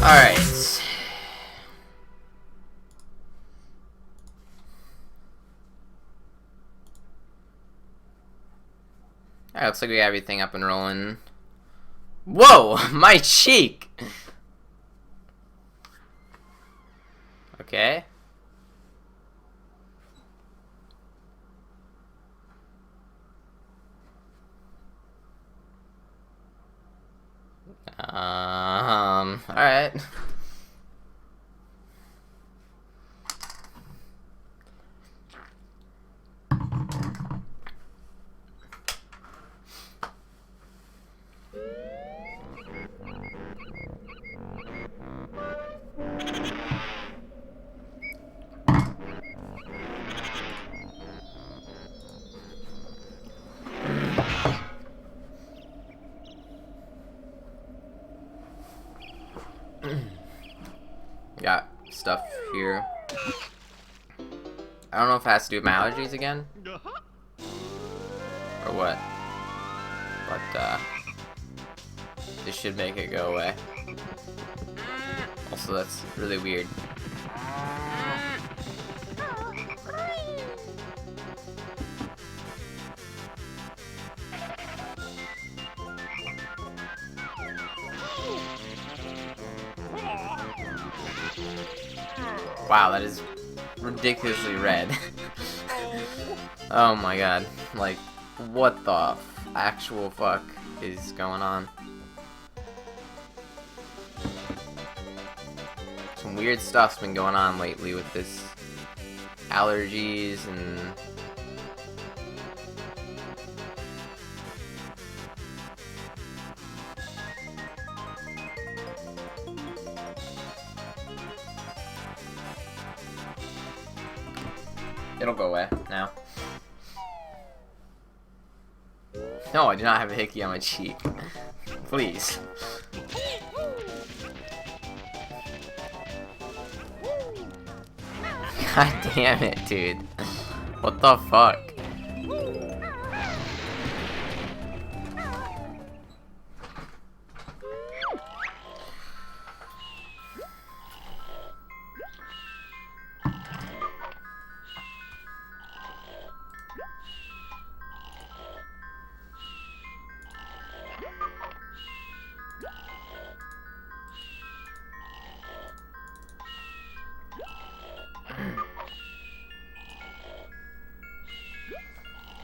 Alright. Alright, looks like we got everything up and rolling. Whoa! My cheek! Okay. Alright. Got stuff here. I don't know if it has to do with my allergies again. Or what. But, this should make it go away. Also, that's really weird. Wow, that is ridiculously red. Oh my god. Like, what the actual fuck is going on? Some weird stuff's been going on lately with this allergies and it'll go away now. No, I do not have a hickey on my cheek. Please. God damn it, dude. What the fuck?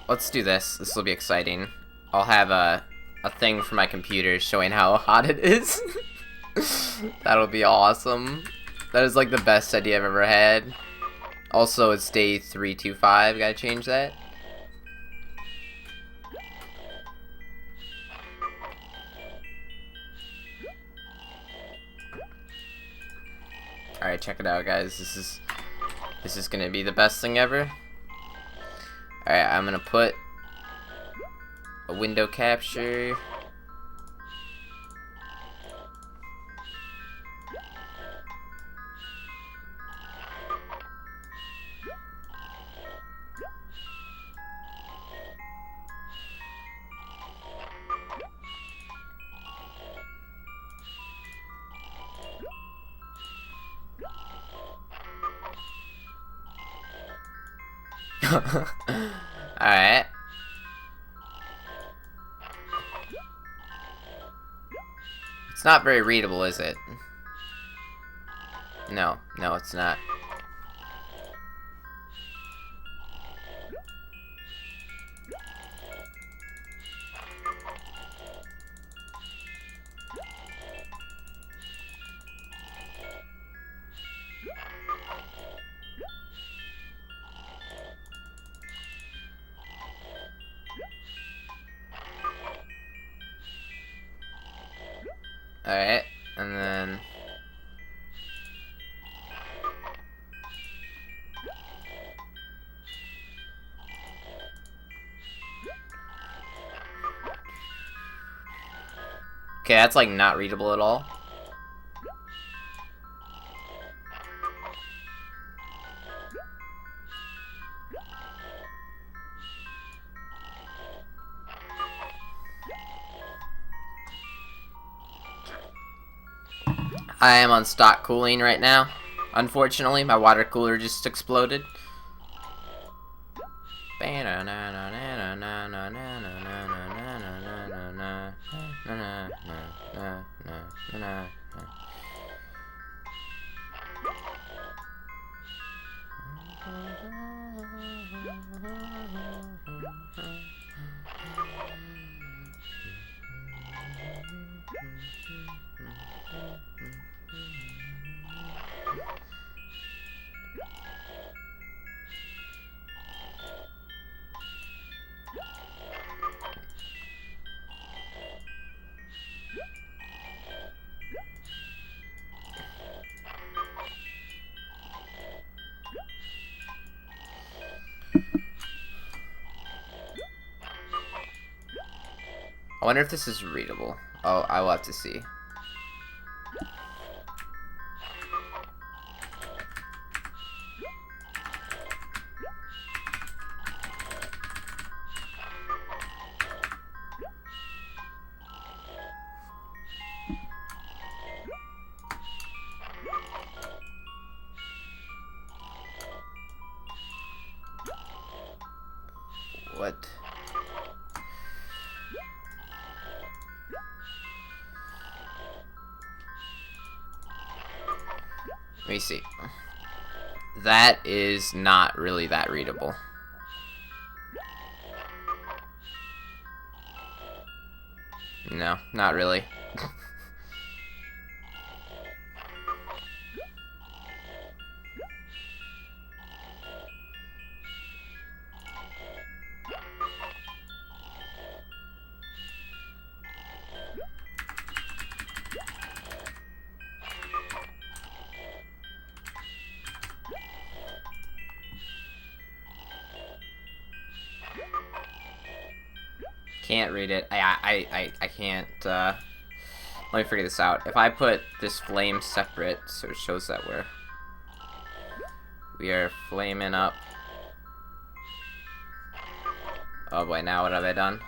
Let's do this. This will be exciting. I'll have a thing for my computer showing how hot it is. That'll be awesome. That is like the best idea I've ever had. Also, it's day 325. Gotta change that. Alright, check it out, guys. This is gonna be the best thing ever. Alright, I'm gonna put a window capture. Alright. It's not very readable, is it? No, it's not. Alright, and then okay, that's like not readable at all. I am on stock cooling right now. Unfortunately, my water cooler just exploded. I wonder if this is readable. Oh, I will have to see. What? Let me see. That is not really that readable. No, not really. Can't read it. I can't, let me figure this out. If I put this flame separate, so it shows that we are flaming up. Oh boy, now what have I done?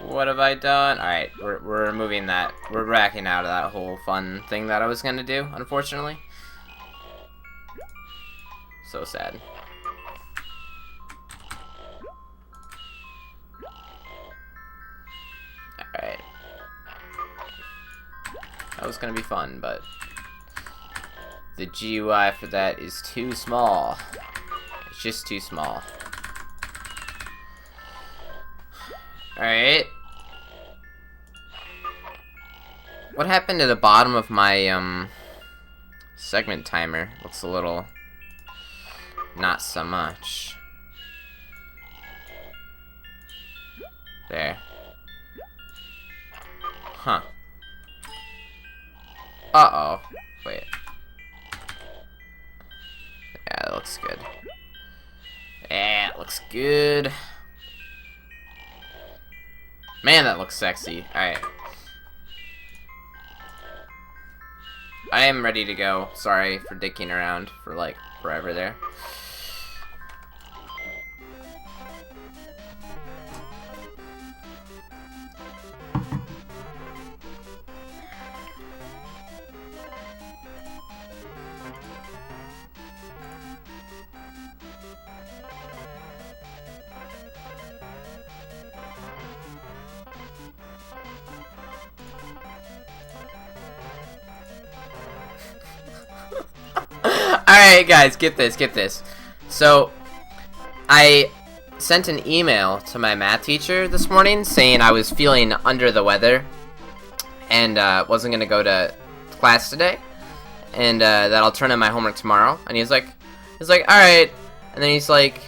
What have I done? Alright, we're removing that. We're backing out of that whole fun thing that I was gonna do, unfortunately. So sad. Alright. That was gonna be fun, but the GUI for that is too small. It's just too small. Alright. What happened to the bottom of my segment timer? Looks a little not so much. There. Huh. Uh-oh. Wait. Yeah, that looks good. Yeah, it looks good. Man, that looks sexy. Alright. I am ready to go. Sorry for dicking around for, like, forever there. Alright guys, get this. So, I sent an email to my math teacher this morning saying I was feeling under the weather and wasn't going to go to class today, and that I'll turn in my homework tomorrow. And he's like, alright. And then he's like,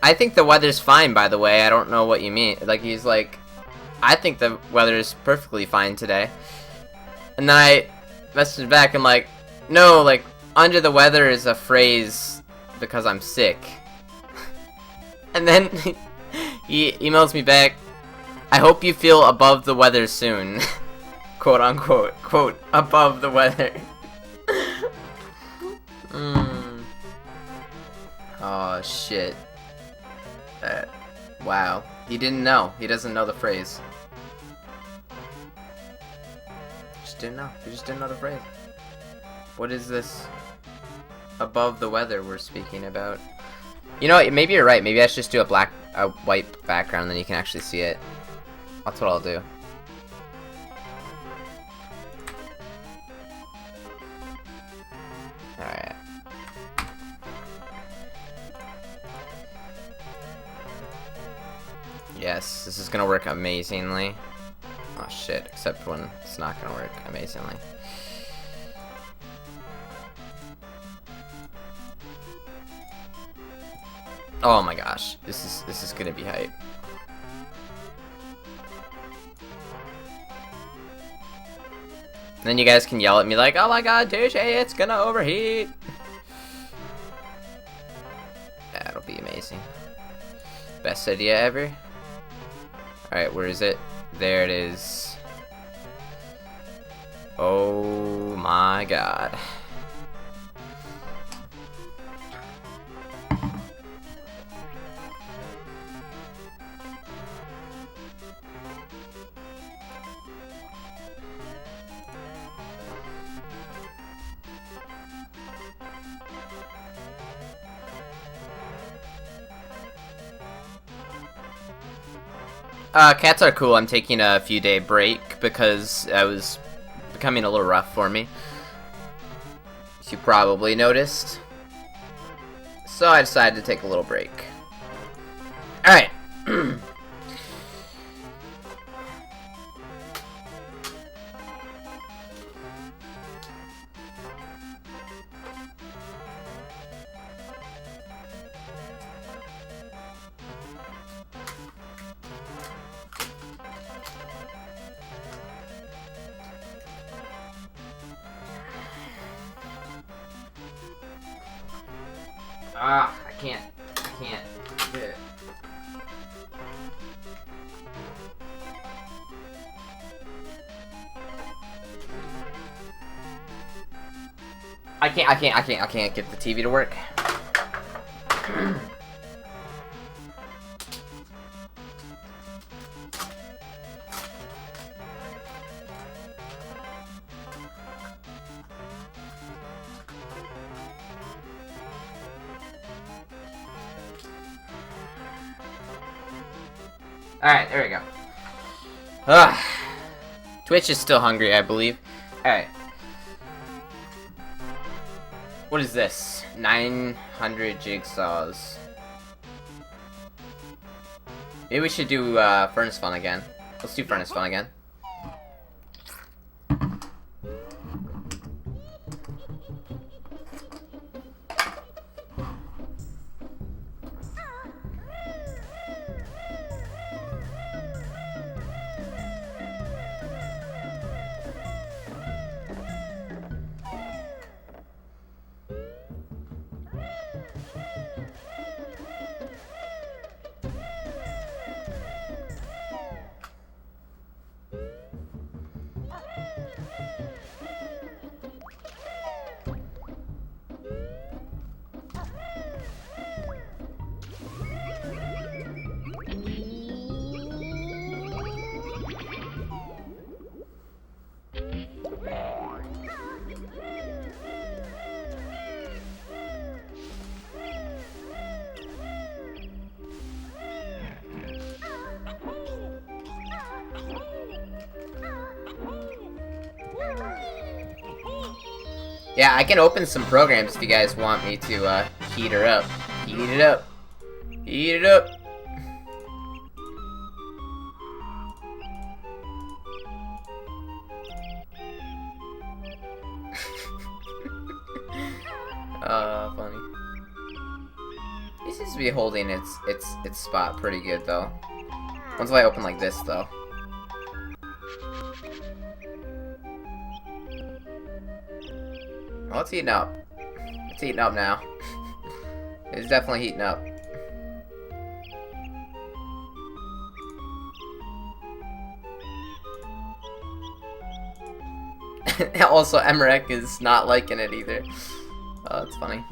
I think the weather's fine, by the way. I don't know what you mean. Like, he's like, I think the weather is perfectly fine today. And then I messaged back and like, no, like, under the weather is a phrase because I'm sick. And then he emails me back, I hope you feel above the weather soon. Quote unquote. Quote, above the weather. Oh, shit. Wow. He didn't know. He doesn't know the phrase. just didn't know. We just didn't know the phrase. What is this above the weather we're speaking about? You know what? Maybe you're right. Maybe I should just do a white background, then you can actually see it. That's what I'll do. Alright. Yes, this is gonna work amazingly. Oh shit, except when it's not gonna work amazingly. Oh my gosh, this is gonna be hype. And then you guys can yell at me like, "Oh my god, Tooshi, it's gonna overheat." That'll be amazing. Best idea ever. Alright, where is it? There it is. Oh my god. Cats are cool. I'm taking a few day break because it was becoming a little rough for me, as you probably noticed. So I decided to take a little break. Alright. I can't do it. I can't get the TV to work. Alright, there we go. Ugh. Twitch is still hungry, I believe. Alright. What is this? 900 jigsaws. Maybe we should do Furnace Fun again. Let's do Furnace Fun again. Yeah, I can open some programs if you guys want me to heat her up. Heat it up. Heat it up. Funny. It seems to be holding its spot pretty good though. Once I open like this though. Oh, it's heating up. It's heating up now. It's definitely heating up. Also, Emmerich is not liking it either. Oh, that's funny.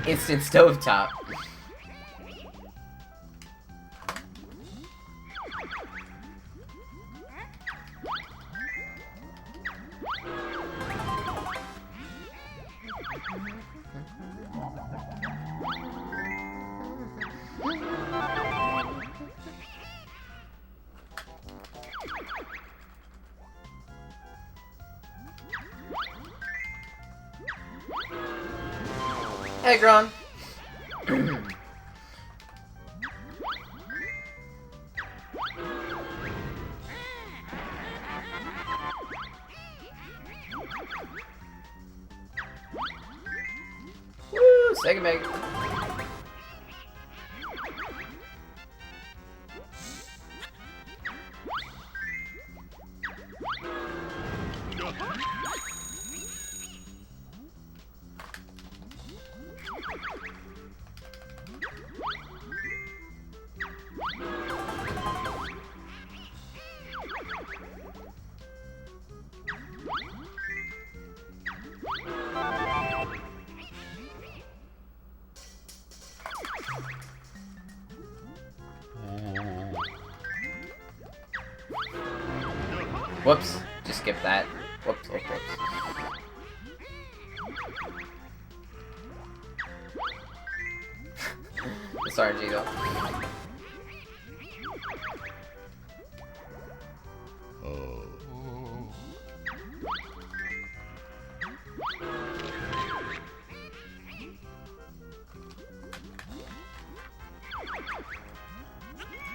Instant stovetop. Hey, Gron. Woo! Second meg. Whoops, just skip that. Whoops, whoops, whoops. Sorry, Jigo.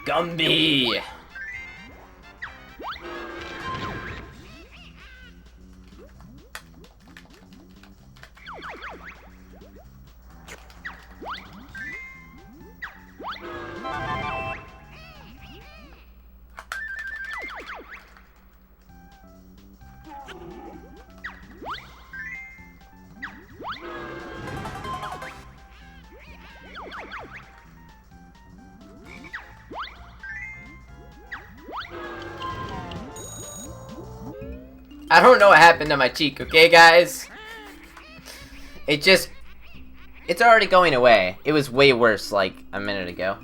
Gumby! I don't know what happened to my cheek, okay, guys? It's already going away. It was way worse, like, a minute ago.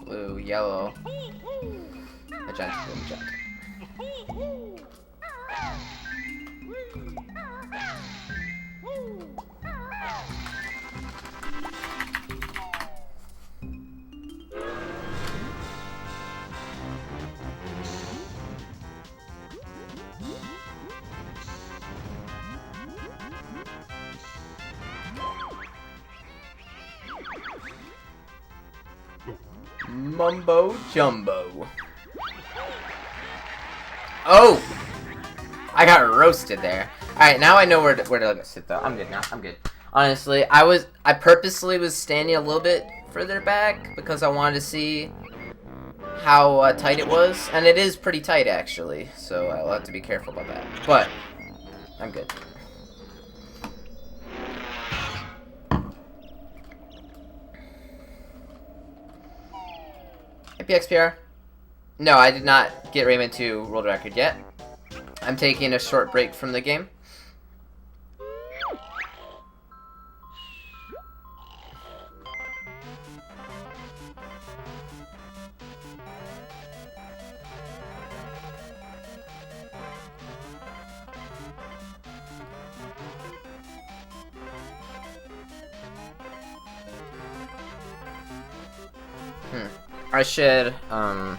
Blue, yellow, magenta, magenta. Mumbo jumbo. Oh! I got roasted there. Alright, now I know where to sit though. I'm good now. I'm good. Honestly, I purposely was standing a little bit further back because I wanted to see how tight it was. And it is pretty tight actually. So I'll have to be careful about that. But I'm good. PXPR? No, I did not get Rayman 2 world record yet. I'm taking a short break from the game. I should, yeah.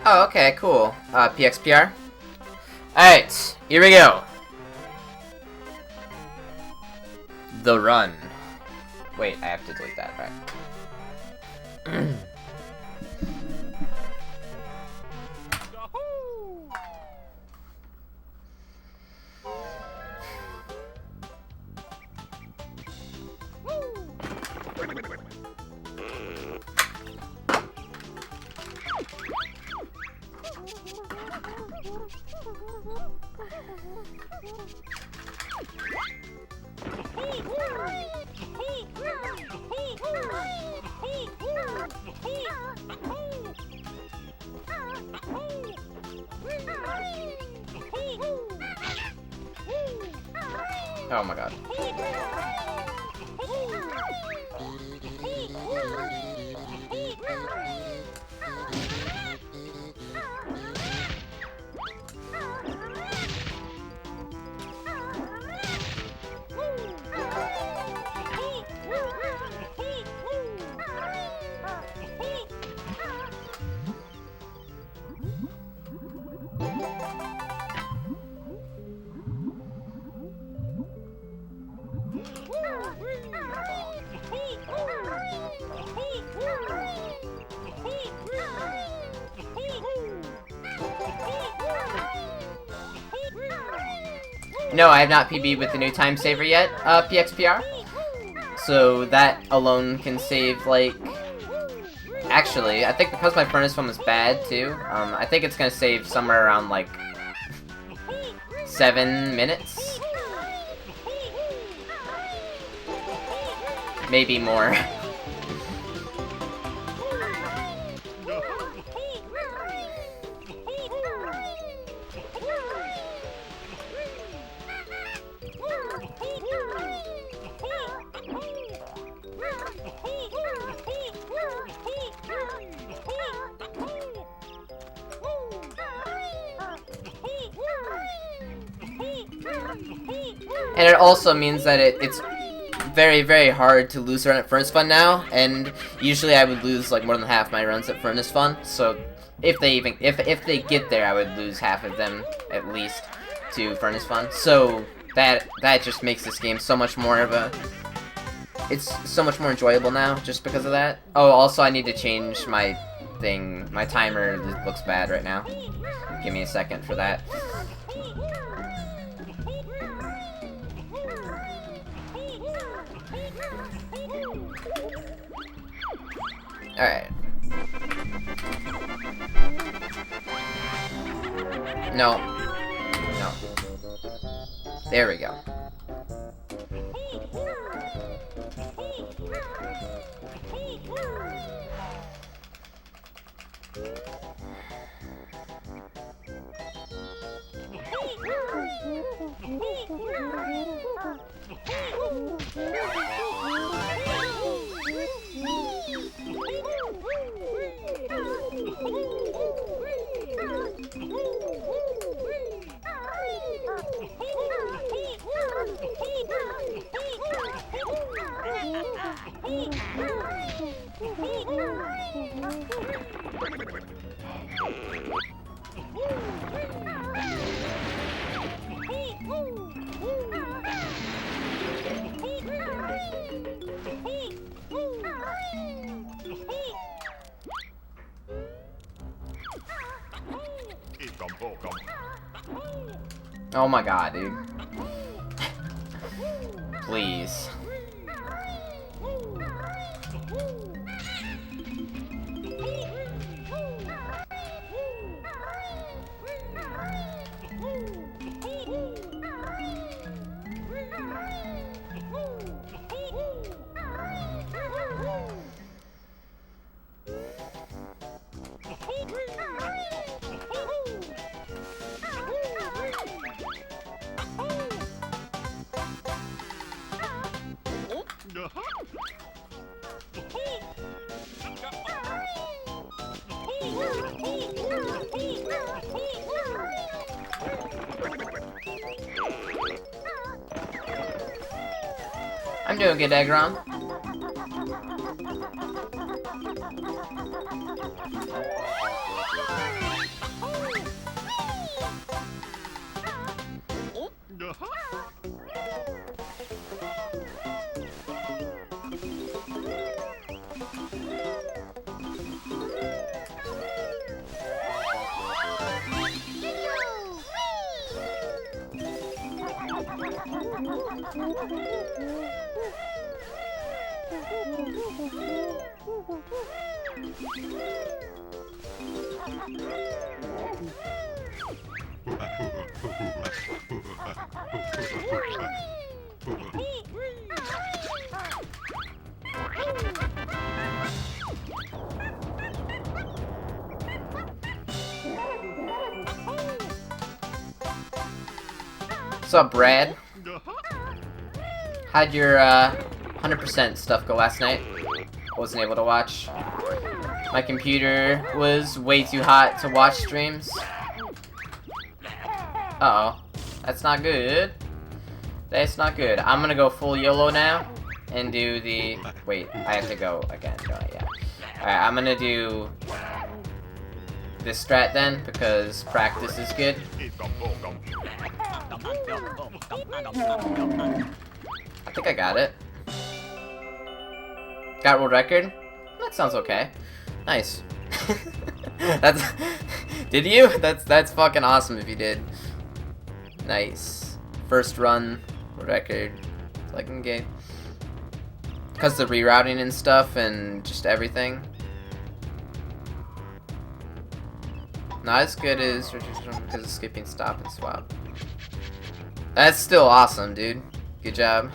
Oh, okay, cool. PXPR. Alright, here we go. The run. Wait, I have to delete that, right? Oh my god. No, I have not PB'd with the new time saver yet, PXPR. So that alone can save, like... Actually, I think because my furnace one was bad, too, I think it's gonna save somewhere around, like... 7 minutes? Maybe more. And it also means that it's very, very hard to lose a run at Furnace Fun now, and usually I would lose like more than half my runs at Furnace Fun, so if they get there, I would lose half of them at least to Furnace Fun. So that just makes this game so much more of a... It's so much more enjoyable now, just because of that. Oh, also I need to change my thing. My timer looks bad right now. Give me a second for that. Alright. No. No. There we go. Oh my god, dude. Please. I'm doing good, Egron. What's up, Brad? How'd your 100% stuff go last night? Wasn't able to watch. My computer was way too hot to watch streams. Uh-oh. That's not good. That's not good. I'm gonna go full YOLO now and do the... Wait, I have to go again, don't I? Yeah. Alright, I'm gonna do this strat then, because practice is good. I think I got it. Got world record? That sounds okay. Nice. That's... Did you? That's fucking awesome if you did. Nice. First run, world record, like in game. Because the rerouting and stuff and just everything. Not as good as because of skipping stop and swap. That's still awesome, dude. Good job.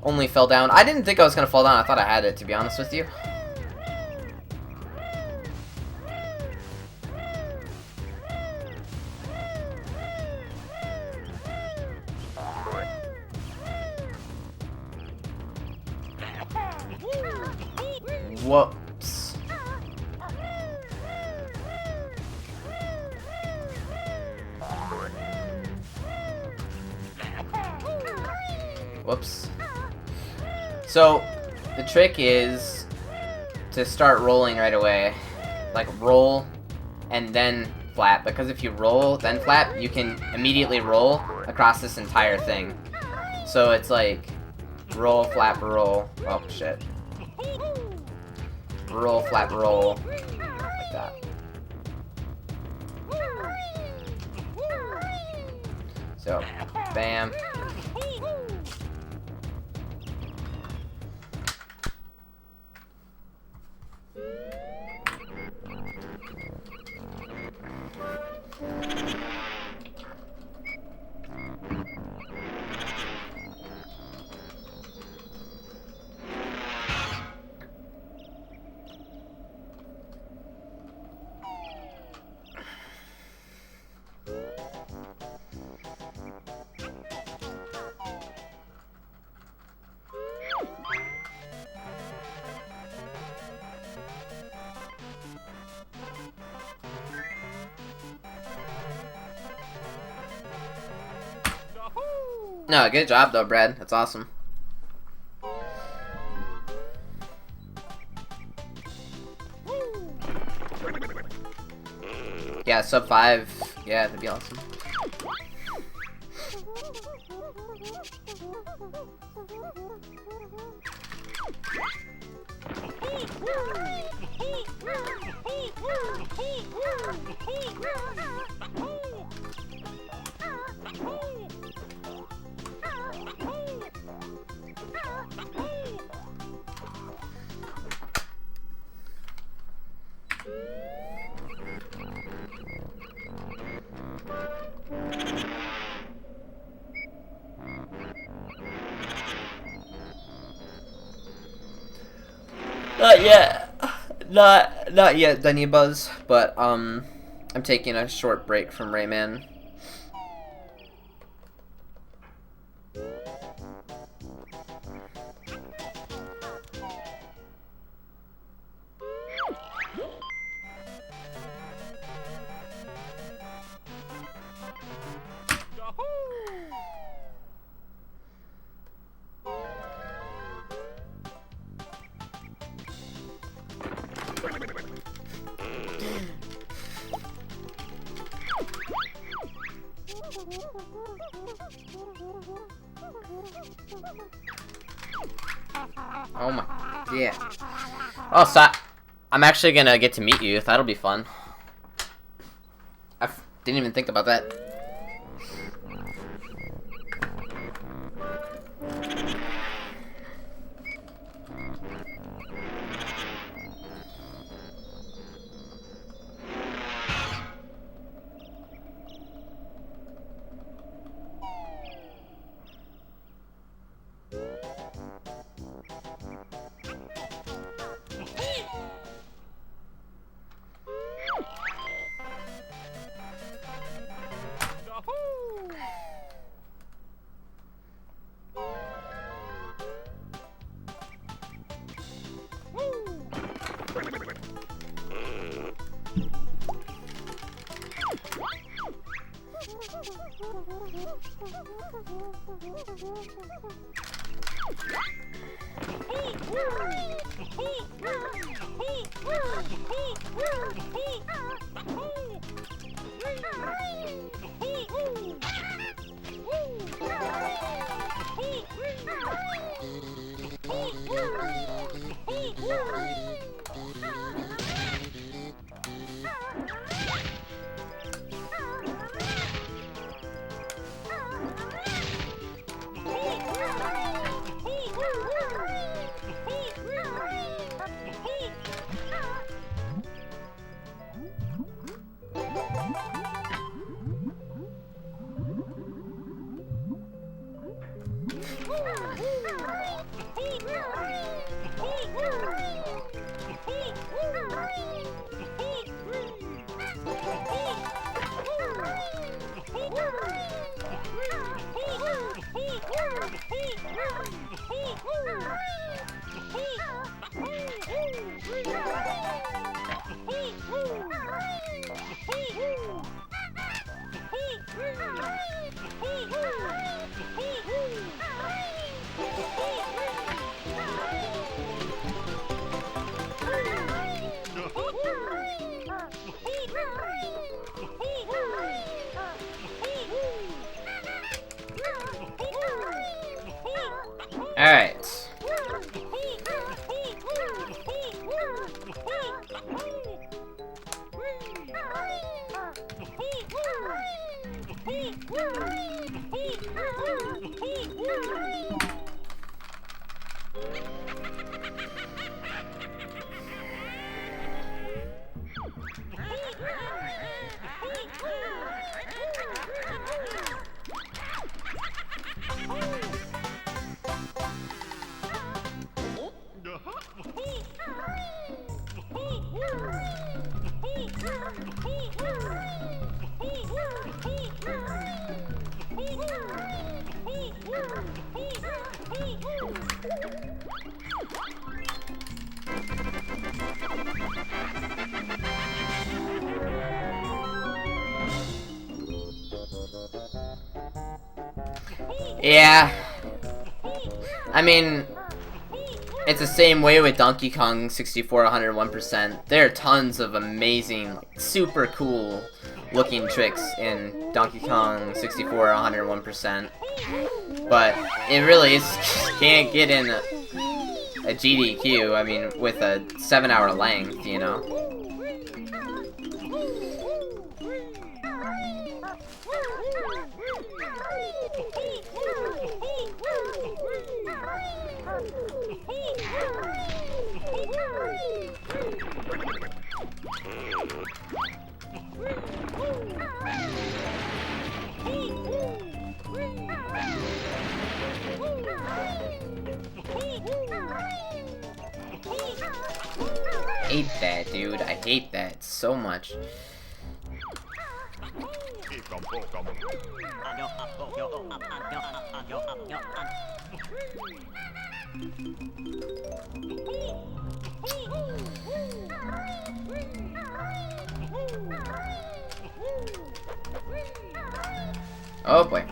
Only fell down. I didn't think I was gonna fall down. I thought I had it, to be honest with you. Whoops. Whoops. So, the trick is to start rolling right away. Like, roll and then flap. Because if you roll, then flap, you can immediately roll across this entire thing. So it's like, roll, flap, roll. Oh, shit. Roll, flap, roll. Like that. So, bam. No, good job though, Brad. That's awesome. Yeah, sub 5. Yeah, that'd be awesome. Not yet. Not yet, Dunny Buzz, but I'm taking a short break from Rayman. Oh my, yeah. Oh, so I'm actually gonna get to meet you. That'll be fun. I didn't even think about that. Alright. Yeah. I mean, it's the same way with Donkey Kong 64 101%. There are tons of amazing, like, super cool looking tricks in Donkey Kong 64 101%. But it really can't get in a GDQ, I mean, with a 7-hour length, you know? I hate that, dude. I hate that so much. Oh boy.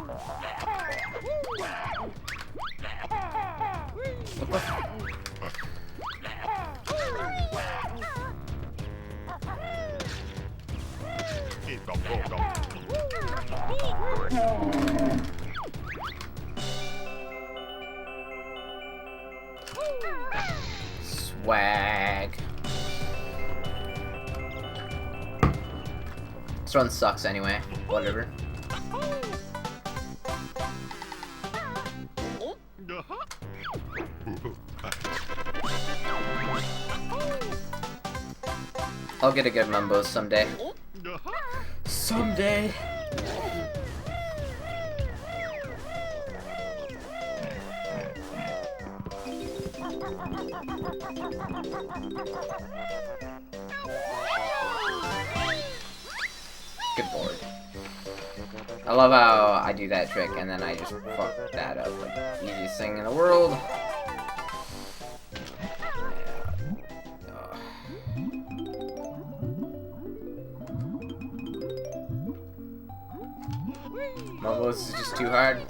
What the f- Swag. This run sucks anyway. Whatever. I'll get a good Mumbo someday. Someday! Good board. I love how I do that trick and then I just fuck that up. Like, easiest thing in the world. Mombos is just too hard.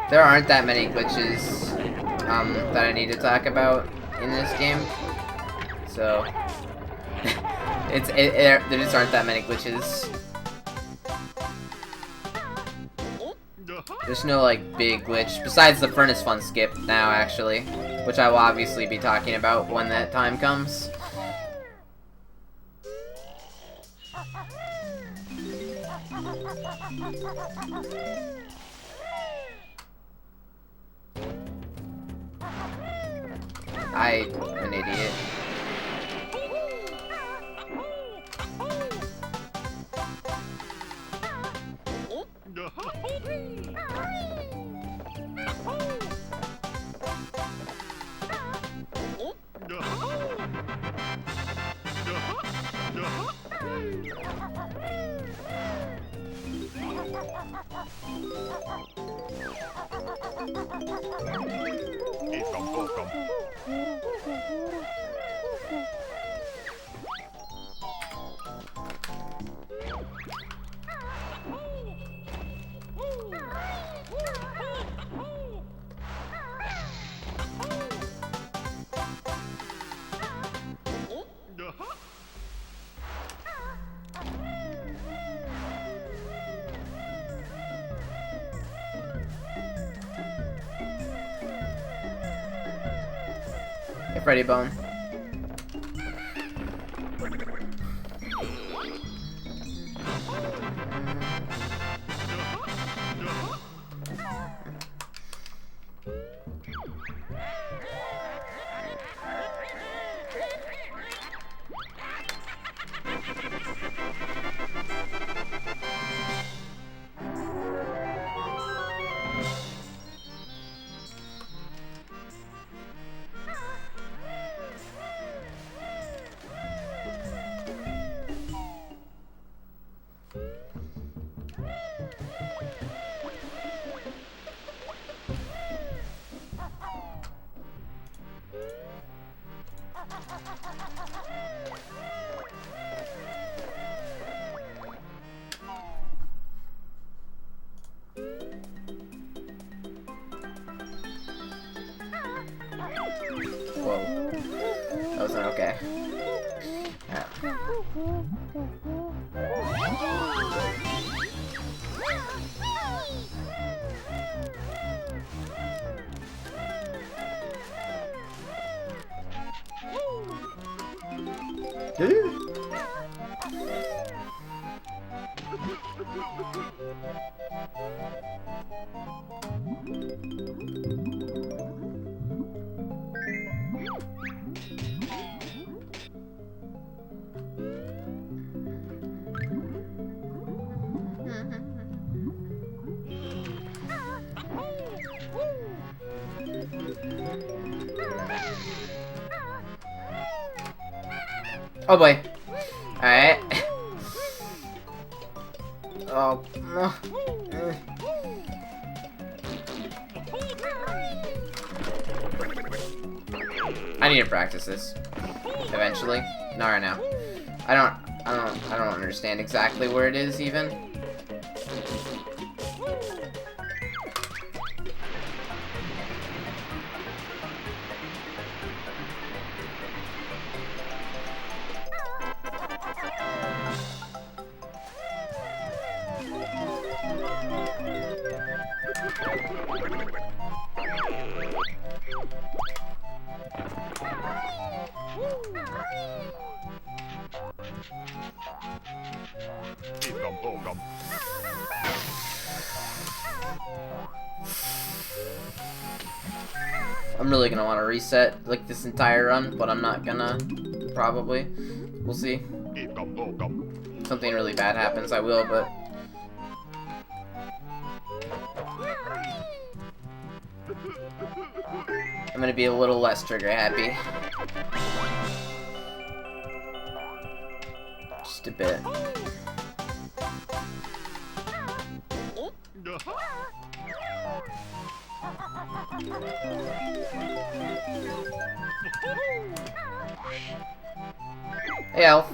There aren't that many glitches that I need to talk about in this game, so there just aren't that many glitches. There's no like big glitch besides the furnace fun skip now, actually, which I will obviously be talking about when that time comes. I'm an idiot. Hey, Freddy Bone. Whoa. That wasn't okay. Oh boy. Alright. Oh. No. I need to practice this eventually. Not right now. I don't understand exactly where it is even. I'm really gonna want to reset like this entire run, but I'm not gonna. Probably. We'll see. If something really bad happens, I will, but. I'm gonna be a little less trigger happy. Just a bit. Hey, Elf.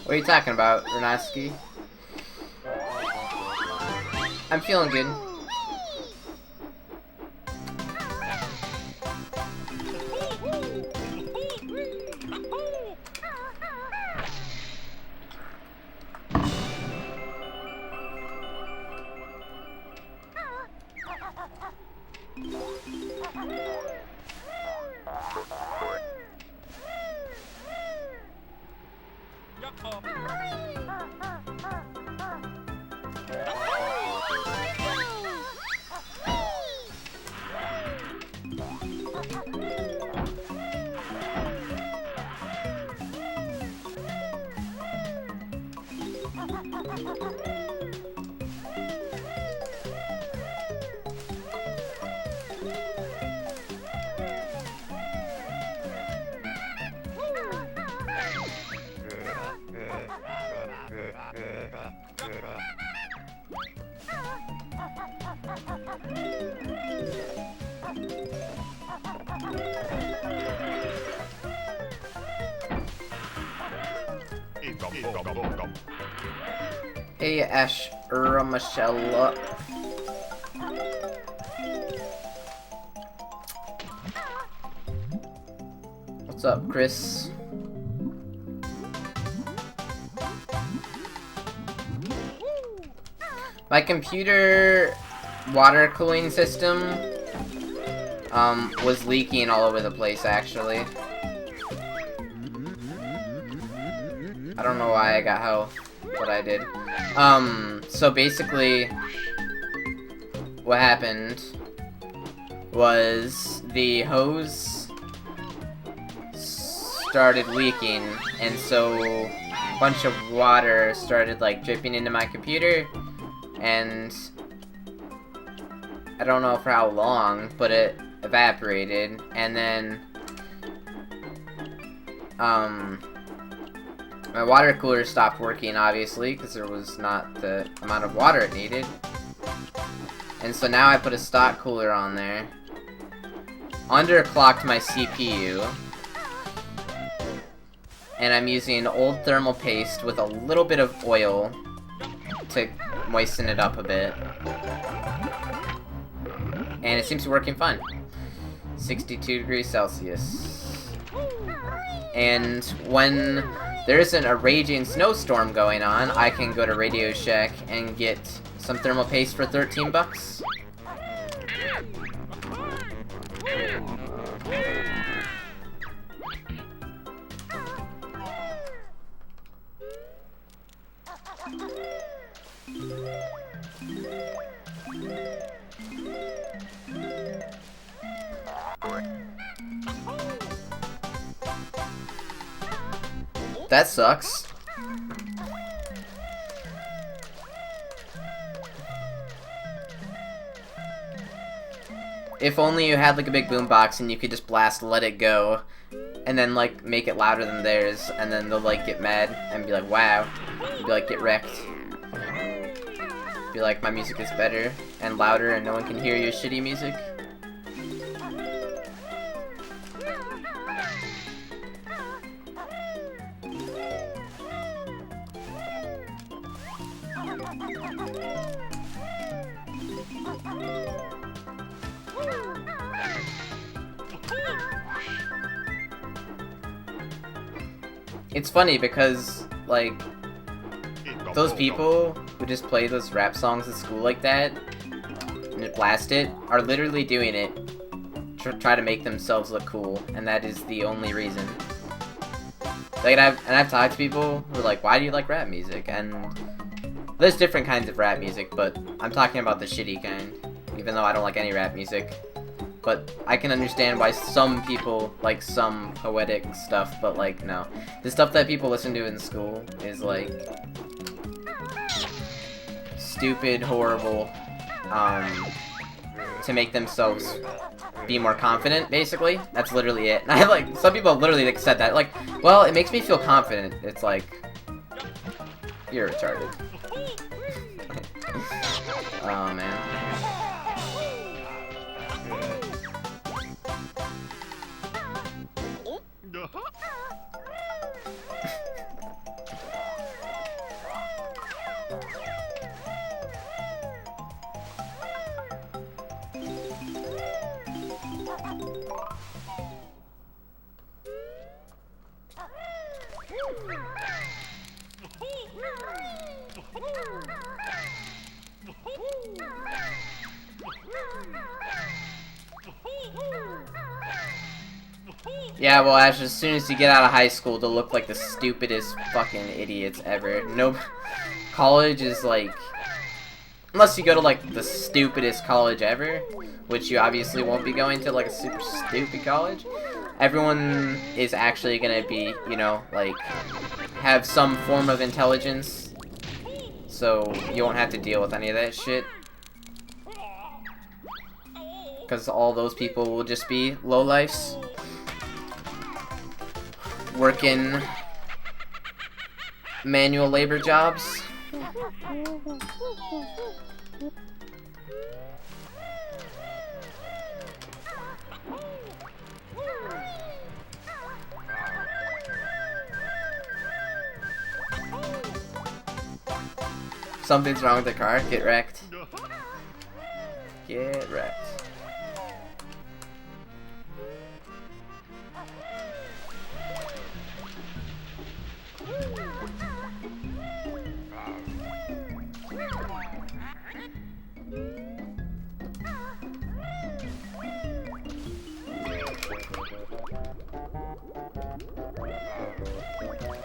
What are you talking about, Renatsuki? I'm feeling good. Hey, Ash Ramashella. What's up, Chris? My computer water cooling system was leaking all over the place, actually. I don't know why I got what I did. So basically, what happened was the hose started leaking, and so a bunch of water started like dripping into my computer, and I don't know for how long, but it evaporated, and then my water cooler stopped working, obviously, because there was not the amount of water it needed. And so now I put a stock cooler on there, underclocked my CPU, and I'm using old thermal paste with a little bit of oil to moisten it up a bit. And it seems to be working fine. 62 degrees Celsius. And when there isn't a raging snowstorm going on, I can go to Radio Shack and get some thermal paste for 13 bucks. that sucks. If only you had like a big boombox and you could just blast Let It Go, and then like make it louder than theirs, and then they'll like get mad and be like, wow. Be like, get wrecked. Be like, my music is better and louder and no one can hear your shitty music. It's funny because, like, those people who just play those rap songs at school like that and just blast it are literally doing it to try to make themselves look cool, and that is the only reason. Like, I've talked to people who are like, why do you like rap music? And there's different kinds of rap music, but I'm talking about the shitty kind, even though I don't like any rap music. But I can understand why some people like some poetic stuff, but like, no. The stuff that people listen to in school is like stupid, horrible, to make themselves be more confident, basically. That's literally it. And I like, some people literally like said that, like, well, it makes me feel confident. It's like, you're retarded. Oh, man. Yeah, well, Ash, as soon as you get out of high school, they'll look like the stupidest fucking idiots ever. No, college is like, unless you go to like the stupidest college ever, which you obviously won't be going to, like a super stupid college. Everyone is actually gonna be, you know, like, have some form of intelligence, so you won't have to deal with any of that shit. Because all those people will just be lowlifes. Working manual labor jobs. Something's wrong with the car. Get wrecked. Get wrecked.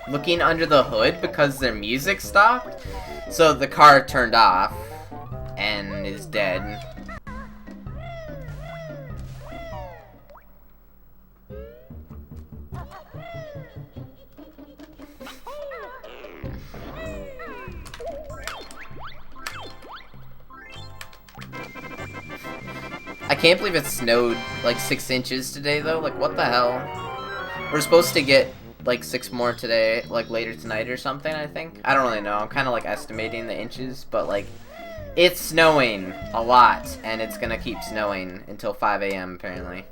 Looking under the hood because their music stopped, so the car turned off and is dead. I can't believe it snowed like 6 inches today though. Like, what the hell? We're supposed to get like 6 more today, like later tonight or something, I think. I don't really know. I'm kind of like estimating the inches, but like, it's snowing a lot, and it's gonna keep snowing until 5 a.m. apparently.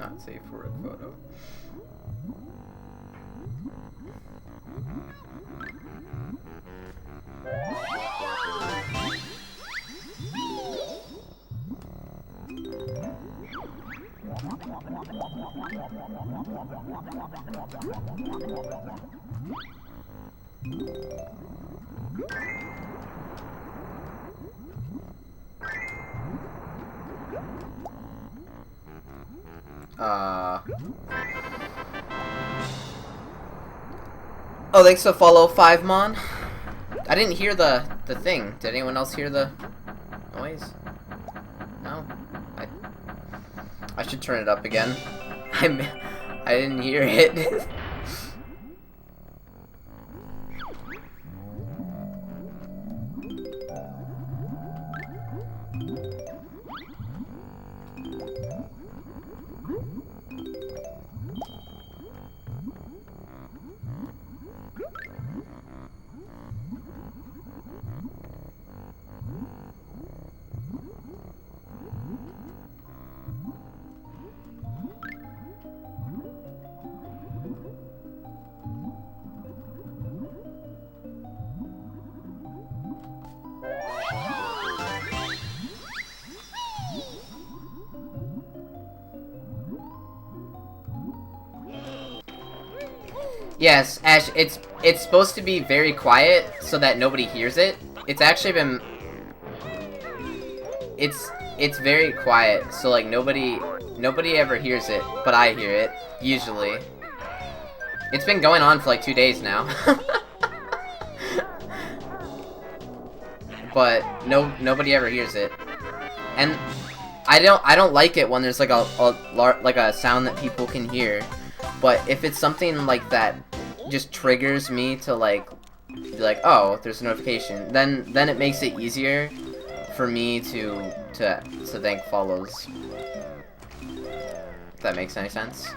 Not safe for a photo. Oh, thanks for follow 5mon. I didn't hear the thing. Did anyone else hear the noise? No? I should turn it up again. I didn't hear it. Yes, Ash, it's supposed to be very quiet so that nobody hears it. It's actually been... It's very quiet, so like nobody ever hears it, but I hear it, usually. It's been going on for like 2 days now. But nobody ever hears it. And I don't like it when there's like a sound that people can hear. But if it's something like that just triggers me to like be like, oh, there's a notification, then it makes it easier for me to thank follows. If that makes any sense.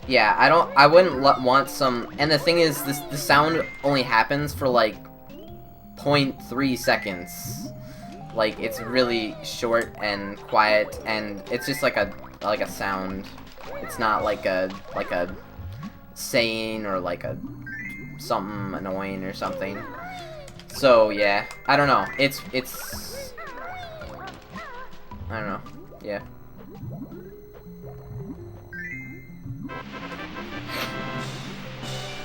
Yeah, I wouldn't want some, and the thing is, the sound only happens for like 0.3 seconds. Like, it's really short and quiet, and it's just like a sound. It's not like a saying or like a something annoying or something. So yeah, I don't know. It's I don't know. Yeah.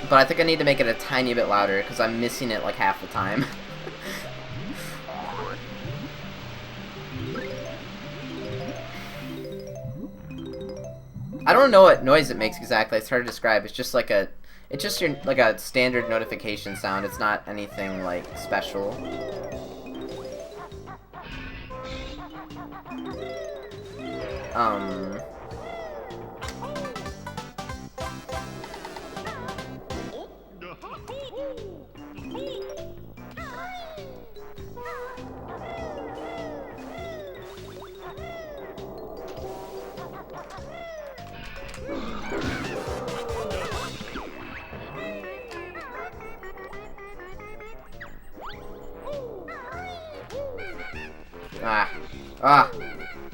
But I think I need to make it a tiny bit louder because I'm missing it like half the time. I don't know what noise it makes exactly. It's hard to describe. It's just like it's just like a standard notification sound. It's not anything like special.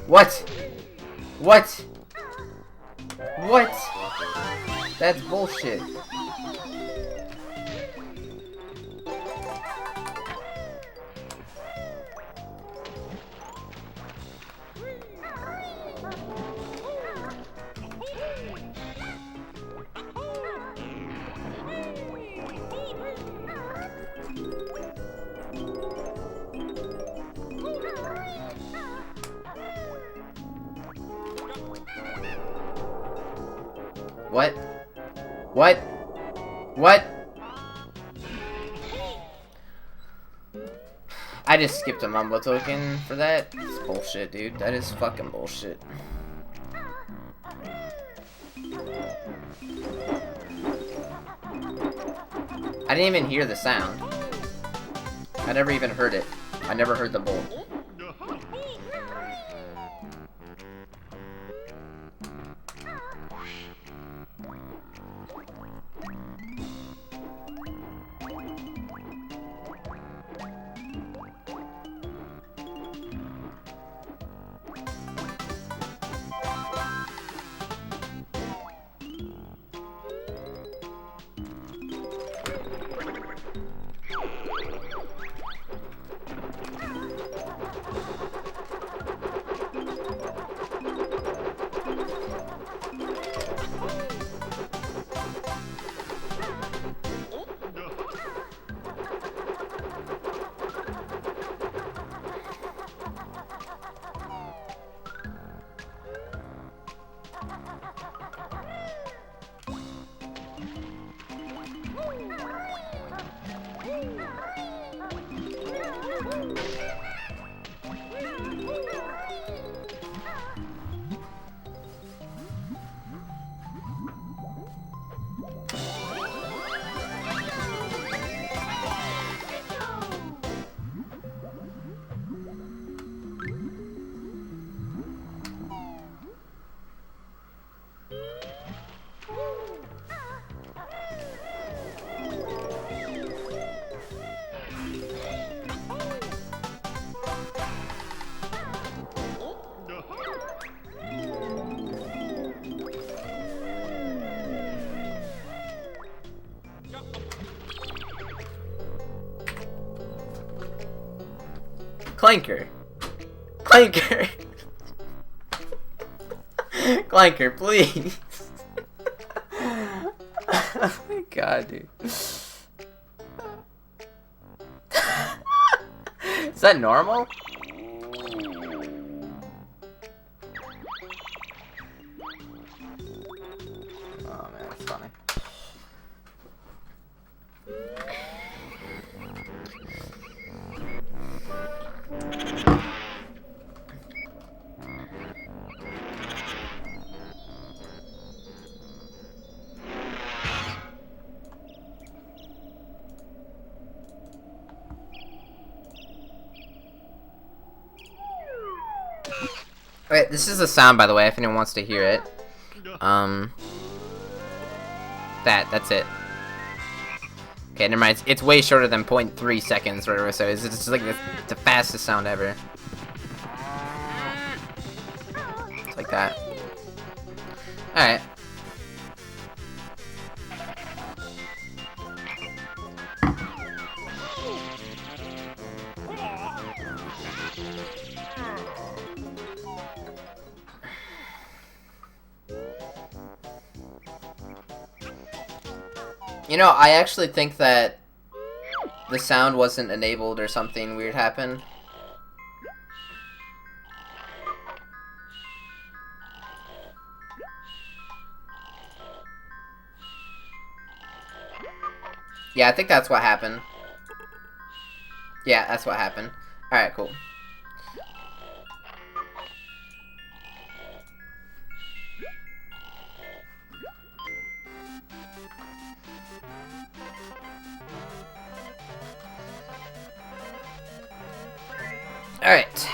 What? What? What? That's bullshit. What? What? What? I just skipped a mumbo token for that. It's bullshit, dude. That is fucking bullshit. I didn't even hear the sound. I never even heard it. I never heard the bolt. Clanker. Clanker. Clanker, please. Oh my god, dude. Is that normal? Oh man, that's funny. Wait, this is the sound, by the way, if anyone wants to hear it. That's it. Okay, never mind. It's way shorter than 0.3 seconds or whatever, so it's just like the fastest sound ever. It's like that. Alright. You know, I actually think that the sound wasn't enabled or something weird happened. Yeah, I think that's what happened. Yeah, that's what happened. Alright, cool. Alright.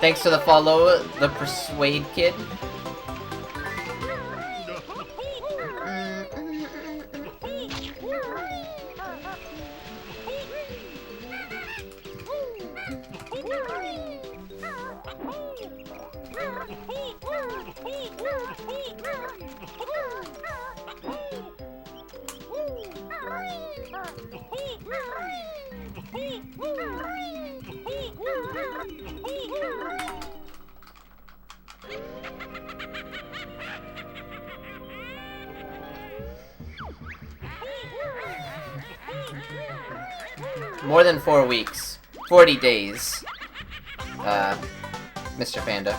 Thanks to the follow, the Persuade Kid. More than 4 weeks. 40 days. Mr. Panda.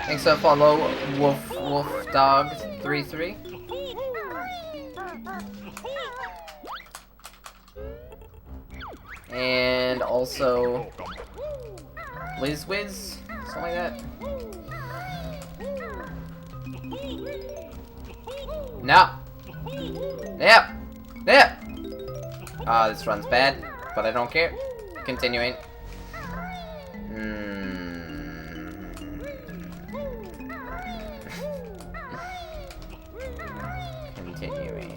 Thanks for follow Wolf Dog 33. And also Wiz, something like that. No. Yep. This run's bad, but I don't care. Continuing. Continuing.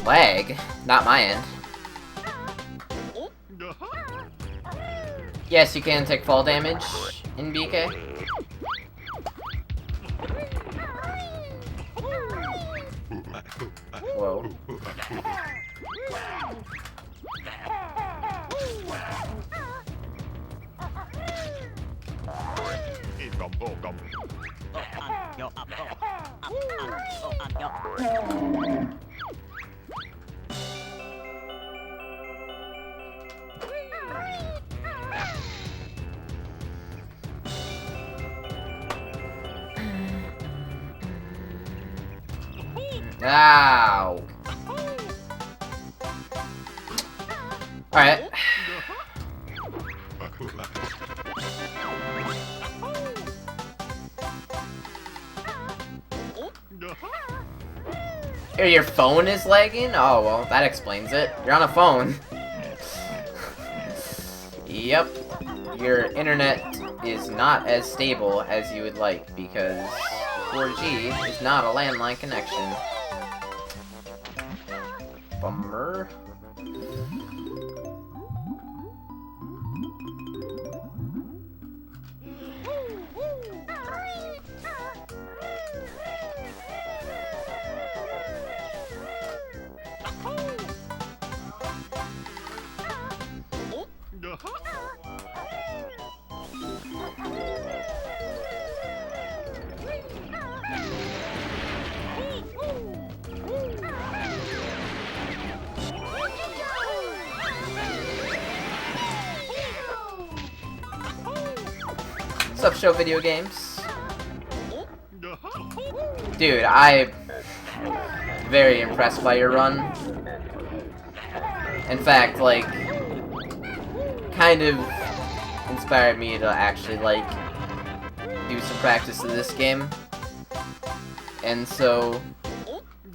Lag? Not my end. Yes, you can take fall damage in BK. Whoa. Ow. Alright. Your phone is lagging? Oh, well, that explains it. You're on a phone. Yep. Your internet is not as stable as you would like because 4G is not a landline connection. Bummer. What's up, Show Video Games? Dude, I'm very impressed by your run. In fact, like, kind of inspired me to actually, like, do some practice of this game. And so,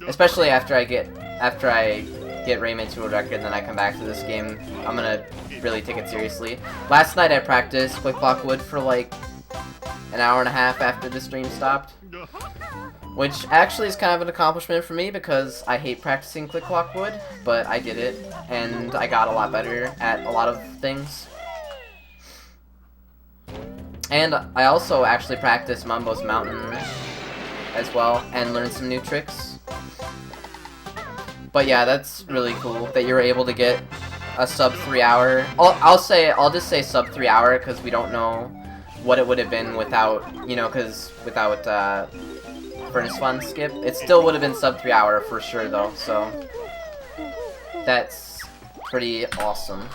especially after I get Rayman to a record, and then I come back to this game, I'm gonna really take it seriously. Last night I practiced Quick Block Wood for like an hour and a half after the stream stopped. Which actually is kind of an accomplishment for me because I hate practicing Click Clock Wood, but I did it, and I got a lot better at a lot of things. And I also actually practiced Mumbo's Mountain as well, and learned some new tricks. But yeah, that's really cool that you're able to get a sub 3 hour. I'll just say sub 3 hour because we don't know what it would have been without, you know, because without Furnace Fun skip. It still would have been sub 3 hour for sure though, so that's pretty awesome.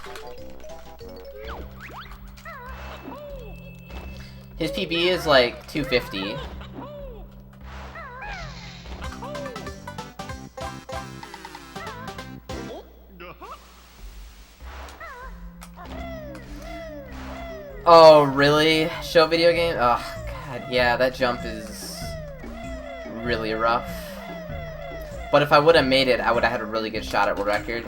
His PB is like 250. Oh, really? Show video game? Oh, God, yeah, that jump is really rough. But if I would have made it, I would have had a really good shot at world record.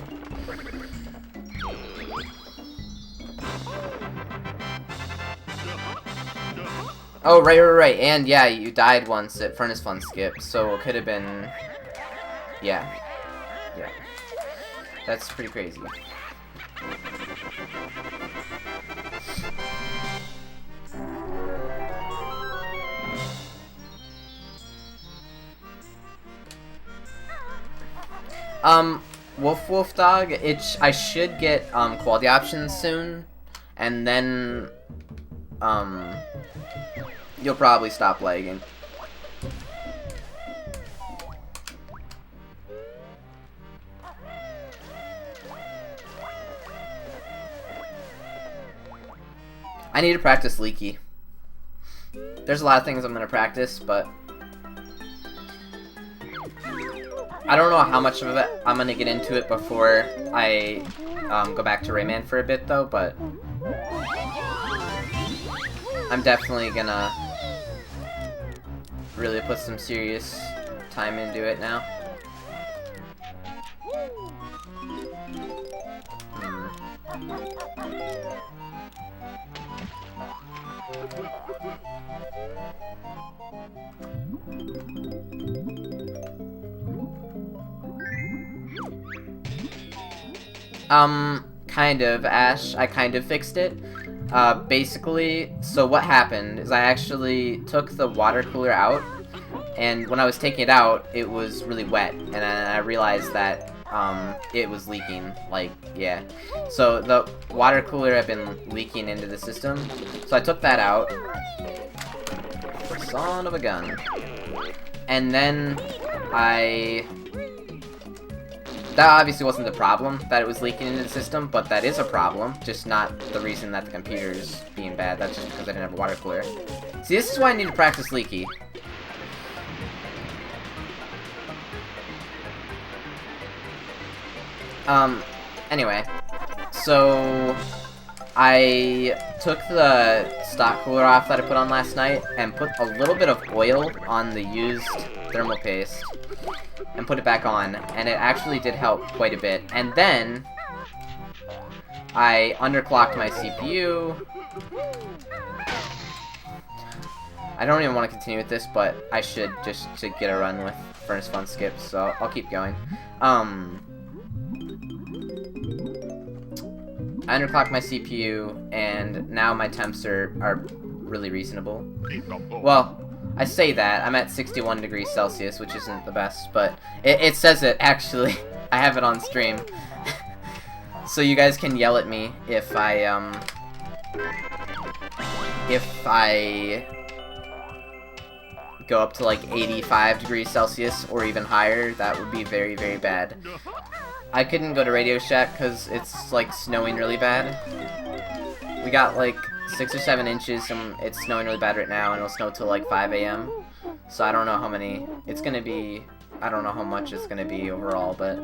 Oh, right. And yeah, you died once at Furnace Fun skip, so it could have been... Yeah. That's pretty crazy. Wolf Dog, I should get, quality options soon, and then, you'll probably stop lagging. I need to practice Leaky. There's a lot of things I'm gonna practice, but I don't know how much of it I'm gonna get into it before I go back to Rayman for a bit though, but I'm definitely gonna really put some serious time into it now. Kind of, Ash. I kind of fixed it. Basically, so what happened is I actually took the water cooler out, and when I was taking it out, it was really wet, and I realized that, it was leaking, like, yeah. So the water cooler had been leaking into the system, so I took that out. Son of a gun. And then that obviously wasn't the problem, that it was leaking into the system, but that is a problem, just not the reason that the computer is being bad. That's just because I didn't have a water cooler. See, this is why I need to practice Leaky. Anyway, so I took the stock cooler off that I put on last night and put a little bit of oil on the used thermal paste and put it back on, and it actually did help quite a bit. And then I underclocked my CPU. I don't even want to continue with this, but I should just to get a run with Furnace Fun Skip, so I'll keep going. I underclocked my CPU, and now my temps are really reasonable. Well, I say that. I'm at 61 degrees Celsius, which isn't the best, but it says it, actually. I have it on stream. So you guys can yell at me if I go up to like 85 degrees Celsius or even higher. That would be very, very bad. I couldn't go to Radio Shack because it's like snowing really bad. We got like 6 or 7 inches and it's snowing really bad right now, and it'll snow till like 5 a.m. So I don't know how many it's gonna be. I don't know how much it's gonna be overall, but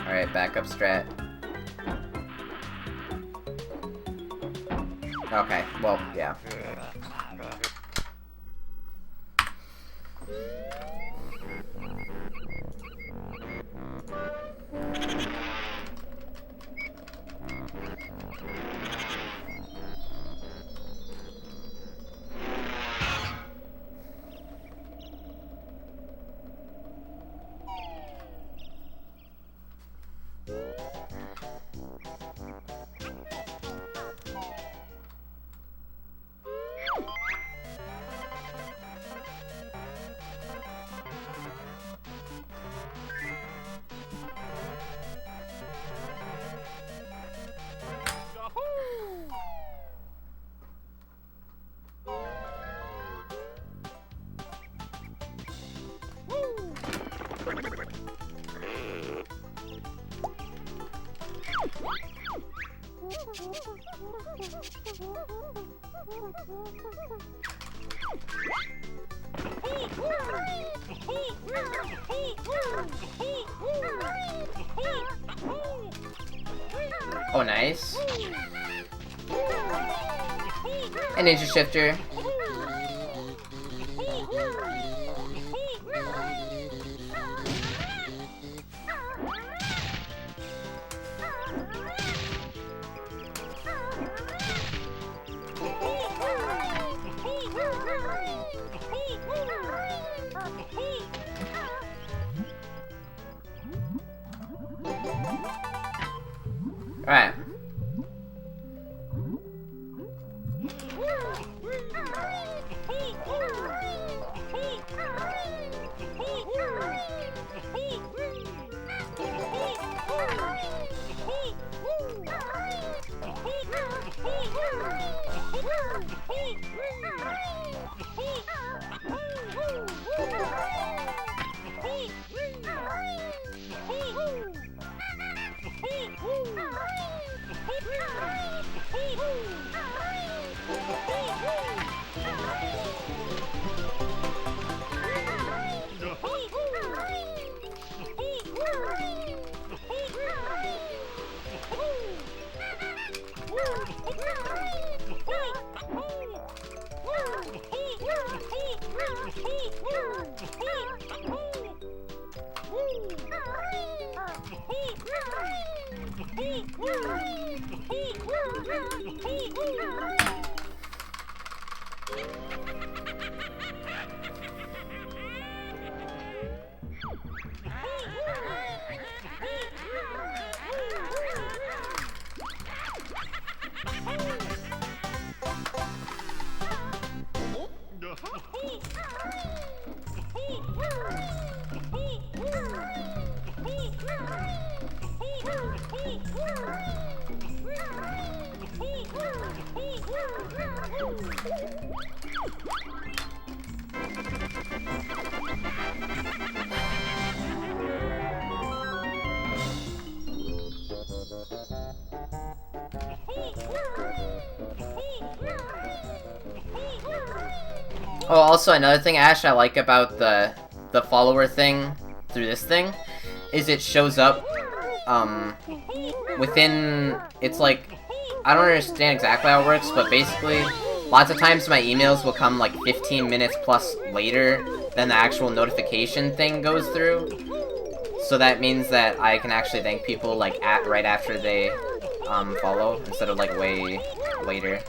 alright, backup strat. Okay, well, yeah. Oh, nice. An ninja shifter. Alright. Oh, also another thing, Ash, I like about the follower thing through this thing is it shows up within, it's like, I don't understand exactly how it works, but basically lots of times my emails will come like 15 minutes plus later than the actual notification thing goes through. So that means that I can actually thank people like right after they follow instead of like way later.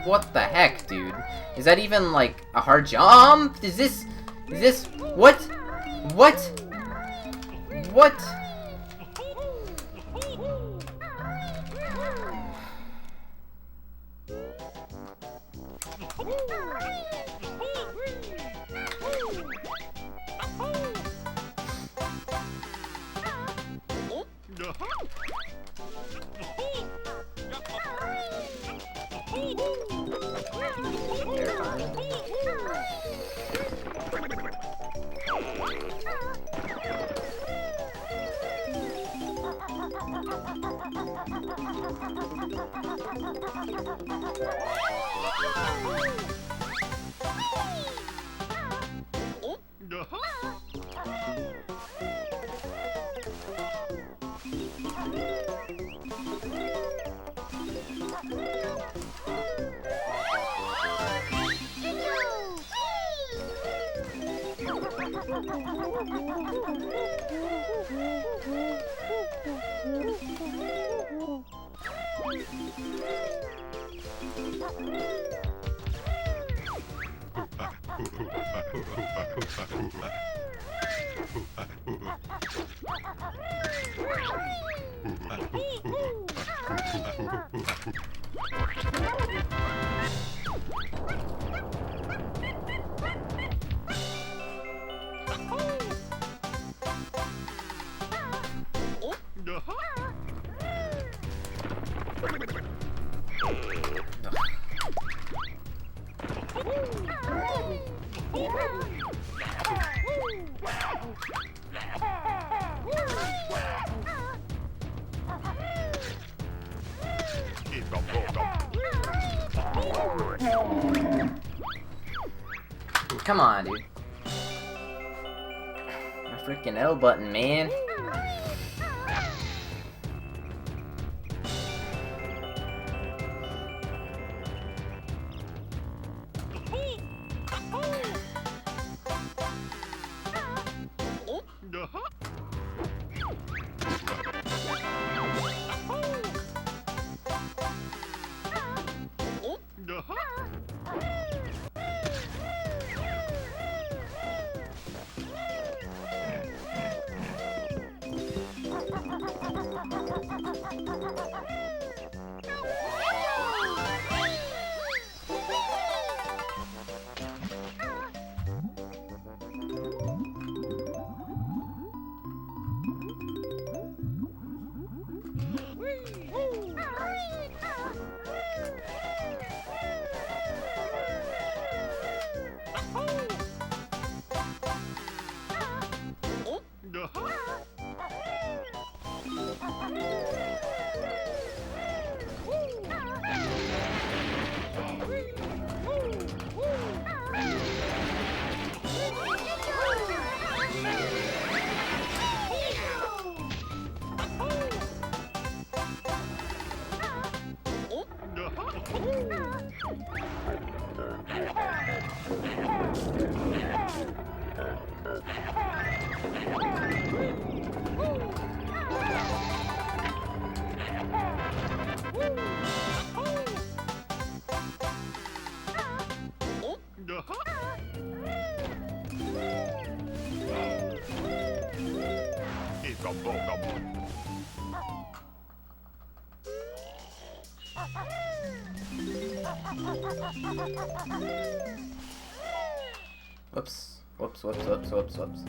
What the heck, dude? Is that even, like, a hard jump? Is this, what? What? What? Come on, dude. My freaking L button, man. Whoops. Whoops, whoops, whoops, whoops, whoops.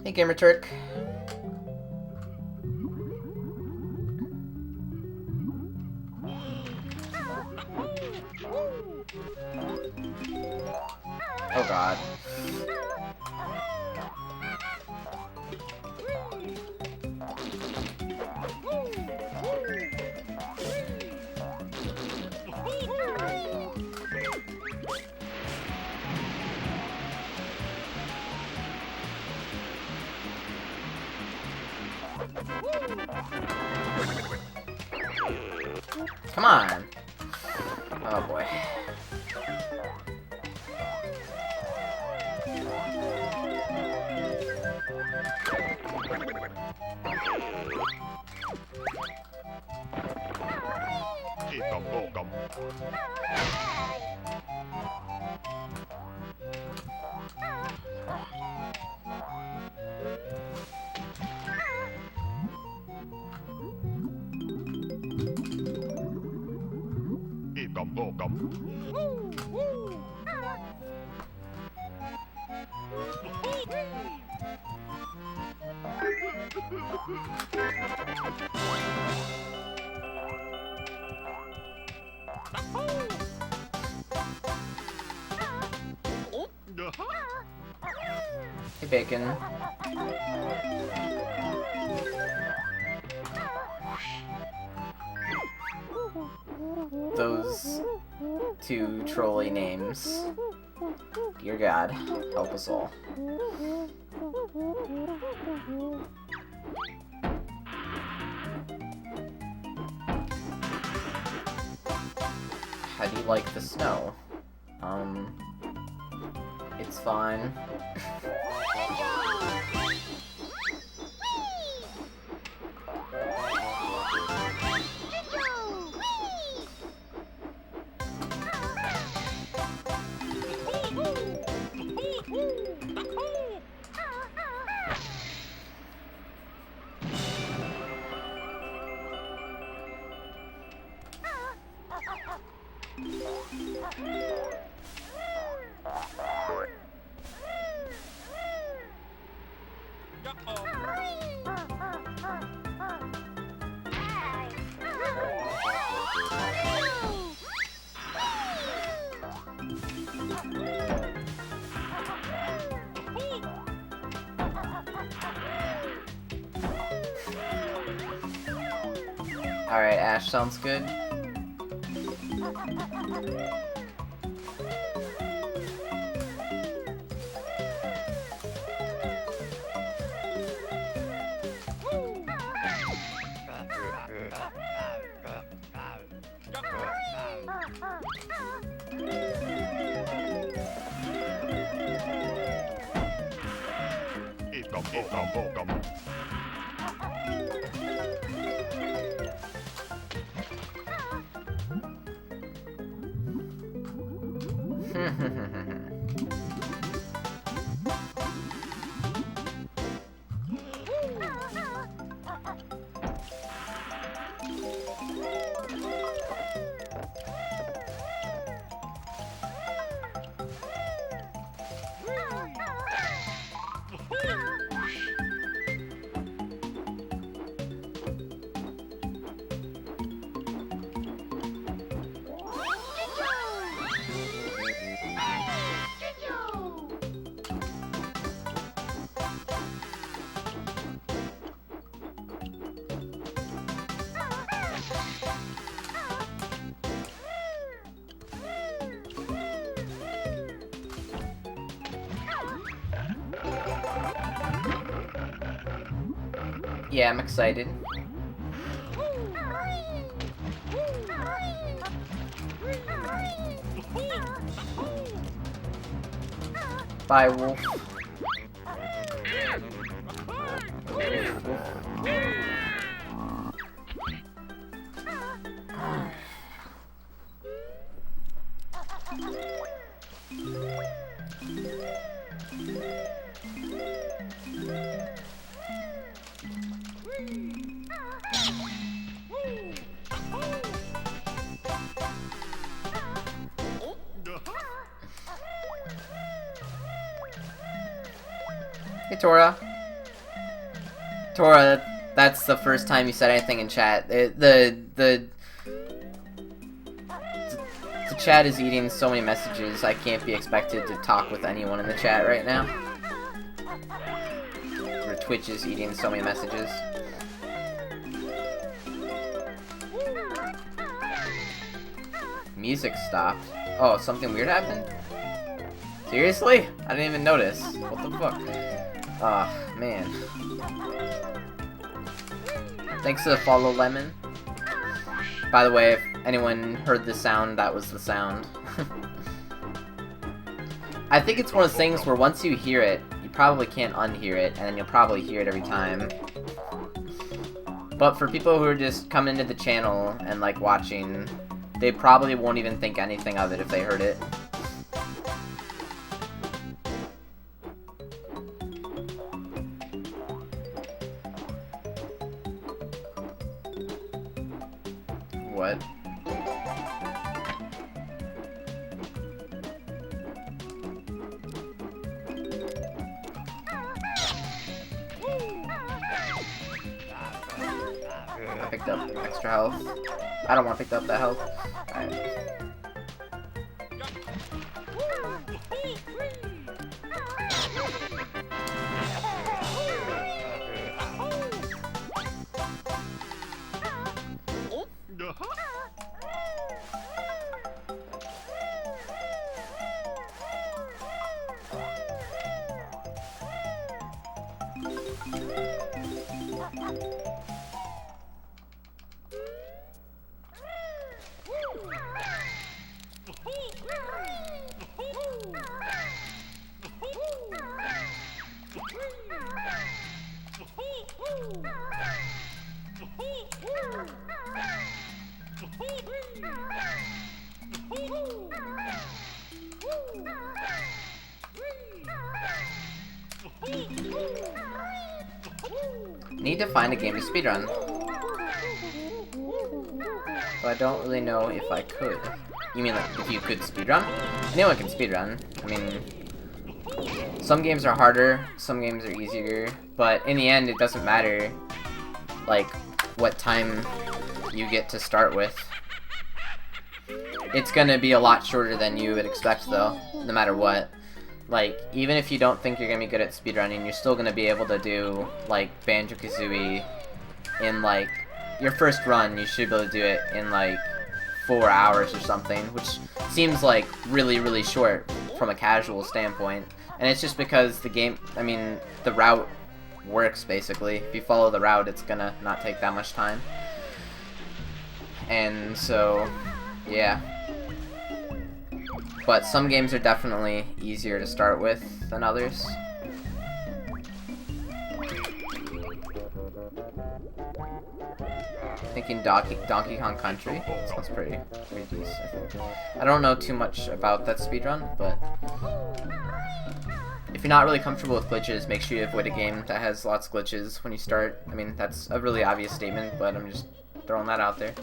Hey, Gamer Turk. Oh god. Come on. Oh boy. Hey, Bacon. Those two trolley names. Dear God, help us all. How do you like the snow? It's fine. Alright, Ash sounds good. Yeah, I'm excited. Bye, Wolf. Hey, Tora. Tora, that's the first time you said anything in chat. The chat is eating so many messages, I can't be expected to talk with anyone in the chat right now. Or Twitch is eating so many messages. Music stopped. Oh, something weird happened? Seriously? I didn't even notice. What the fuck? Ah, man. Thanks to the follow, Lemon. By the way, if anyone heard the sound, that was the sound. I think it's one of those things where once you hear it, you probably can't unhear it, and then you'll probably hear it every time. But for people who are just coming into the channel and like watching, they probably won't even think anything of it if they heard it. What? I picked up extra health. I don't want to pick up that health. Alright. Need to find a game to speedrun. But I don't really know if I could. You mean like if you could speedrun? Anyone can speedrun. I mean, some games are harder, some games are easier, but in the end it doesn't matter like what time you get to start with. It's gonna be a lot shorter than you would expect though, no matter what. Like, even if you don't think you're gonna be good at speedrunning, you're still gonna be able to do, like, Banjo-Kazooie in, like, your first run, you should be able to do it in, like, 4 hours or something, which seems, like, really, really short from a casual standpoint. And it's just because the game, I mean, the route works, basically. If you follow the route, it's gonna not take that much time. And so, yeah. But some games are definitely easier to start with than others. Thinking Donkey Kong Country sounds pretty decent, I think. I don't know too much about that speedrun, but if you're not really comfortable with glitches, make sure you avoid a game that has lots of glitches when you start. I mean, that's a really obvious statement, but I'm just throwing that out there.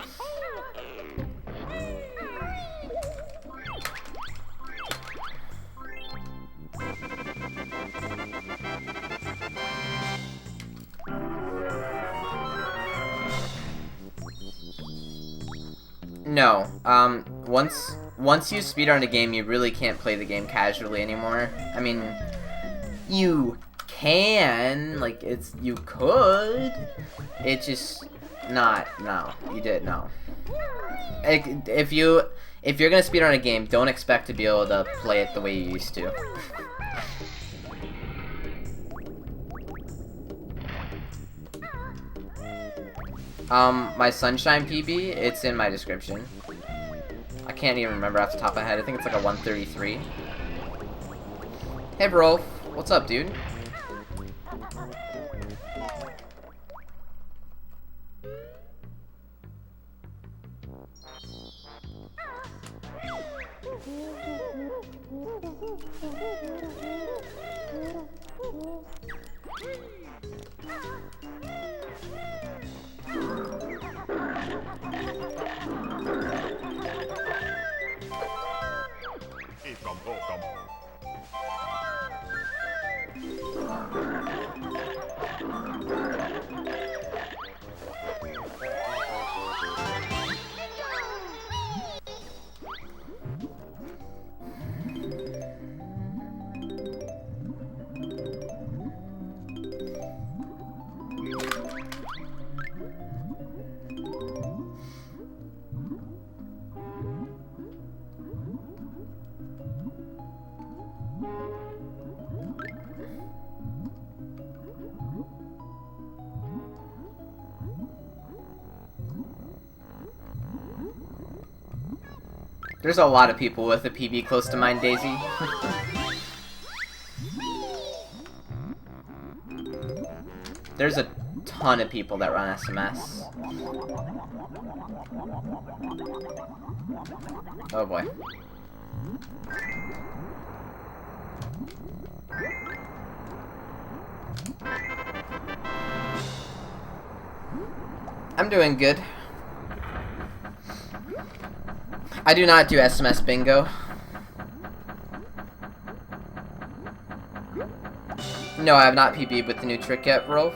No. Once you speedrun a game, you really can't play the game casually anymore. I mean, you can, like, you could. It's just not, no. You did, no. If you're gonna speedrun a game, don't expect to be able to play it the way you used to. My Sunshine PB, it's in my description. I can't even remember off the top of my head. I think it's like a 133. Hey, bro. What's up, dude? There's a lot of people with a PB close to mine, Daisy. There's a ton of people that run SMS. Oh boy. I'm doing good. I do not do SMS bingo. No, I have not PB'd with the new trick yet, Rolf.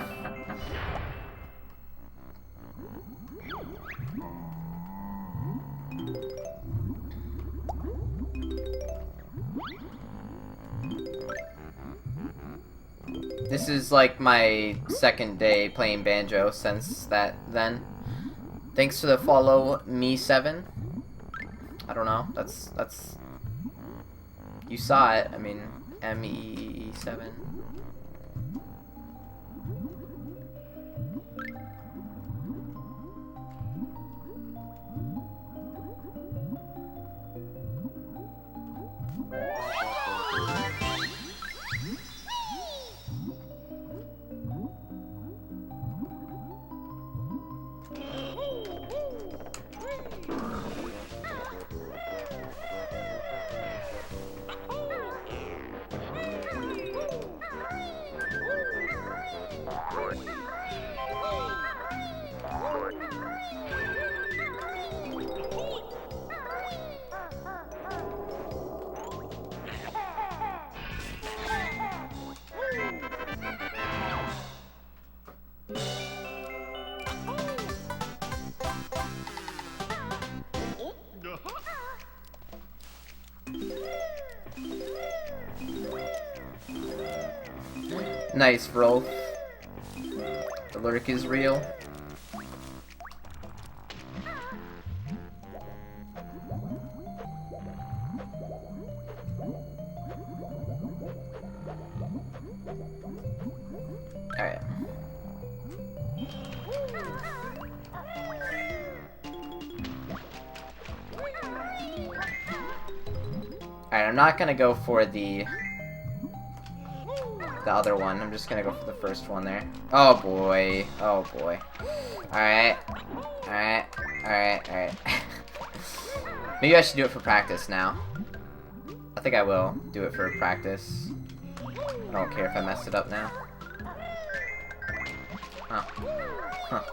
This is like my second day playing Banjo since then. Thanks for the follow, me7. I don't know. That's you saw it. I mean, me7. Nice, Rolf. The lurk is real. Alright. Alright, I'm not gonna go for the other one. I'm just gonna go for the first one there. Oh boy. Oh boy. Alright. Alright. Alright. Alright. Maybe I should do it for practice now. I think I will do it for practice. I don't care if I mess it up now. Huh. Huh.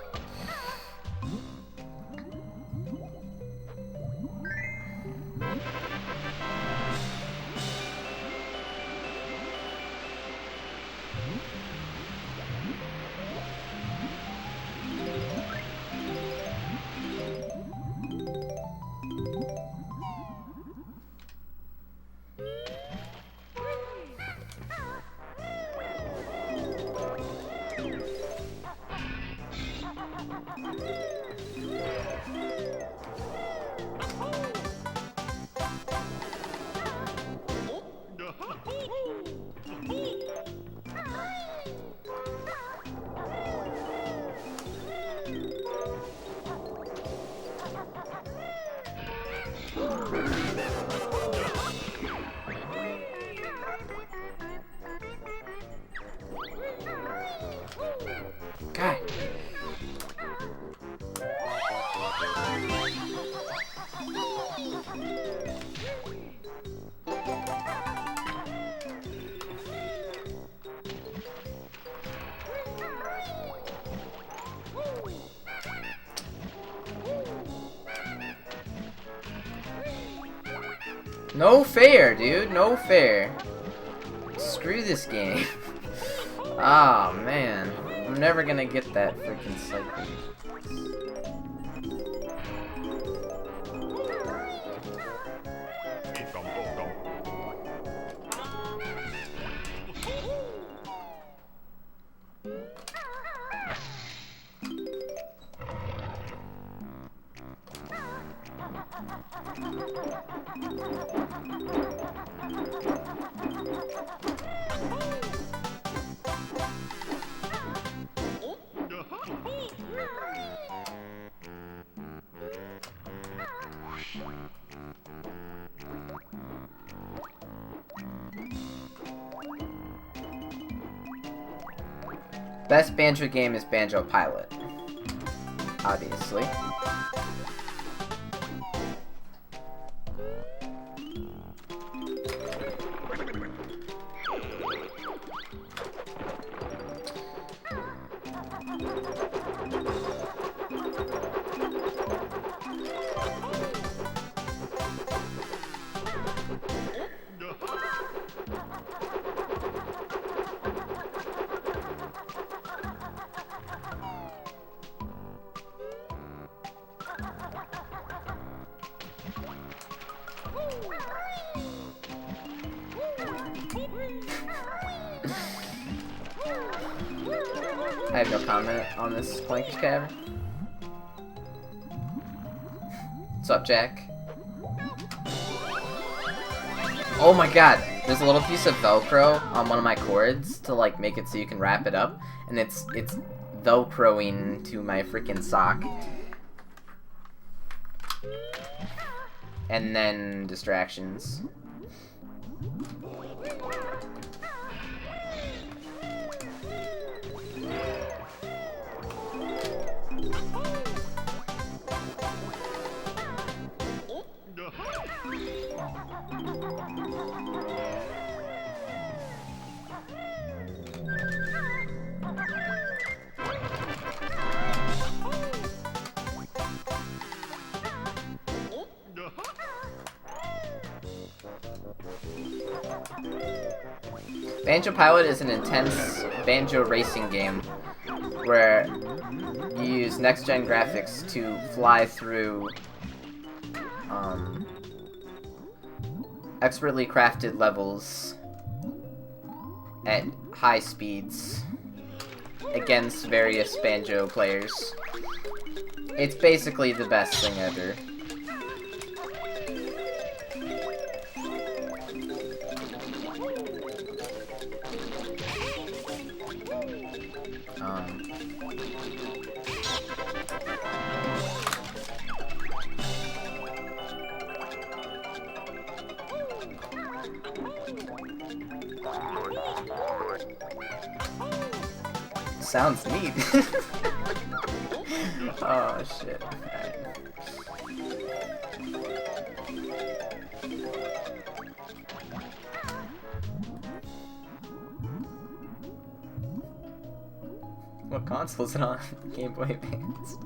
God. No fair, dude. No fair. Screw this game. Ah, oh, man. I'm never gonna get that freaking cycle. Best Banjo game is Banjo Pilot. Obviously. I have no comment on this Plankish Cavern. What's up, Jack? Oh my god! There's a little piece of Velcro on one of my cords to like make it so you can wrap it up, and it's Velcroing to my freaking sock. And then distractions. Banjo Pilot is an intense banjo racing game where you use next-gen graphics to fly through expertly crafted levels at high speeds against various banjo players. It's basically the best thing ever. Sounds neat. Oh shit. Alright. What console is it on? Game Boy Advance.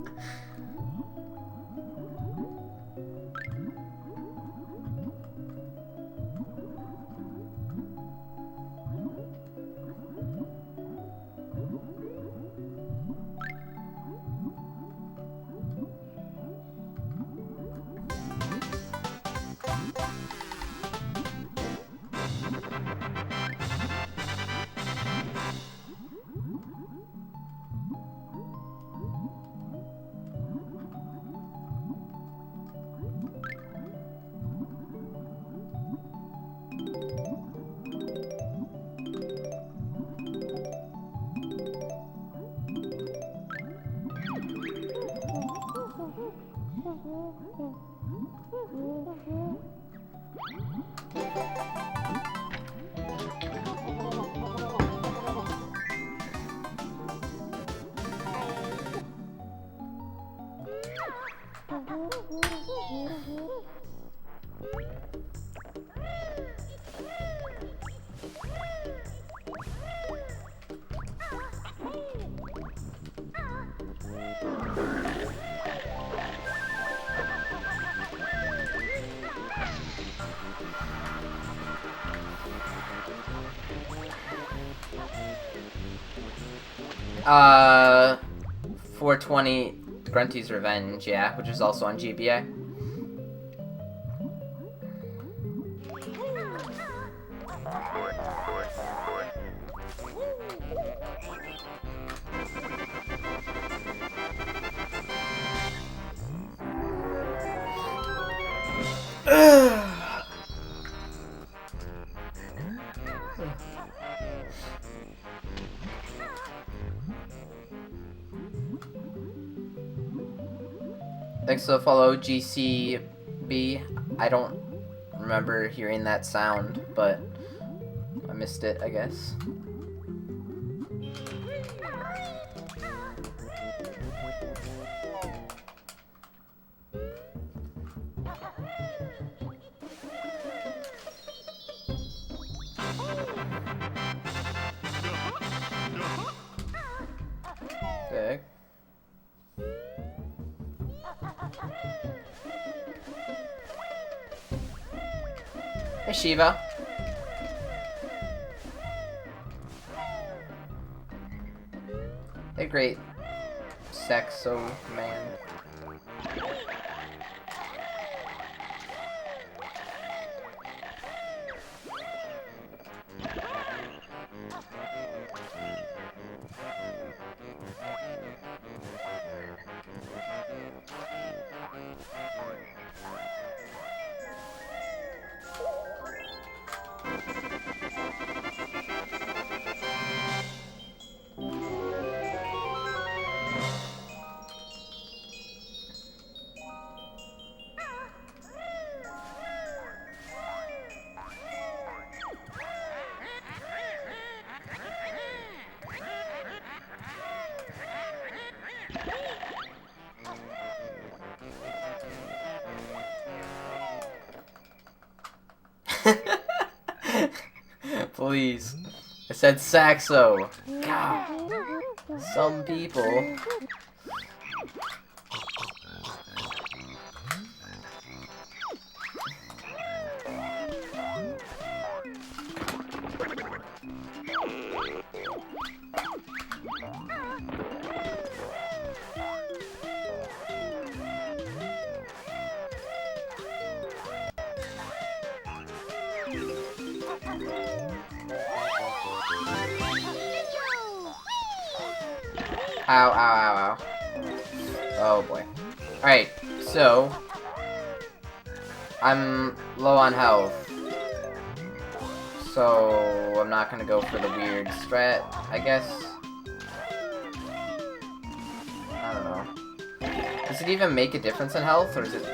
Uh, 420 Grunty's Revenge, yeah, which is also on GBA. Thanks for the follow, GCB. I don't remember hearing that sound, but I missed it, I guess. Big. Hey, Shiva. Hey, great Saxo man. Please. I said Saxo. God. Some people. Ow, ow, ow, ow. Oh boy. Alright, so I'm low on health. So I'm not gonna go for the weird strat, I guess. I don't know. Does it even make a difference in health, or is it...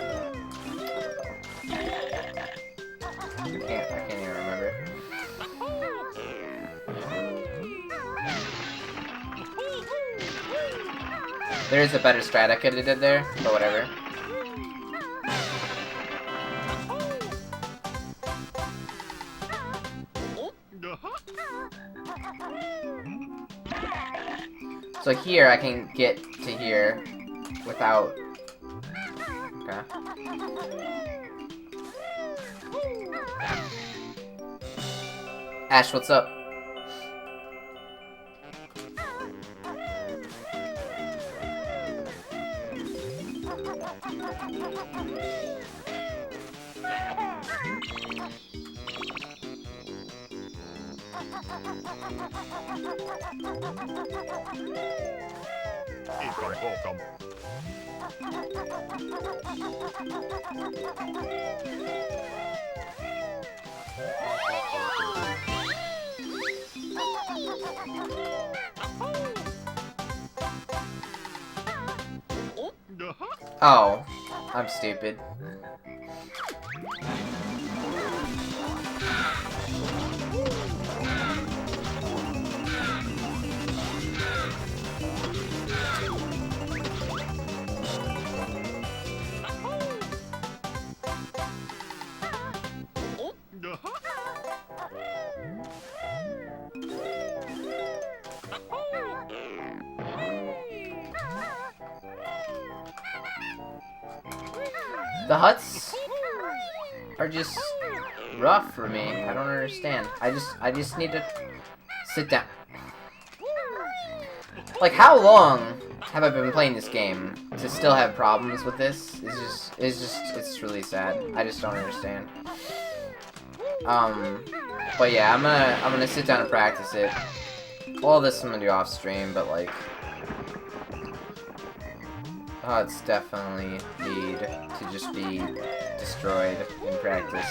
I can't even remember. There is a better strat I could have did there, but whatever. So here I can get to here without... Okay. Ash, what's up? Oh, I'm stupid. The huts are just rough for me. I don't understand. I just need to sit down. Like, how long have I been playing this game to still have problems with this? It's really sad. I just don't understand. But yeah, I'm gonna sit down and practice it. All this I'm gonna do off stream, but like, it's definitely need to just be destroyed in practice.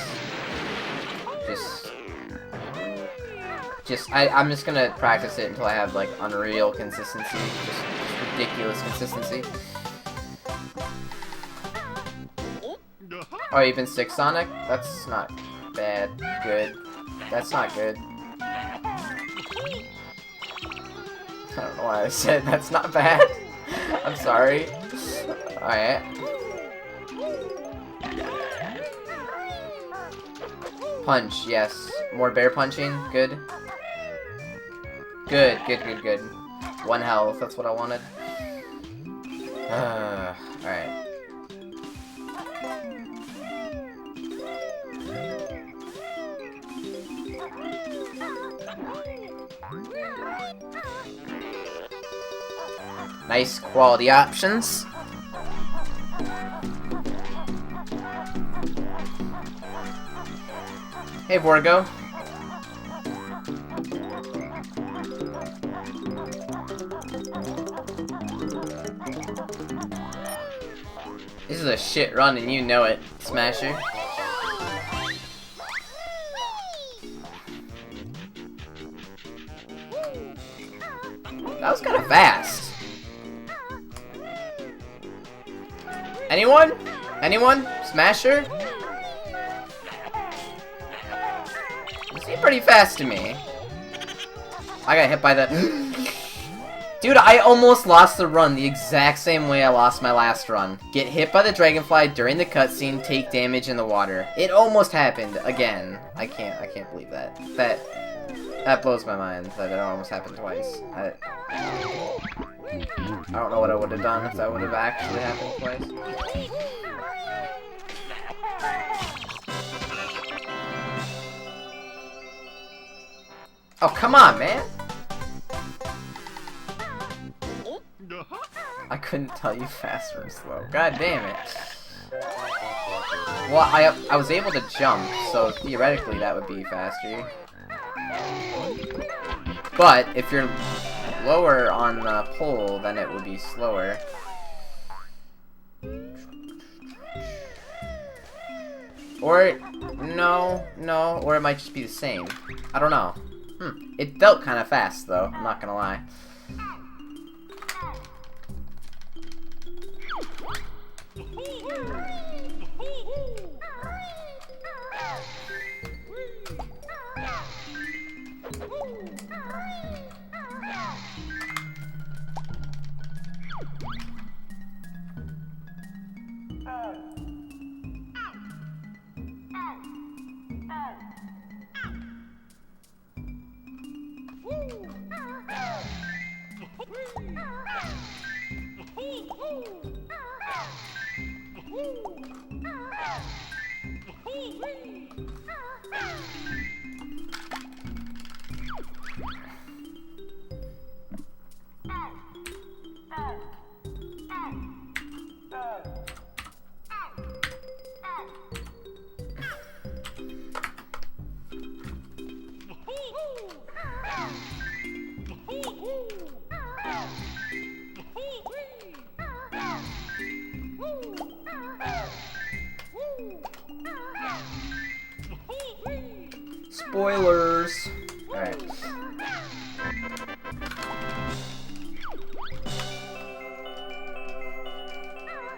I'm just gonna practice it until I have like unreal consistency, just ridiculous consistency. Oh, you've been sick, Sonic? That's not bad. Good. That's not good. I don't know why I said that's not bad. I'm sorry. Alright. Punch, yes. More bear punching. Good. Good, good, good, good. 1 health, that's what I wanted. Alright. Nice quality options. Hey, Vorgo. This is a shit run and you know it, Smasher. That was kind of fast. Anyone? Anyone? Smasher? You seem pretty fast to me. I got hit by the... Dude, I almost lost the run the exact same way I lost my last run. Get hit by the dragonfly during the cutscene, take damage in the water. It almost happened again. I can't believe that. That blows my mind that it almost happened twice. I don't know what I would have done if that would have actually happened twice. Oh, come on, man! I couldn't tell you fast from slow. God damn it. Well, I was able to jump, so theoretically that would be faster. But if you're lower on the pole, then it would be slower. Or, no, or it might just be the same. I don't know. It dealt kind of fast, though, I'm not gonna lie. Spoilers! Alright.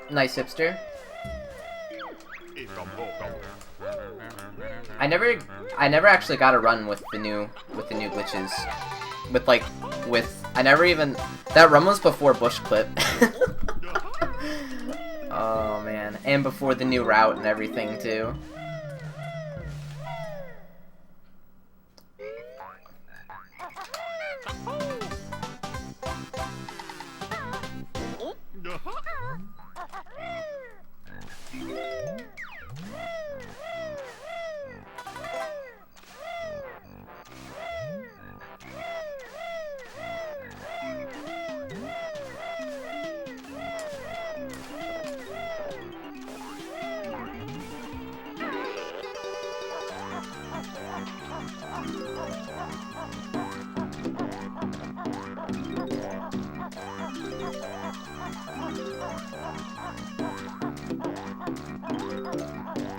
Nice, hipster. I never actually got a run with the new glitches. I never even, that run was before Bush Clip. Oh man, and before the new route and everything too.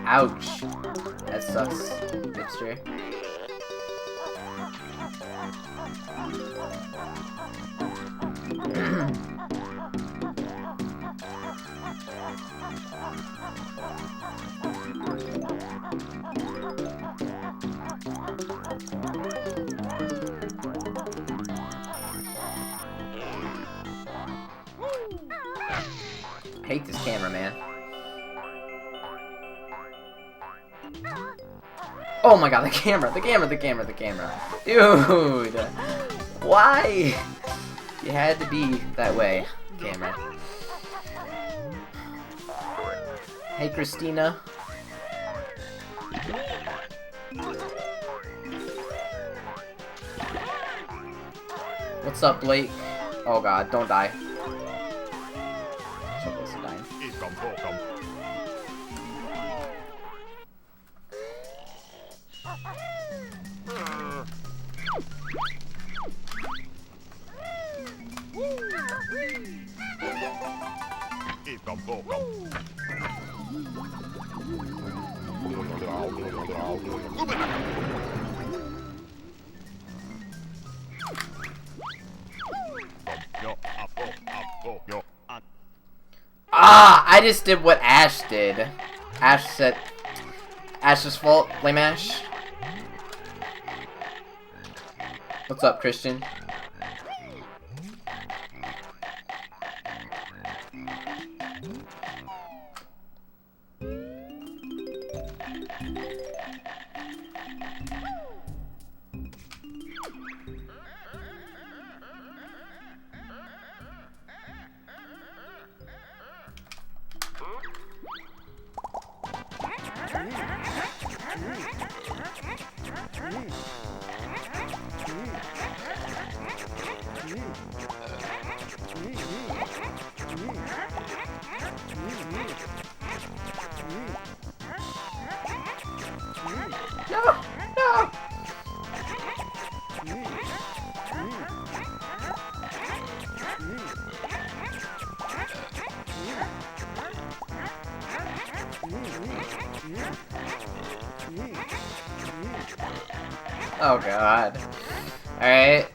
Ouch. That sucks, hipster. hate this camera, man. Oh my god, the camera. Dude! Why? You had to be that way, camera. Hey, Christina. What's up, Blake? Oh god, don't die. So close to dying. Ah, I just did what Ash did. Ash said, Ash's fault, Lame Ash. What's up, Christian? No! No! Oh god. Alright.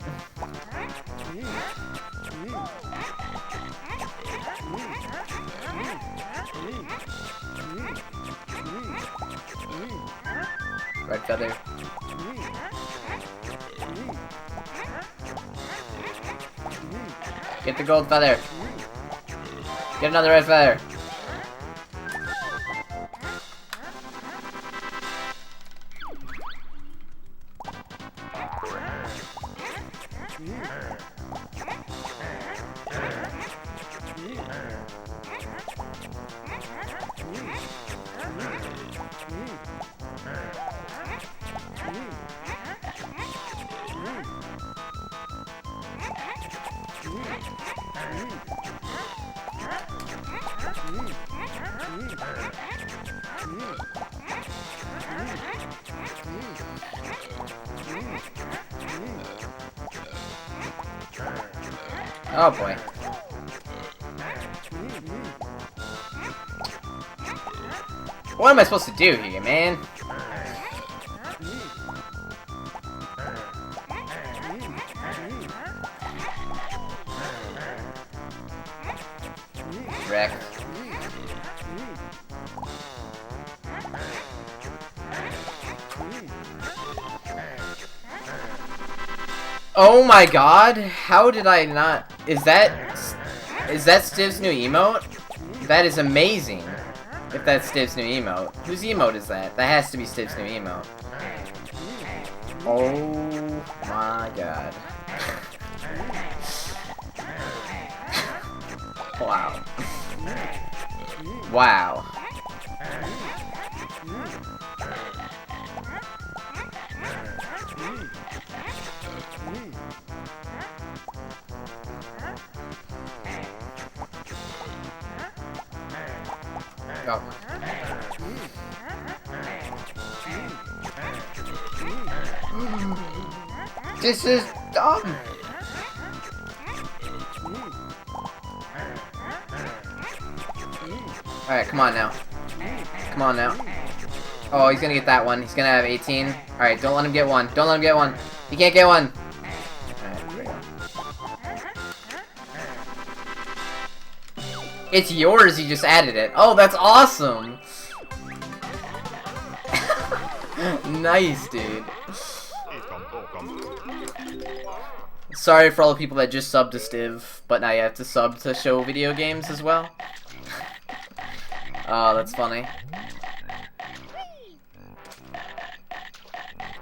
Red feather. Get the gold feather. Get another red feather. Oh boy. What am I supposed to do here, man? Wrecked. Oh my god, how did I not... Is that Stiv's new emote? That is amazing. If that's Stiv's new emote. Whose emote is that? That has to be Stiv's new emote. Oh my god. Wow. Wow. Go. This is dumb. Alright, come on now. Come on now. Oh, he's gonna get that one. He's gonna have 18. Alright, don't let him get one. Don't let him get one. He can't get one. It's yours, you just added it. Oh, that's awesome! Nice, dude. Sorry for all the people that just subbed to Stiv, but now you have to sub to show video games as well. Oh, that's funny.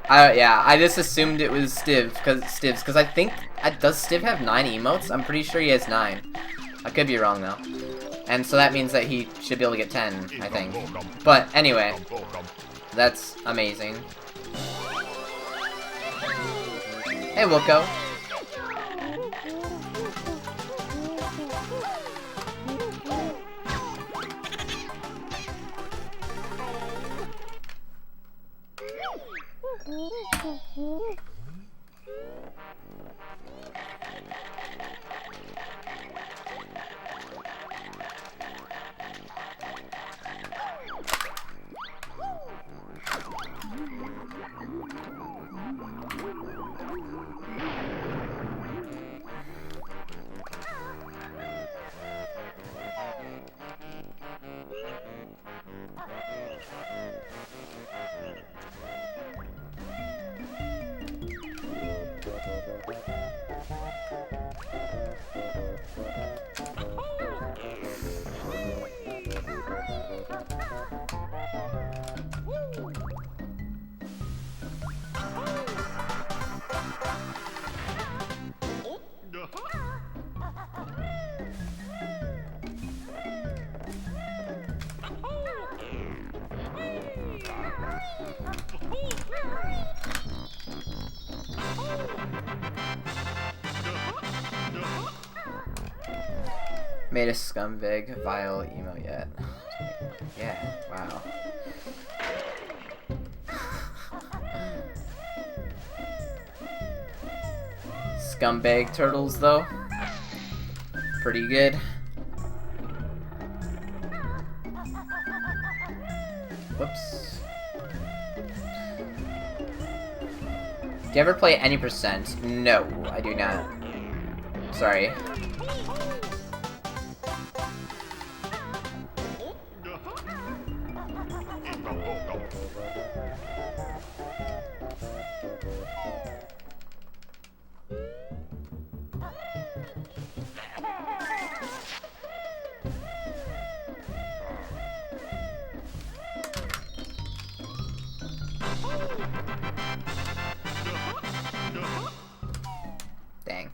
Yeah, I just assumed it was Stivs, because I think, does Stiv have 9 emotes? I'm pretty sure he has 9. I could be wrong, though. And so that means that he should be able to get 10, I think. But, anyway, that's amazing. Hey, Wilco. Made a scumbag vile emo yet. Yeah, wow. Scumbag turtles, though. Pretty good. Whoops. Do you ever play any %? No, I do not. Sorry. Dang.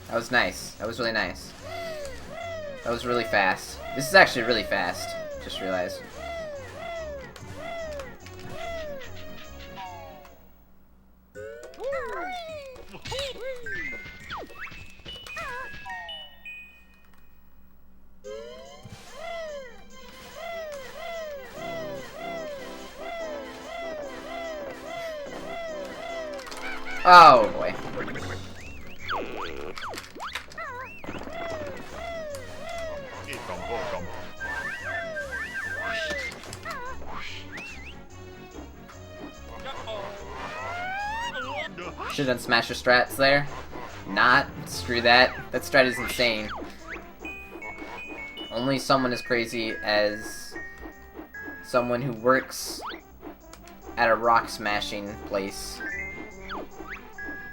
That was nice. That was really nice. That was really fast. This is actually really fast. Just realized. Oh boy. Should've done Smasher strats there. Not. Screw that. That strat is insane. Only someone as crazy as someone who works at a rock smashing place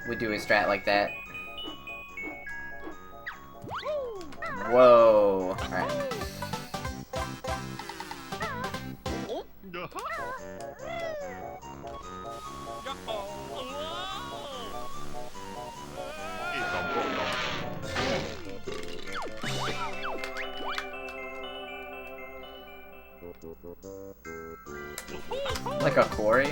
would do a strat like that. Whoa. Alright. Like a quarry?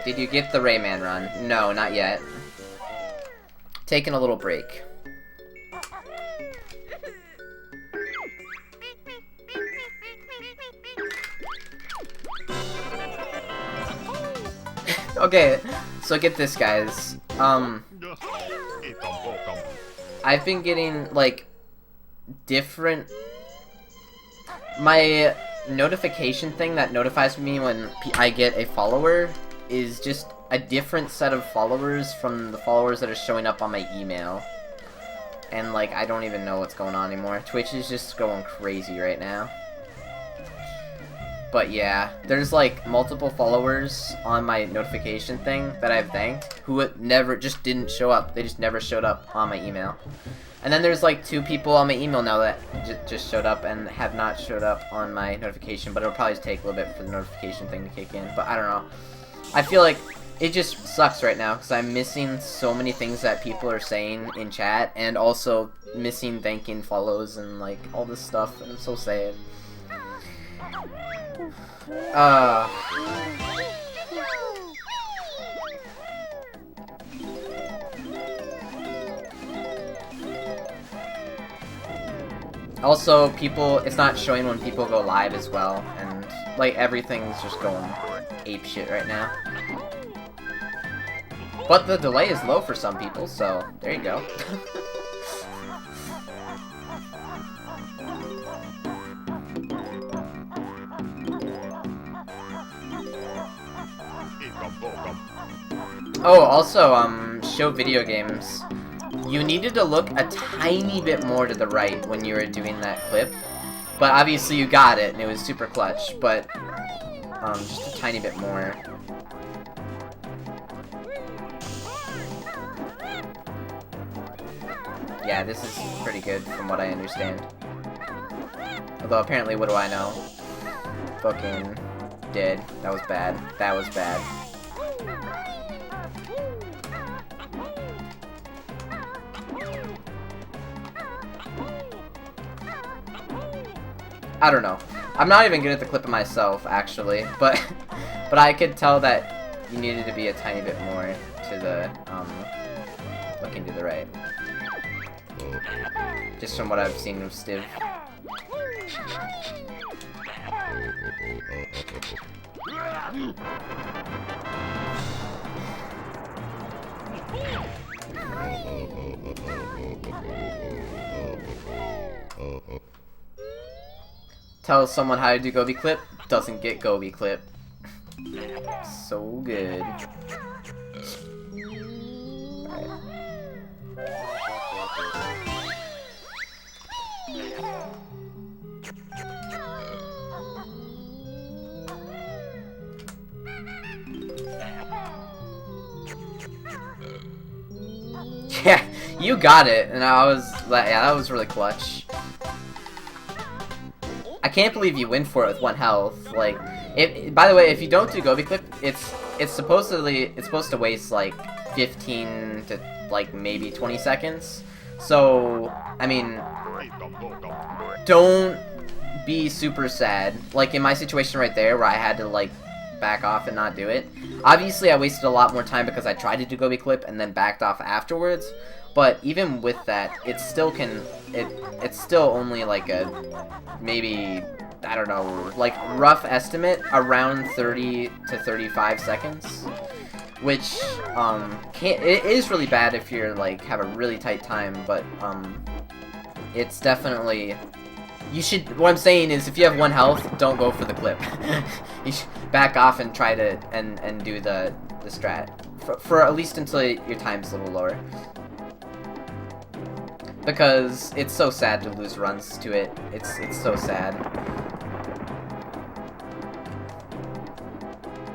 Did you get the Rayman run? No, not yet. Taking a little break. Okay, so get this, guys. I've been getting, like, different... My notification thing that notifies me when I get a follower is just a different set of followers from the followers that are showing up on my email. And, like, I don't even know what's going on anymore. Twitch is just going crazy right now. But yeah, there's like multiple followers on my notification thing that I've thanked who just didn't show up. They just never showed up on my email. And then there's like 2 people on my email now that just showed up and have not showed up on my notification, but it'll probably take a little bit for the notification thing to kick in. But I don't know. I feel like it just sucks right now because I'm missing so many things that people are saying in chat and also missing thanking follows and like all this stuff, and I'm so sad. Also, it's not showing when people go live as well, and like everything's just going apeshit right now. But the delay is low for some people, so there you go. Oh, also, show video games. You needed to look a tiny bit more to the right when you were doing that clip. But obviously you got it, and it was super clutch, but, just a tiny bit more. Yeah, this is pretty good from what I understand. Although apparently, what do I know? Fucking dead. That was bad. That was bad. I don't know. I'm not even good at the clip of myself, actually, but I could tell that you needed to be a tiny bit more to the, looking to the right. Just from what I've seen of Stiv. Tell someone how to do Gobi Clip, doesn't get Gobi Clip. So good. Alright. Yeah, you got it, and I was like, yeah, that was really clutch. I can't believe you went for it with 1 health. Like, by the way, if you don't do Gobi Clip, it's supposed to waste like 15 to like maybe 20 seconds. So, I mean, don't be super sad. Like in my situation right there, where I had to like back off and not do it. Obviously, I wasted a lot more time because I tried to do Gobi Clip and then backed off afterwards. But even with that, it still can. It's still only like a maybe, I don't know, like rough estimate around 30 to 35 seconds, which it is really bad if you're like have a really tight time, but it's definitely, you should, what I'm saying is if you have 1 health, don't go for the clip. You should back off and try to and do the strat for at least until your time's a little lower. Because it's so sad to lose runs to it. It's so sad.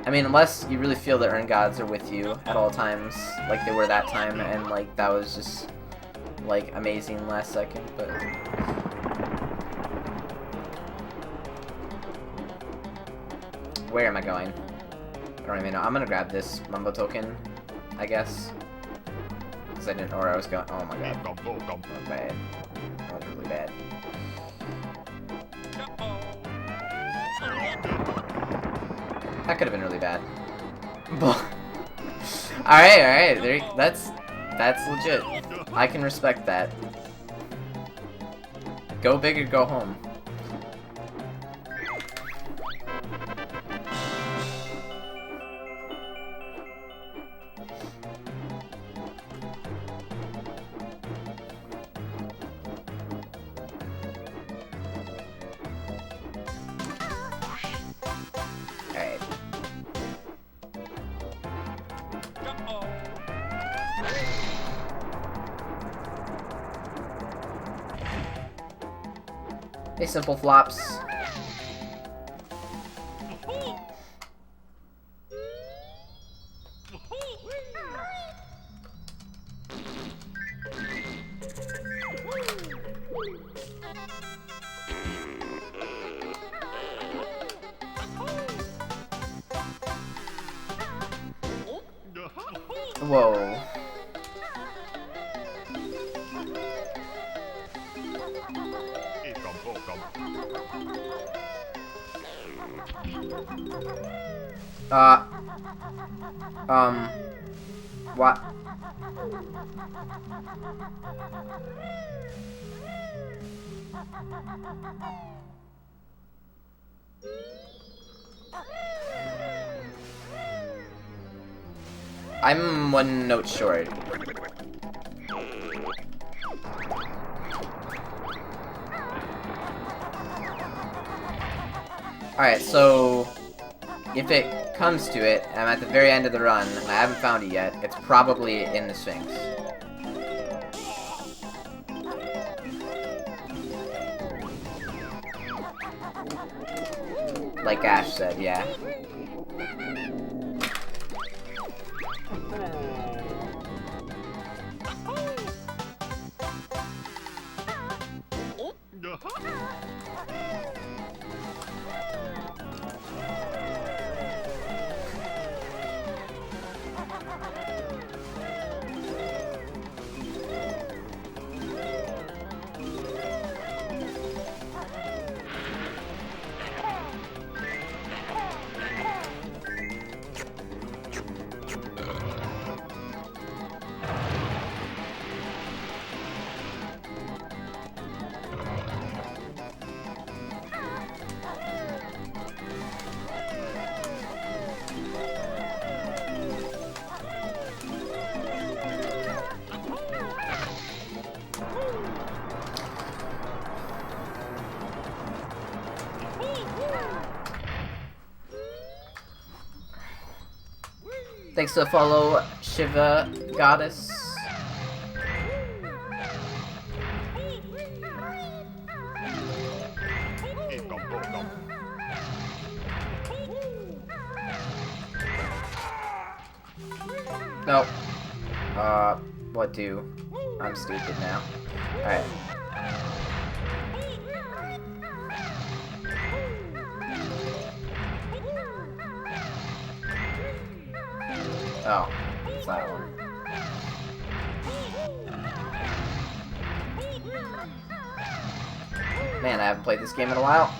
I mean, unless you really feel the Earn Gods are with you at all times, like they were that time, and like that was just like amazing last second, but where am I going? I don't even know. I'm gonna grab this Mumbo token, I guess. I didn't know where I was going. Oh my god. That was bad. That was really bad. That could have been really bad. Alright, that's legit. I can respect that. Go big or go home. Alright. Hey, simple flops. Whoa. What? I'm one note short. Alright, so if it comes to it, I'm at the very end of the run, and I haven't found it yet, it's probably in the Sphinx. Like Ash said, yeah. Thanks to follow Shiva Goddess. Nope. What do? I'm stupid now. Alright. Oh, it's that one. Man, I haven't played this game in a while.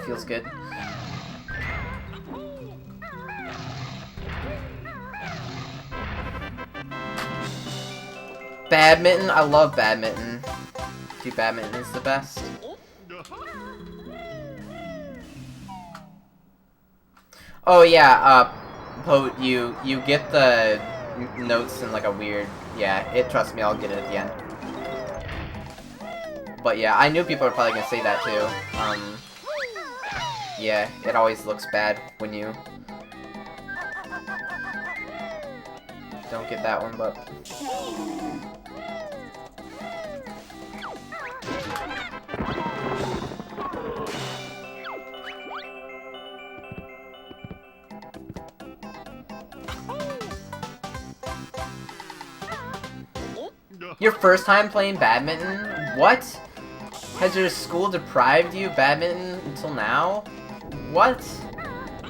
Feels good. Badminton, I love badminton. Dude, badminton is the best. Oh yeah, Pote, you get the notes in like a weird, yeah, trust me, I'll get it at the end. But yeah, I knew people were probably gonna say that too. Yeah, it always looks bad when you don't get that one, but your first time playing badminton? What? Has your school deprived you of badminton until now? What?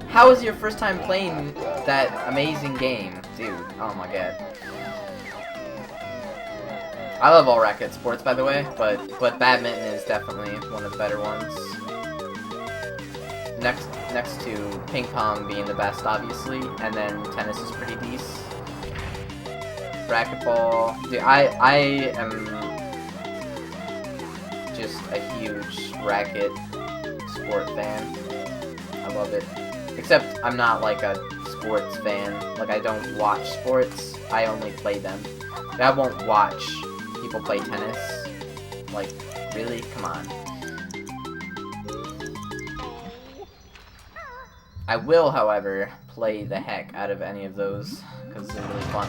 How is your first time playing that amazing game? Dude, oh my god. I love all racket sports, by the way, but badminton is definitely one of the better ones. Next next to ping pong being the best, obviously, and then tennis is pretty decent. Racquetball, dude, I am just a huge racket sport fan. I love it. Except I'm not like a sports fan. Like, I don't watch sports. I only play them. I won't watch people play tennis. Like, really? Come on. I will, however, play the heck out of any of those, because they're really fun.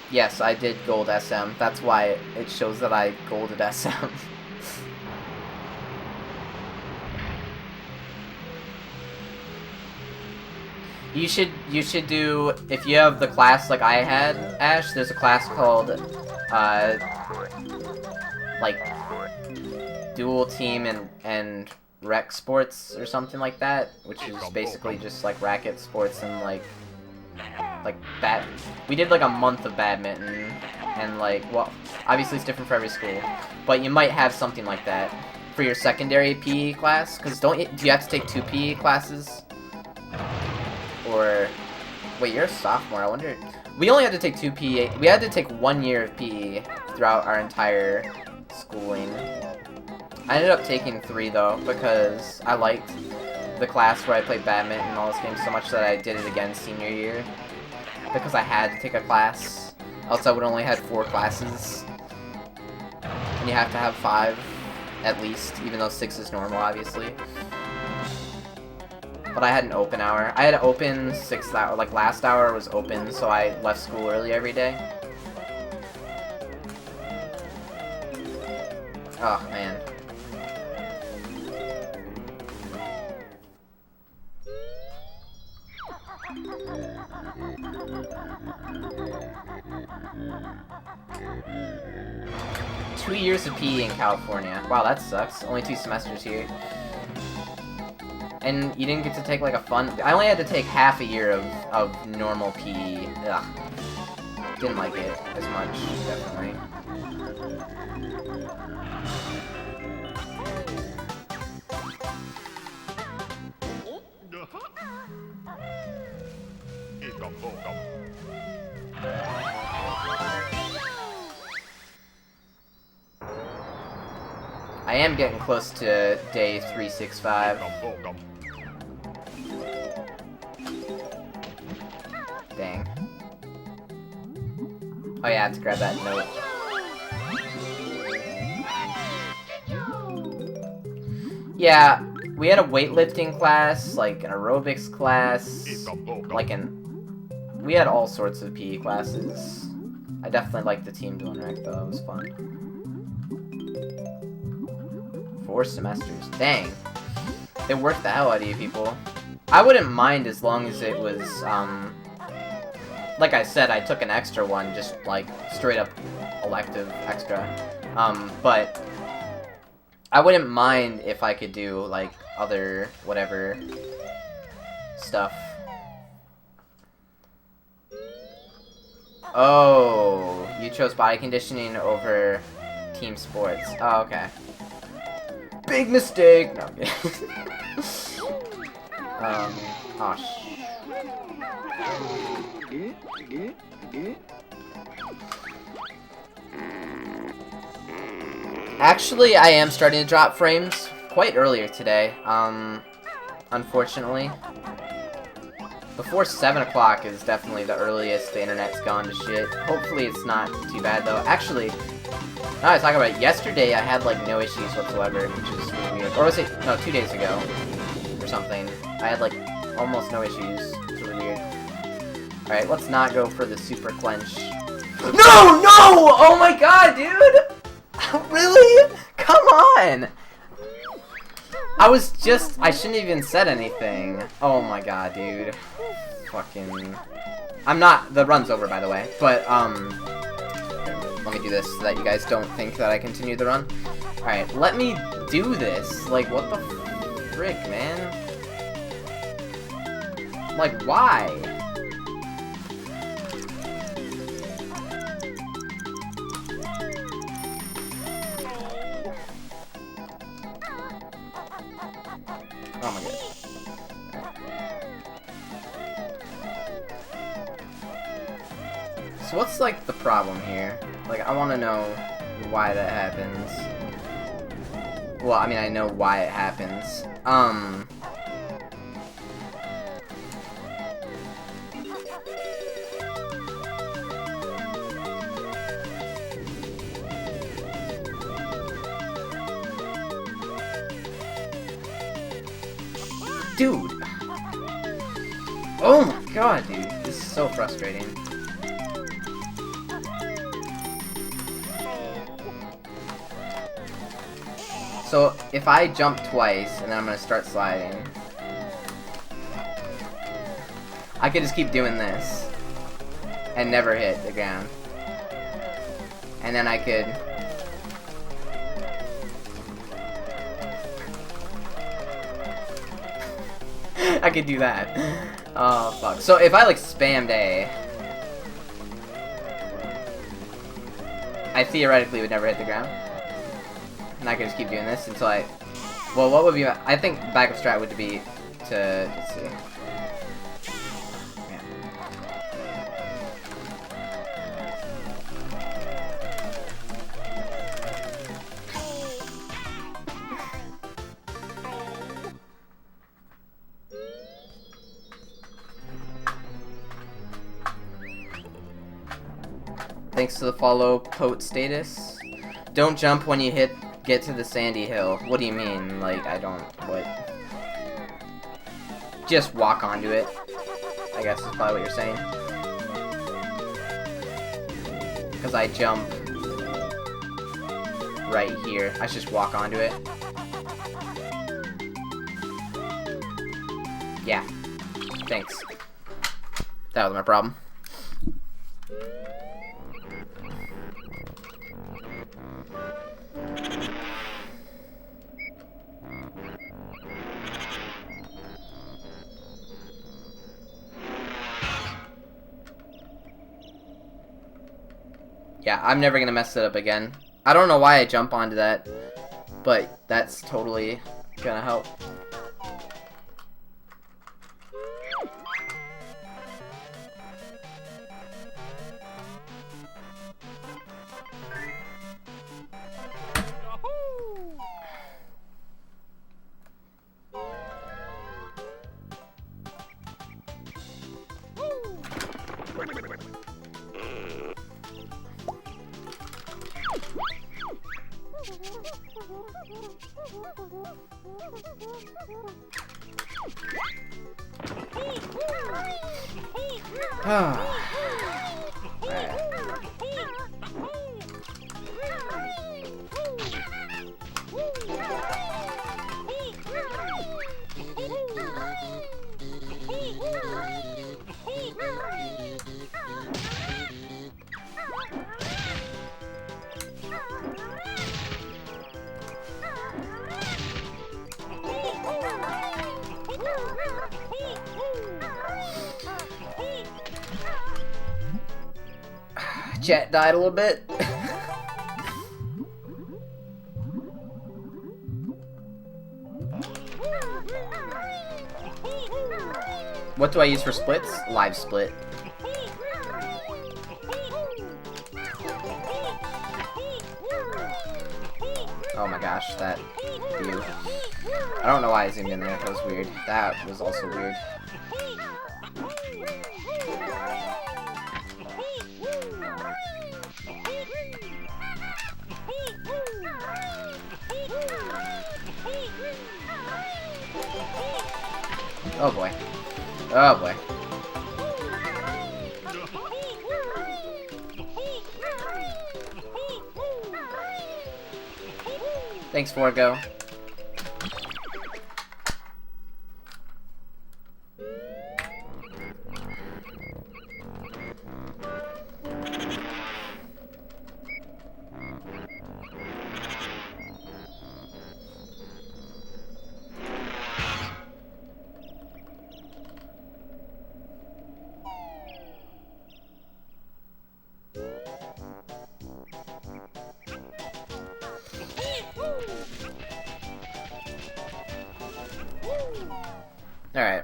Yes, I did gold SM. That's why it shows that I golded SM. You should do, if you have the class like I had, Ash, there's a class called, like, dual team and rec sports or something like that, which is basically just like racket sports and like we did like a month of badminton, and like, well, obviously it's different for every school, but you might have something like that for your secondary PE class, because do you have to take 2 PE classes? Or, wait, you're a sophomore, I wonder, we only had to take 2 PE, we had to take 1 year of PE throughout our entire schooling. I ended up taking 3 though, because I liked the class where I played badminton and all this games so much that I did it again senior year. Because I had to take a class, else I would only had 4 classes. And you have to have 5, at least, even though 6 is normal, obviously. But I had an open hour. I had an open 6th hour, like last hour was open, so I left school early every day. Oh, man. Two years of PE in California. Wow, that sucks. Only 2 semesters here. And you didn't get to take like a fun... I only had to take half a year of normal PE. Ugh. Didn't like it as much, definitely. I am getting close to day 365. Dang. Oh yeah, I have to grab that note. Yeah, we had a weightlifting class, like an aerobics class, we had all sorts of PE classes. I definitely liked the team doing rec though, it was fun. 4 semesters. Dang. It worked the hell out of you people. I wouldn't mind as long as it was, like I said, I took an extra one, just like straight up elective extra. But I wouldn't mind if I could do like other whatever stuff. Oh, you chose body conditioning over team sports. Oh, okay. Big mistake! No, I'm kidding. Oh, Actually, I am starting to drop frames quite earlier today, unfortunately. Before 7 o'clock is definitely the earliest the internet's gone to shit. Hopefully it's not too bad, though. Actually, now I talk about it, yesterday I had, like, no issues whatsoever, which is really weird. Or was it, no, 2 days ago, or something. I had, like, almost no issues. It's really weird. Alright, let's not go for the super clench. No! No! Oh my god, dude! Really? Come on! I shouldn't have even said anything. Oh my god, dude. Fucking... the run's over, by the way, but, let me do this so that you guys don't think that I continue the run. Alright, let me do this. Like, what the frick, man? Like, why? Oh my god. So what's like the problem here? Like, I want to know why that happens. Well, I mean, I know why it happens. Dude! Oh my god, dude. This is so frustrating. So, if I jump twice, and then I'm gonna start sliding, I could just keep doing this, and never hit the ground. And then I could... I could do that. Oh, fuck. So, if I, like, spammed A, I theoretically would never hit the ground. And I could just keep doing this until I... Well, what would be... I think backup strat would be to... Let's see. Thanks to the follow Pote status. Don't jump when you get to the sandy hill. What do you mean? Like, I don't... What? Just walk onto it, I guess is probably what you're saying. Because I jump right here. I should just walk onto it. Yeah. Thanks. That was my problem. Yeah, I'm never gonna mess it up again. I don't know why I jump onto that, but that's totally gonna help. Chat died a little bit. What do I use for splits? Live split. Oh my gosh, that view. I don't know why I zoomed in there. That was weird. That was also weird. Oh boy. Oh boy. Thanks, Forgo. Alright.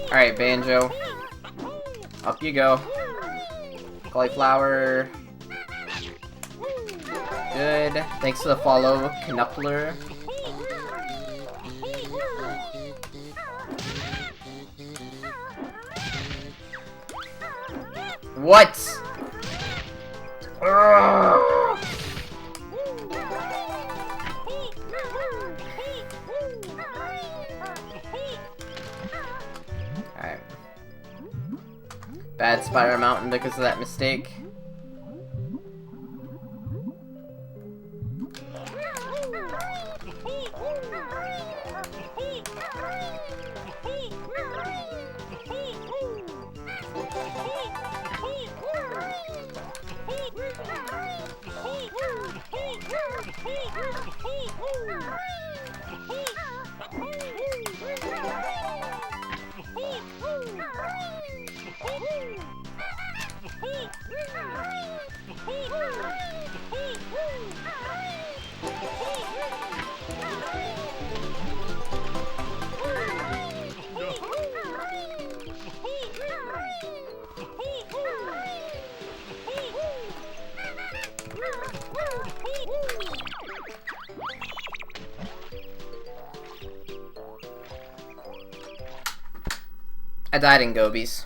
Alright, Banjo. Up you go. Cauliflower. Good. Thanks for the follow, Knuckler. What? Alright. Bad Spider Mountain because of that mistake. I died in Gobies.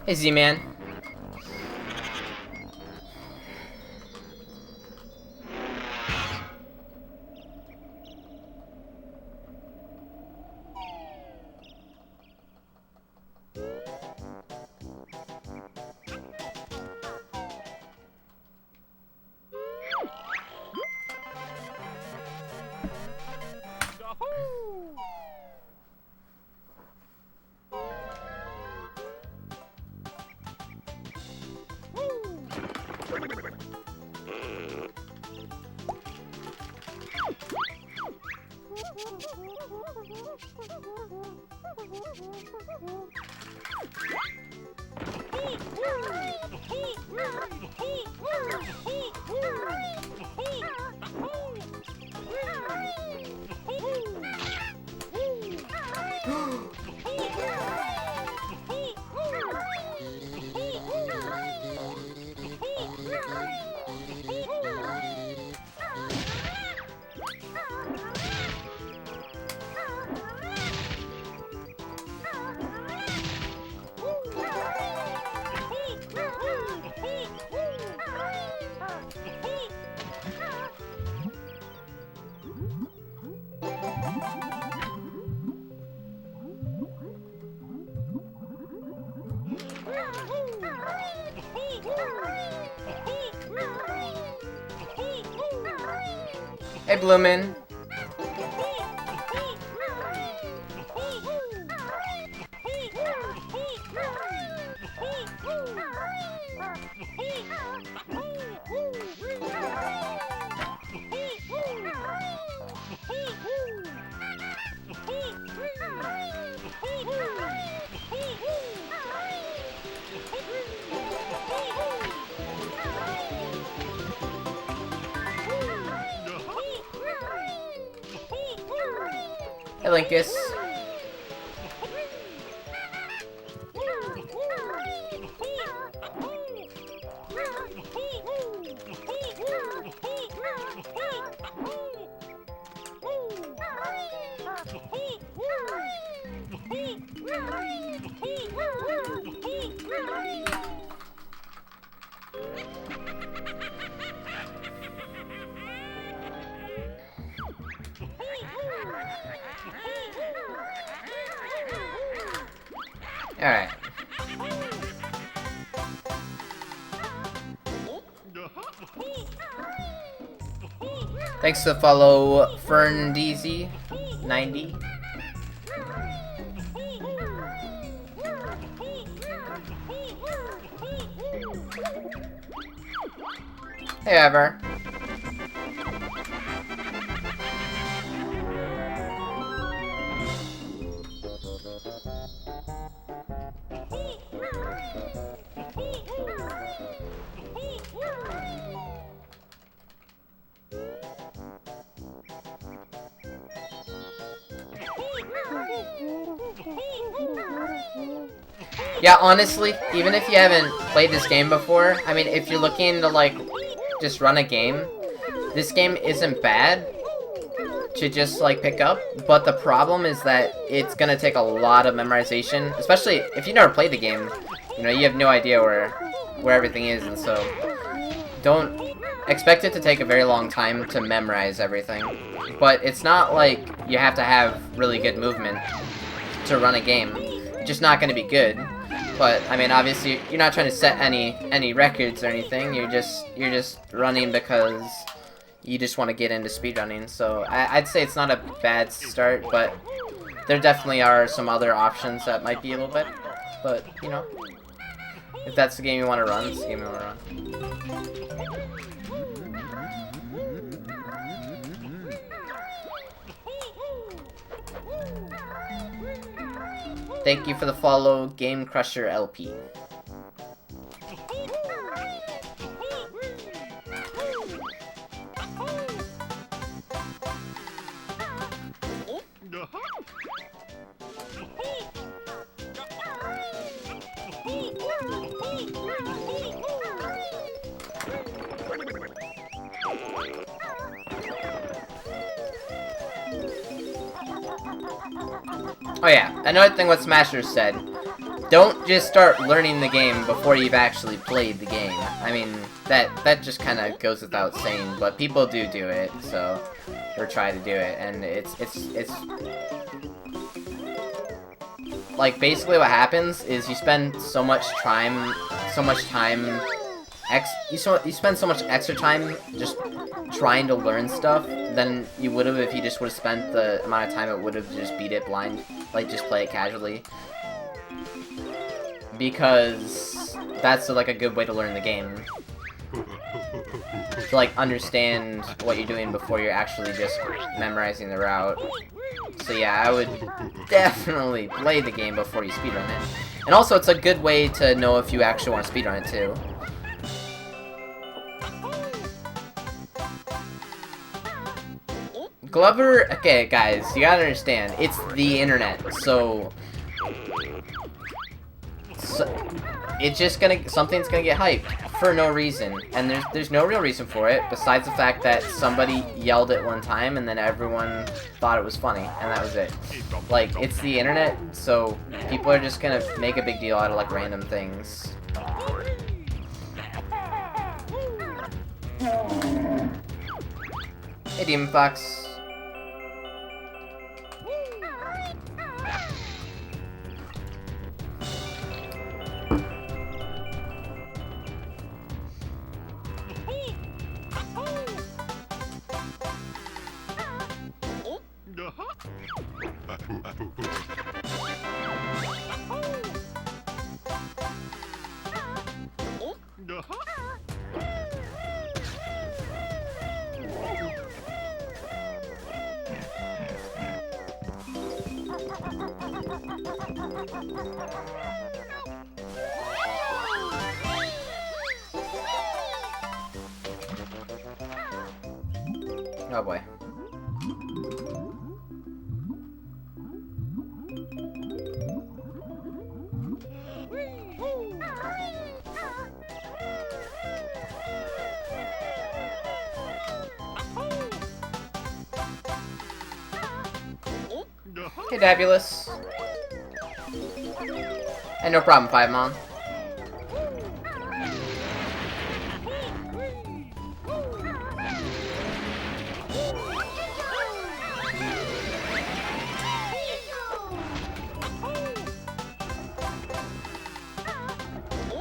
Hey, Z-Man. Hey, Bloomin'. Hey, Linkus. Alright. Thanks to follow FernDZ90. Hey, Ever. Yeah, honestly, even if you haven't played this game before, I mean, if you're looking to, like, just run a game, this game isn't bad to just, like, pick up, but the problem is that it's gonna take a lot of memorization, especially if you never played the game. You know, you have no idea where everything is, and so don't expect it to take a very long time to memorize everything. But it's not like you have to have really good movement to run a game. It's just not gonna be good. But I mean, obviously, you're not trying to set any records or anything. You're just running because you just want to get into speedrunning. So I'd say it's not a bad start, but there definitely are some other options that might be a little bit. But you know, if that's the game you want to run, it's the game you want to run. Thank you for the follow, Game Crusher LP. Oh yeah, another thing what Smasher said. Don't just start learning the game before you've actually played the game. I mean, that just kind of goes without saying, but people do it, so, or try to do it, and it's like, basically what happens is you spend so much time, you spend so much extra time just trying to learn stuff than you would have if you just would have spent the amount of time it would have to just beat it blind, like just play it casually. Because that's like a good way to learn the game. To like understand what you're doing before you're actually just memorizing the route. So yeah, I would definitely play the game before you speedrun it. And also, it's a good way to know if you actually want to speedrun it too. Glover, okay guys, you gotta understand, it's the internet, so it's just something's gonna get hyped for no reason, and there's no real reason for it besides the fact that somebody yelled it one time and then everyone thought it was funny, and that was it. Like, it's the internet, so people are just gonna make a big deal out of like random things. Hey Demon Fox. Oh boy. Hey, Dabulous. Hey, no problem, Five Mom.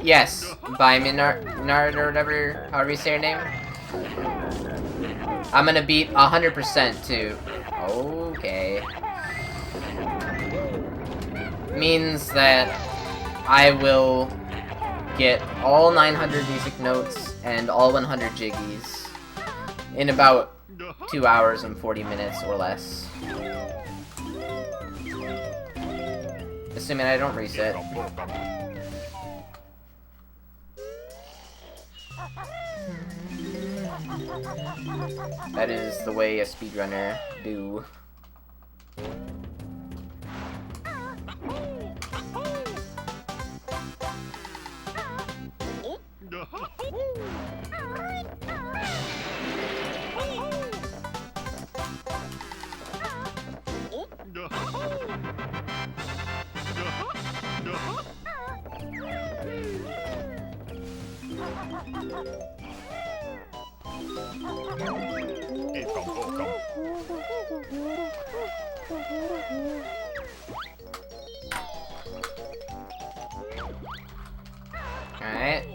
Yes, by Minard or whatever, however you say your name. I'm gonna beat 100% too. Okay. Means that I will get all 900 music notes and all 100 jiggies in about 2 hours and 40 minutes or less. Assuming I don't reset. That is the way a speedrunner do. Alright.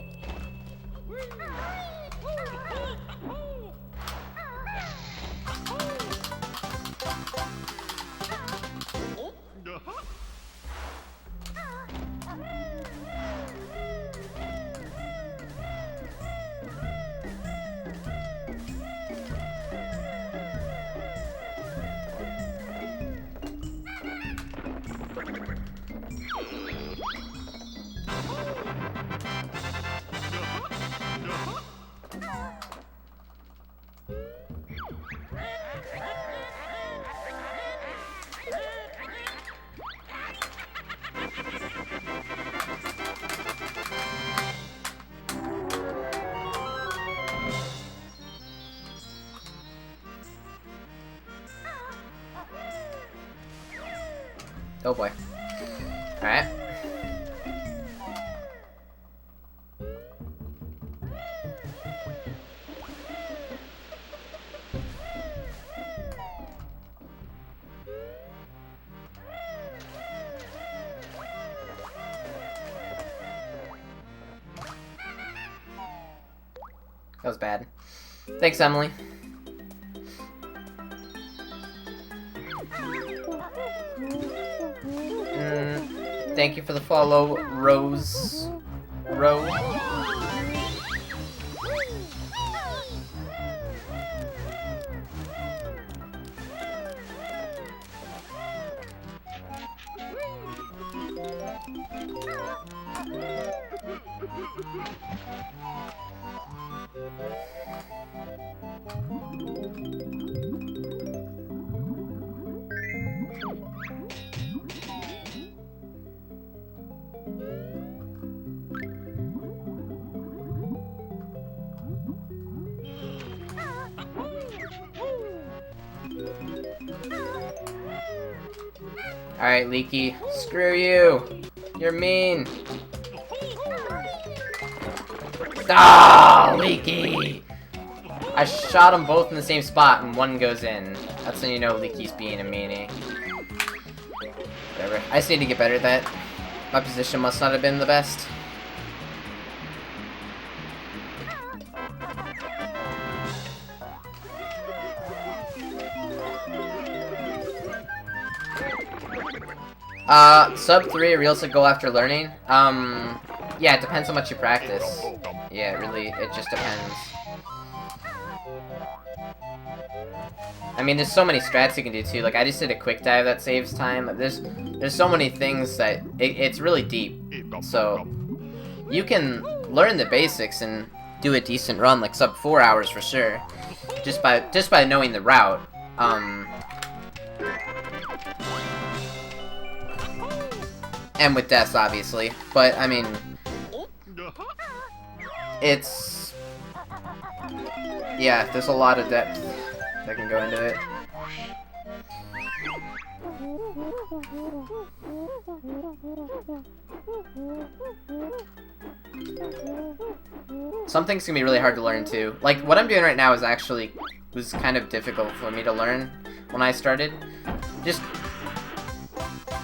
Oh boy. Alright. That was bad. Thanks, Emily. Thank you for the follow, Rose. Alright, Leaky. Screw you! You're mean! Ah, Leaky! I shot them both in the same spot and one goes in. That's when you know Leaky's being a meanie. Whatever. I just need to get better at that. My position must not have been the best. Sub 3 realistic goal after learning? Yeah, it depends how much you practice. Yeah, it just depends. I mean, there's so many strats you can do too. Like, I just did a quick dive that saves time. There's so many things that it's really deep. So you can learn the basics and do a decent run, like sub 4 hours for sure, just by knowing the route. And with deaths, obviously. But, I mean, it's... yeah, there's a lot of depth that can go into it. Some things can be really hard to learn, too. Like, what I'm doing right now was kind of difficult for me to learn when I started. Just,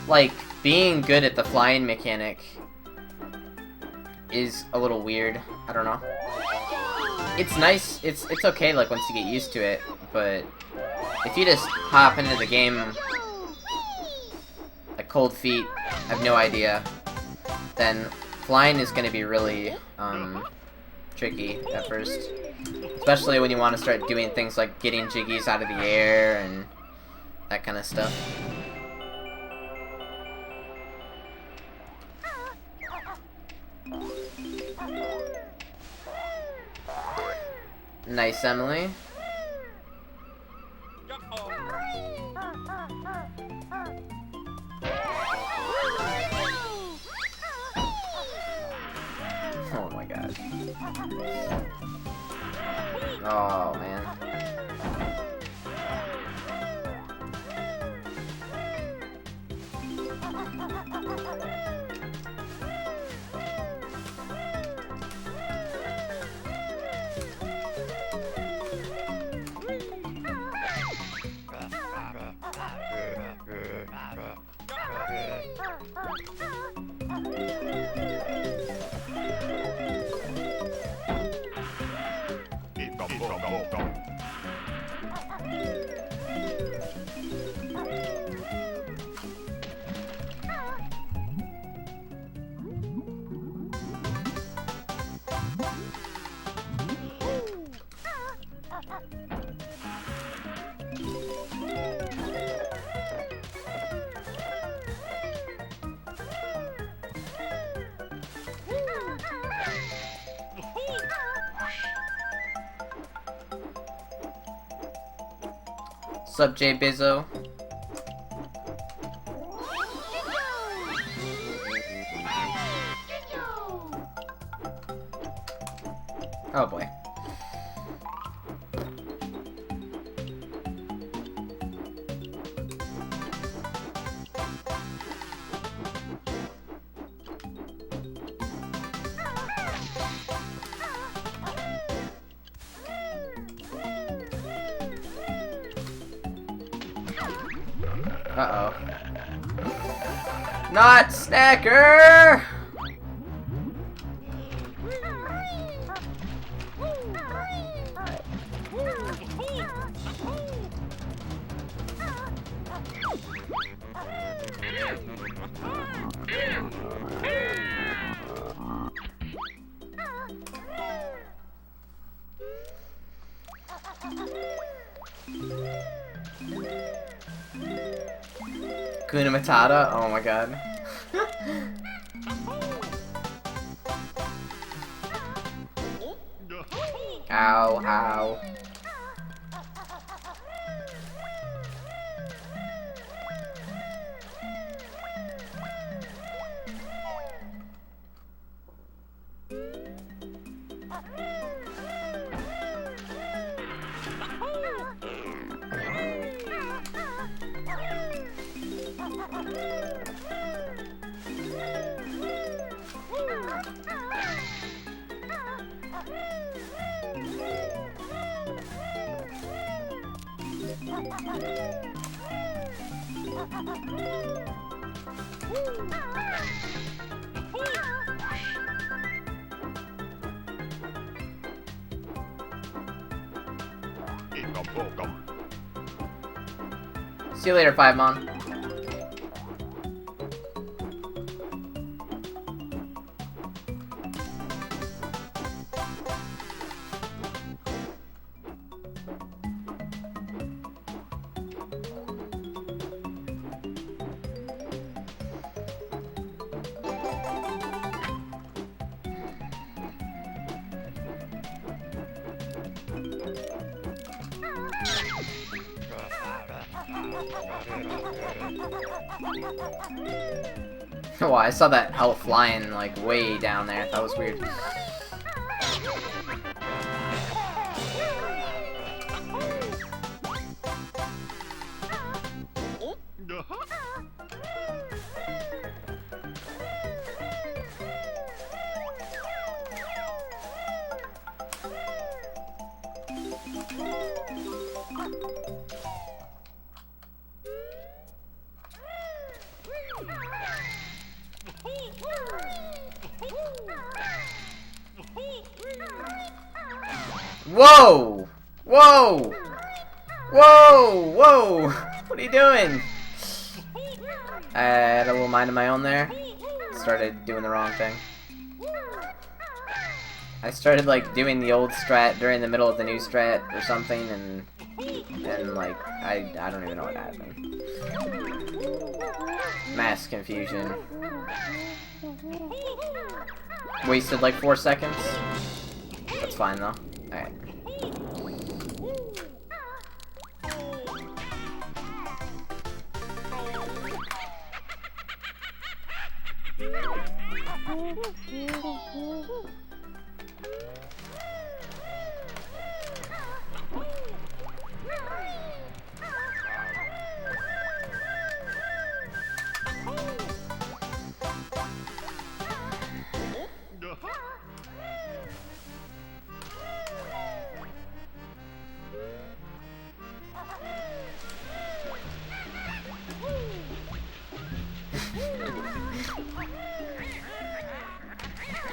like, being good at the flying mechanic is a little weird. I don't know. it's nice. It's okay, like, once you get used to it, but if you just hop into the game like cold feet, have no idea, then flying is going to be really tricky at first. Especially when you want to start doing things like getting jiggies out of the air and that kind of stuff. Nice, Emily. Oh my god. Oh man. Sup, J Bizzo? Oh boy. Uh-oh. Not Snacker! Kuna Matata? Oh my god. Ow, ow. See you later, Five Mon. Oh, I saw that elf flying like way down there. That was weird. Whoa! Whoa! Whoa! Whoa! What are you doing? I had a little mind of my own there. Started doing the wrong thing. I started like doing the old strat during the middle of the new strat or something, and like I don't even know what happened. Mass confusion. Wasted like 4 seconds. That's fine though. Alright.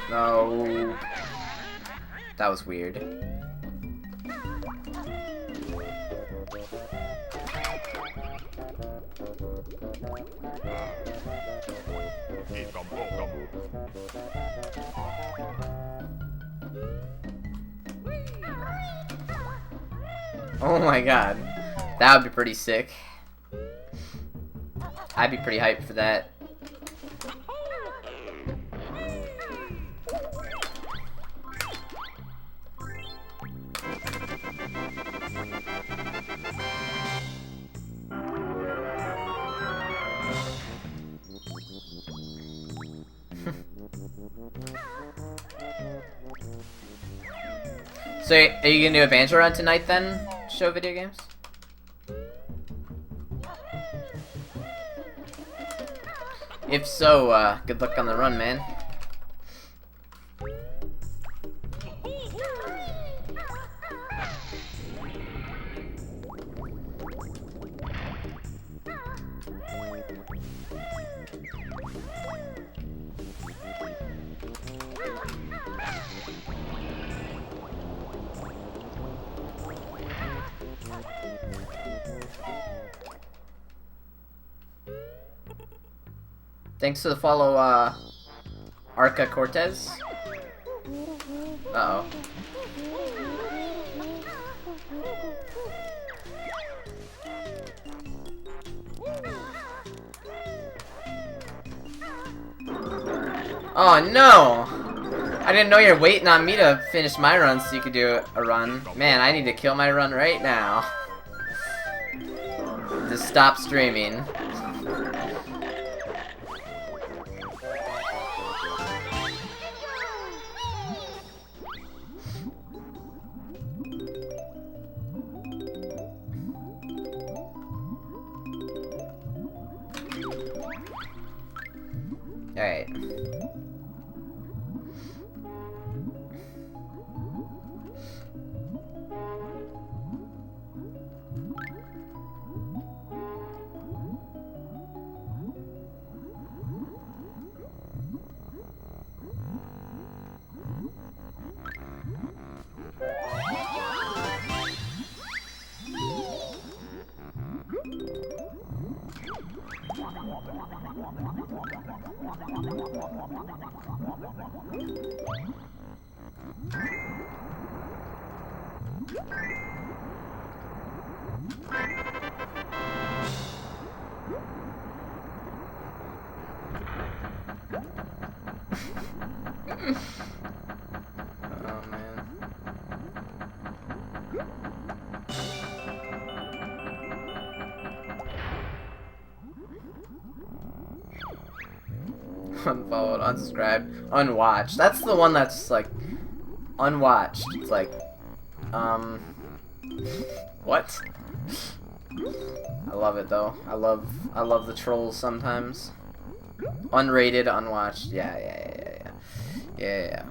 No. That was weird. Oh my god. That would be pretty sick. I'd be pretty hyped for that. So, are you gonna do a Banjo run tonight then? Show video games? If so, good luck on the run, man. Thanks to the follow, Arca Cortez. Uh-oh. Oh no! I didn't know you're waiting on me to finish my run so you could do a run. Man, I need to kill my run right now. Just stop streaming. Alright. Oh man. Unfollowed, unsubscribed, unwatched. That's the one that's like unwatched. It's like, what? I love it though. I love the trolls sometimes. Unrated, unwatched. Yeah.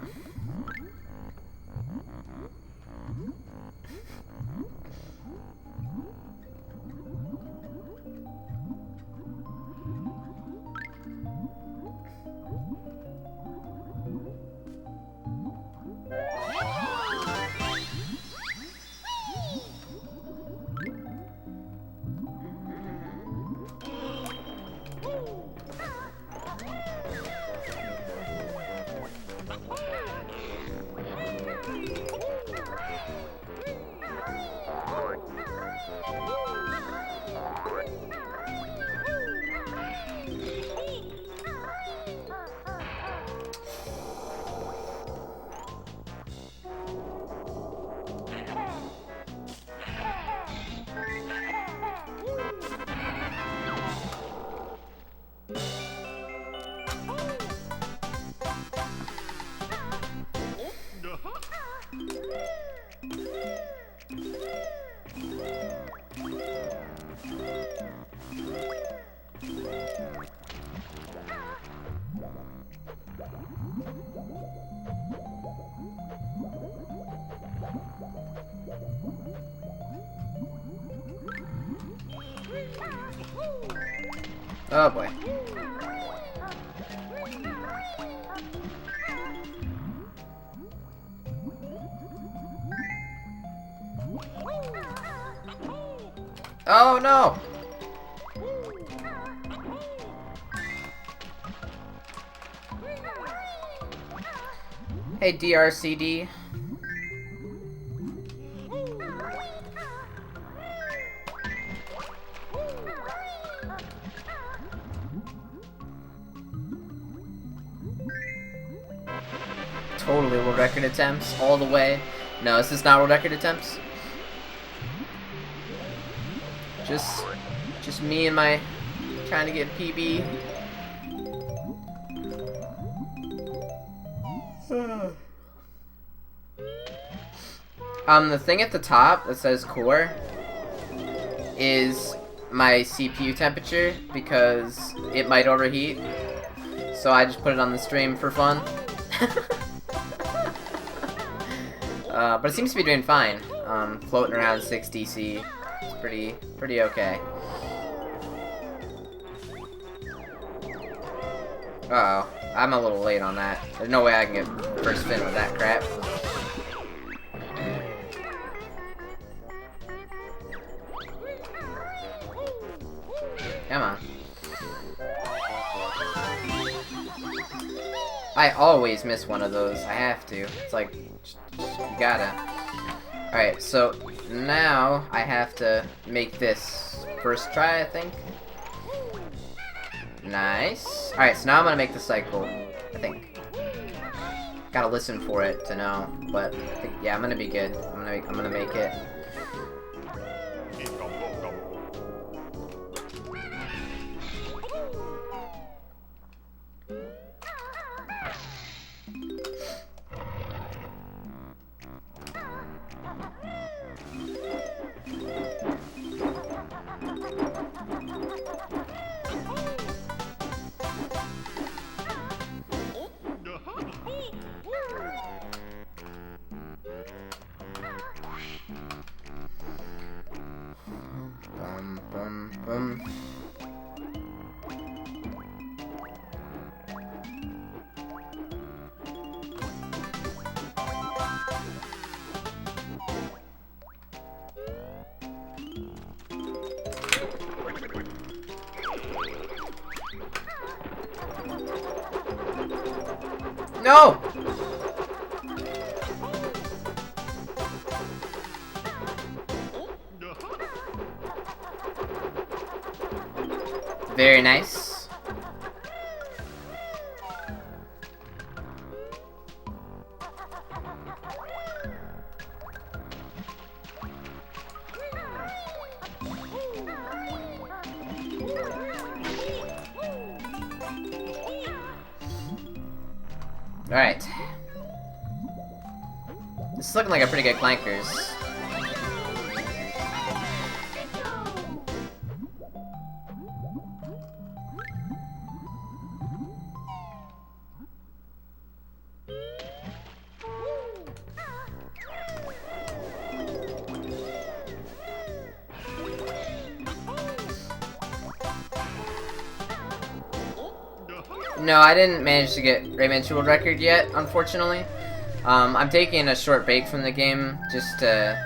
Oh boy. Oh no! Hey DRCD. Totally world record attempts all the way. No, this is not world record attempts. Just me and my trying to get PB. The thing at the top that says core is my CPU temperature because it might overheat. So I just put it on the stream for fun. But it seems to be doing fine. Floating around 60 C. It's pretty okay. Uh oh, I'm a little late on that. There's no way I can get first spin with that crap. Come on. I always miss one of those. I have to. It's like, you gotta. Alright, so now I have to make this first try, I think. Nice. Alright, so now I'm gonna make the cycle, I think. Gotta listen for it to know, but I think, yeah, I'm gonna be good. I'm gonna make it. No! Very nice. Alright. This is looking like a pretty good clankers. No, I didn't manage to get Rayman 2 World Record yet, unfortunately. I'm taking a short break from the game just to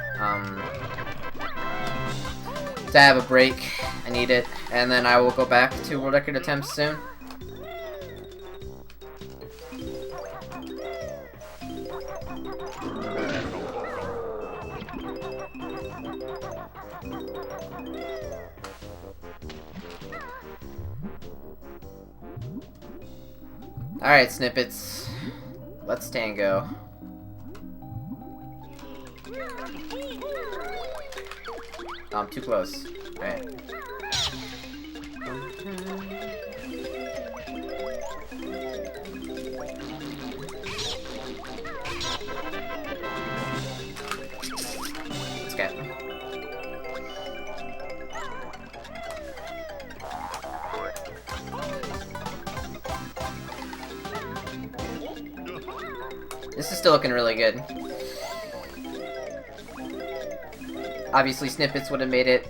have a break. I need it, and then I will go back to World Record attempts soon. Alright, Snippets. Let's tango. Oh, I'm too close. Alright. Let's get. This is still looking really good. Obviously, Snippets would have made it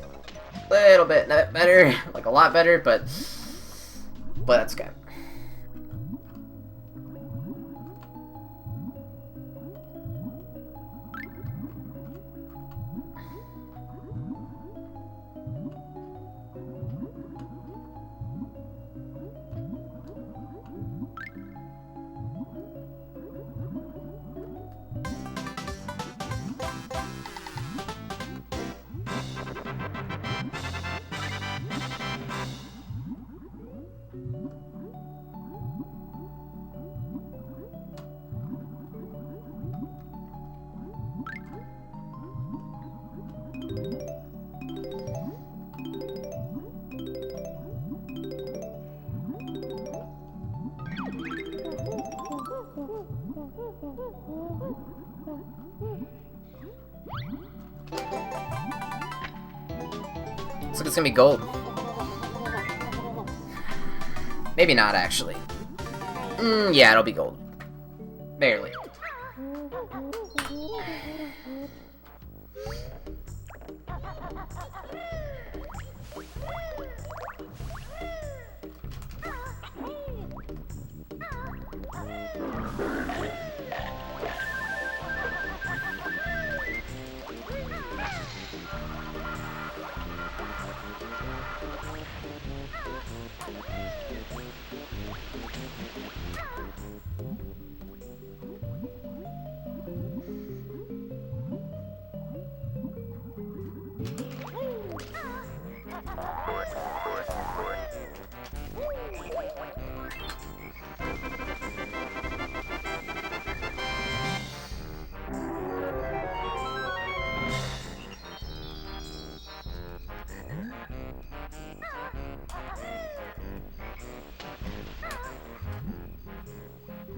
a little bit better, like a lot better, but But that's okay. Looks like it's gonna be gold. Maybe not, actually. Yeah, it'll be gold. Barely.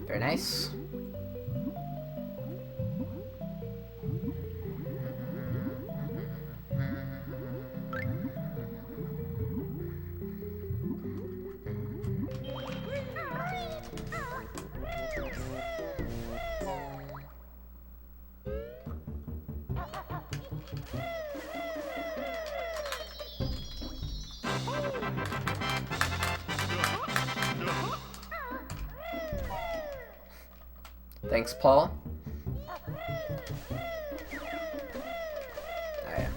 Very nice. Thanks, Paul. Alright.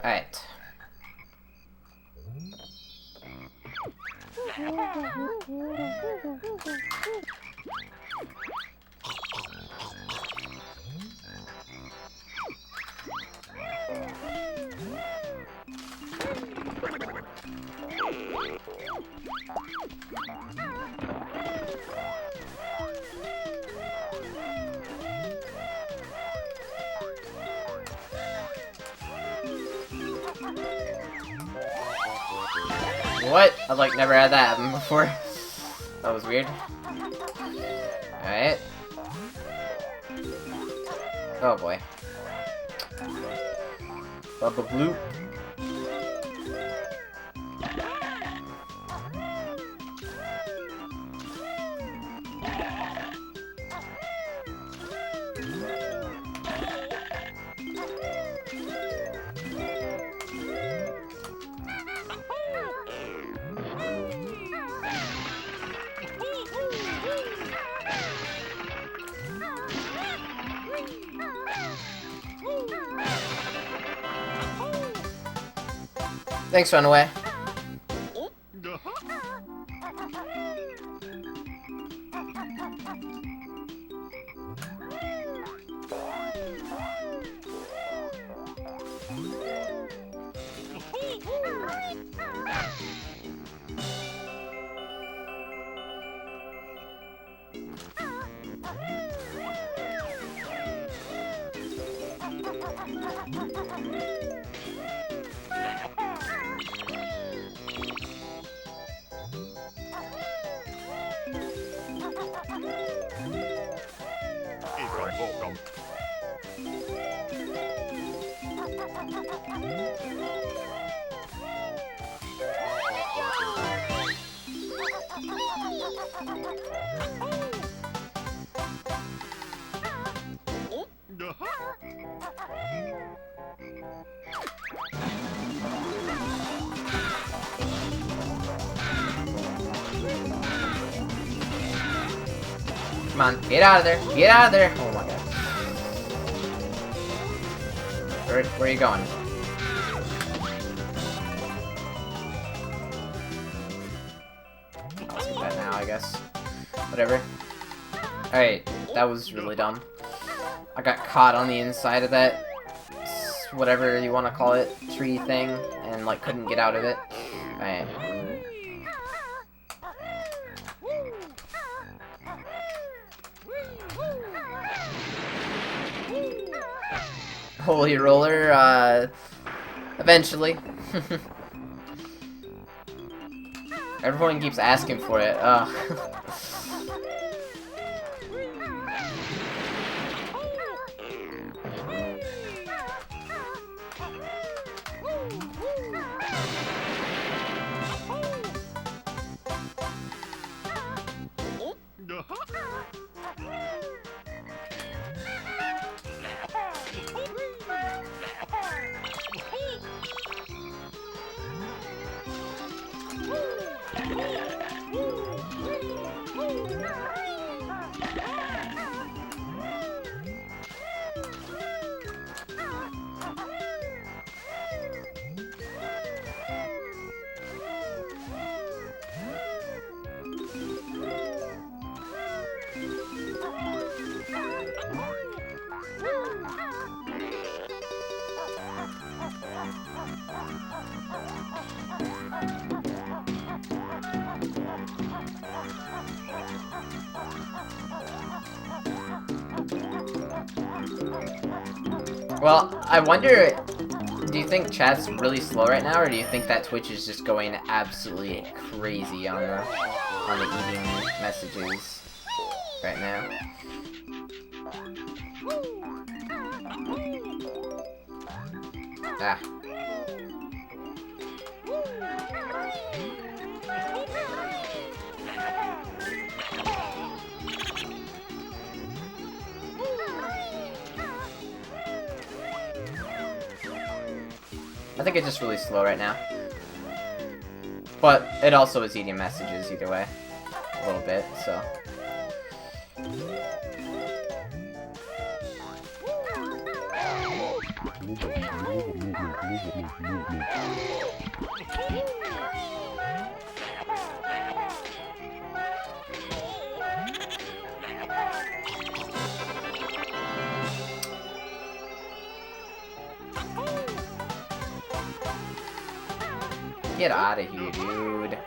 Alright. What? I've like never had that happen before. That was weird. Alright. Oh boy. Bubba bloop. Thanks, Runaway. Come on, get out of there! Get out of there! Oh my god. Where are you going? I'll take that now, I guess. Whatever. Alright, that was really dumb. I got caught on the inside of that, whatever you want to call it, tree thing, and like couldn't get out of it. Alright. Holy roller, eventually. Everyone keeps asking for it, ugh. Well, I wonder, do you think chat's really slow right now, or do you think that Twitch is just going absolutely crazy on the eating messages right now? Ah. I think it's just really slow right now. But it also is eating messages either way. A little bit, so. Get out of here, dude.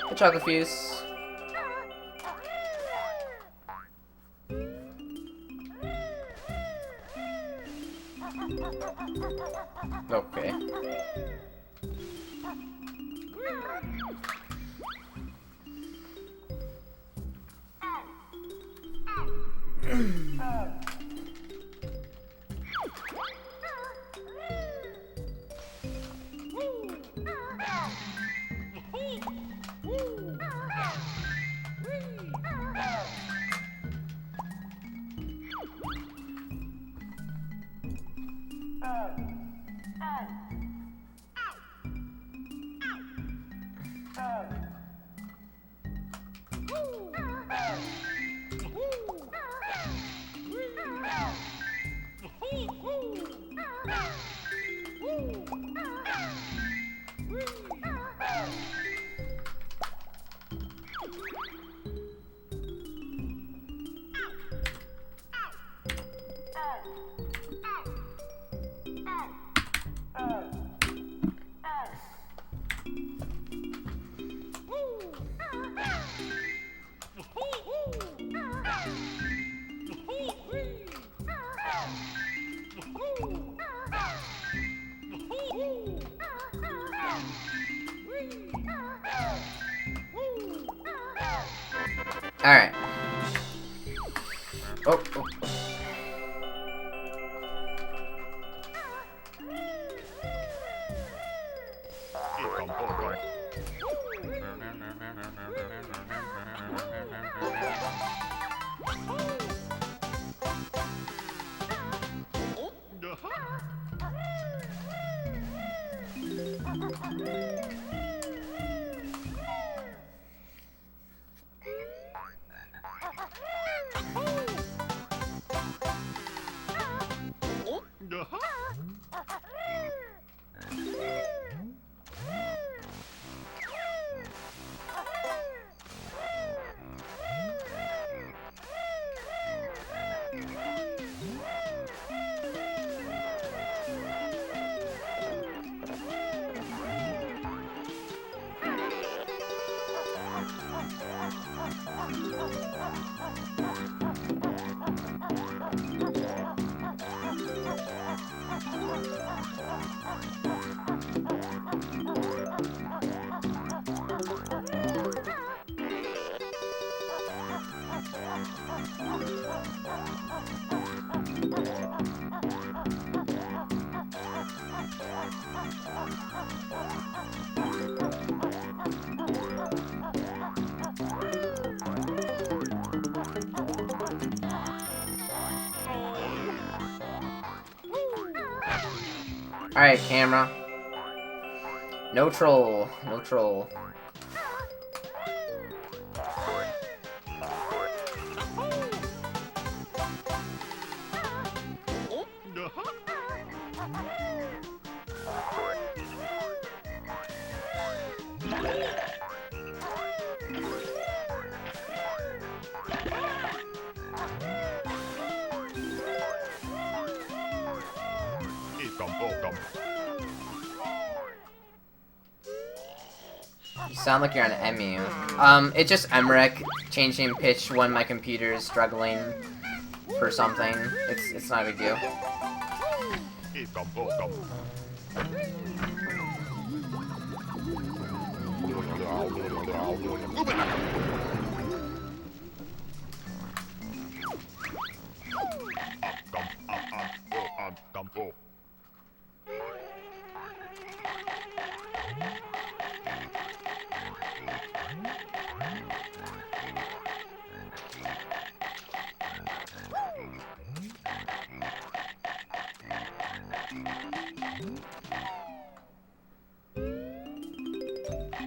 The chocolate fuse. Okay. Alright. Oh, oh. Alright, camera. No troll. No troll. You sound like you're on EMU. It's just Emmerich changing pitch when my computer is struggling for something. It's not a big deal.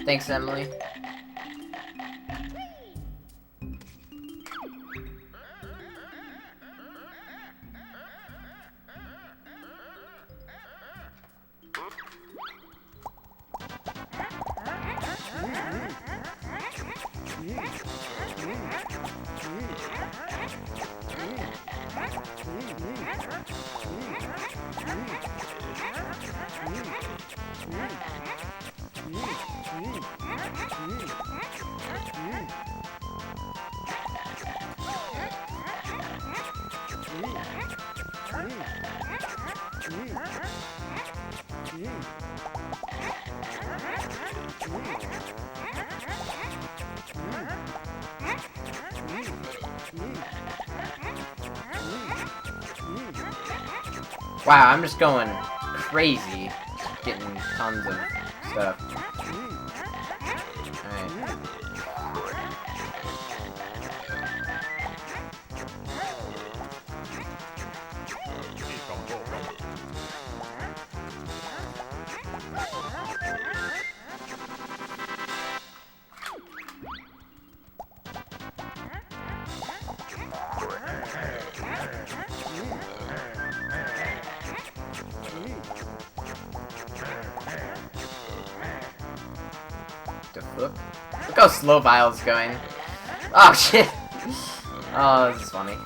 Thanks, Emily. Wow, I'm just going crazy, getting tons of stuff. Alright. Look how slow Vile's going. Oh shit! Oh, this is funny.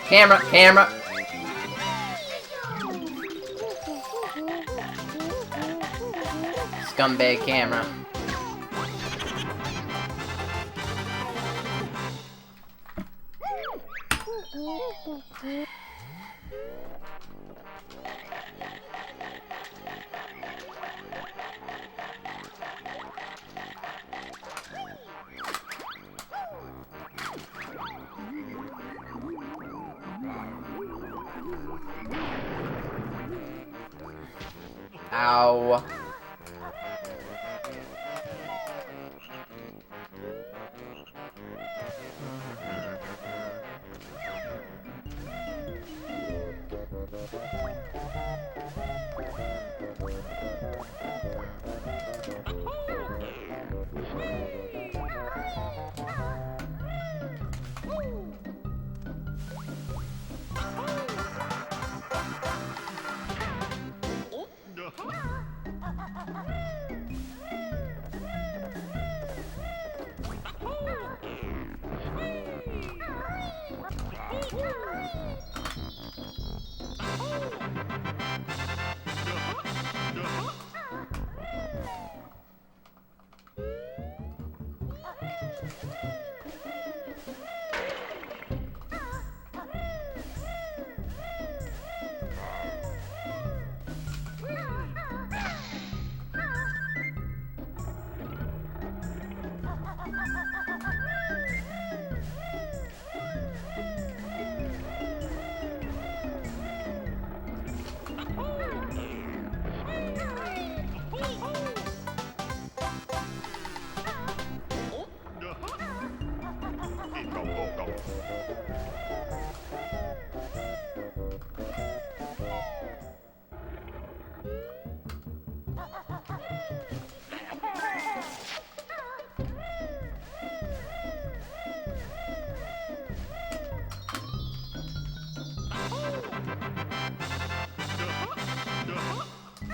Camera, camera. Scumbag camera. Ow.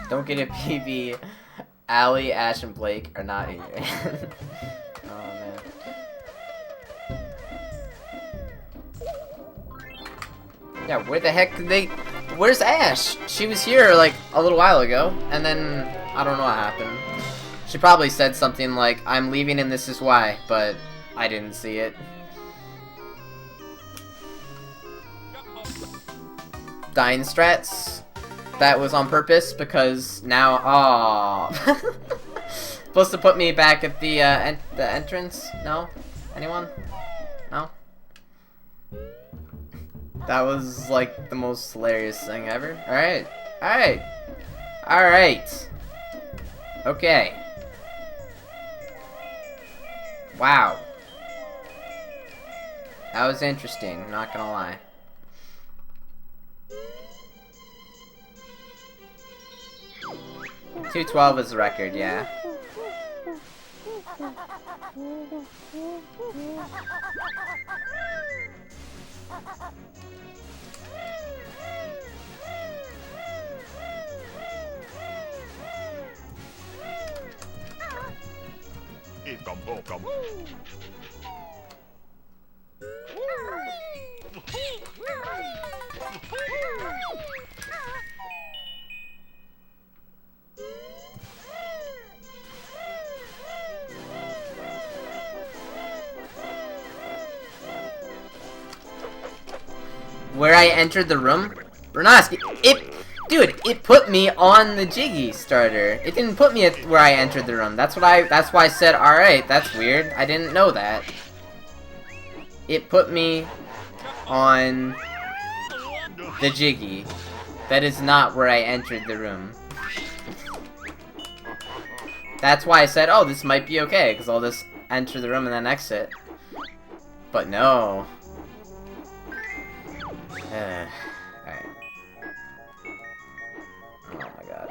Don't get a PB. Allie, Ash, and Blake are not in here. Oh man. Yeah, where the heck did they... Where's Ash? She was here like a little while ago, and then I don't know what happened. She probably said something like, "I'm leaving and this is why," but I didn't see it. Dying strats. That was on purpose because now, aww. Supposed to put me back at the entrance? No? Anyone? No? That was like the most hilarious thing ever. Alright. Alright. Alright. Okay. Wow. That was interesting, not gonna lie. $212 is the record, yeah. Where I entered the room? Renaski, it put me on the Jiggy starter. It didn't put me at where I entered the room. That's why I said, alright, that's weird. I didn't know that. It put me on the Jiggy. That is not where I entered the room. That's why I said, oh, this might be okay, because I'll just enter the room and then exit. But no. Alright. Oh my god.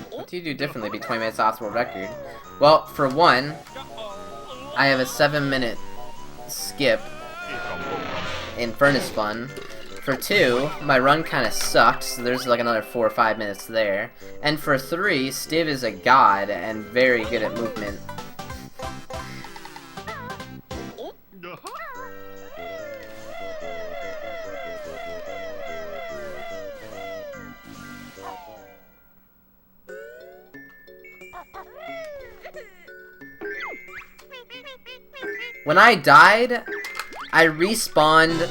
What do you do differently? Be 20 minutes off the world record? Well, for one, I have a 7-minute skip in Furnace Fun. For 2, my run kind of sucked, so there's like another 4 or 5 minutes there. And for 3, Stiv is a god and very good at movement. When I died, I respawned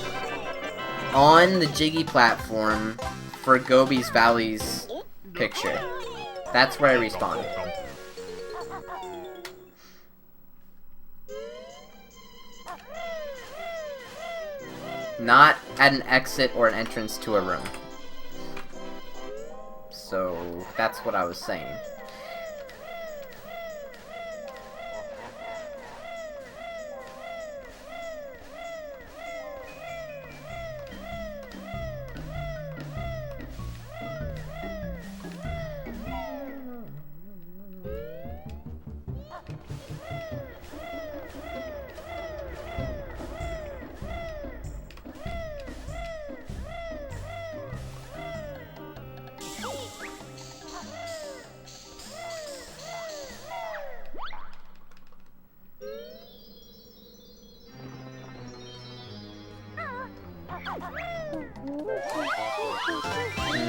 on the Jiggy platform for Gobi's Valley's picture. That's where I respawned. Not at an exit or an entrance to a room. So, that's what I was saying.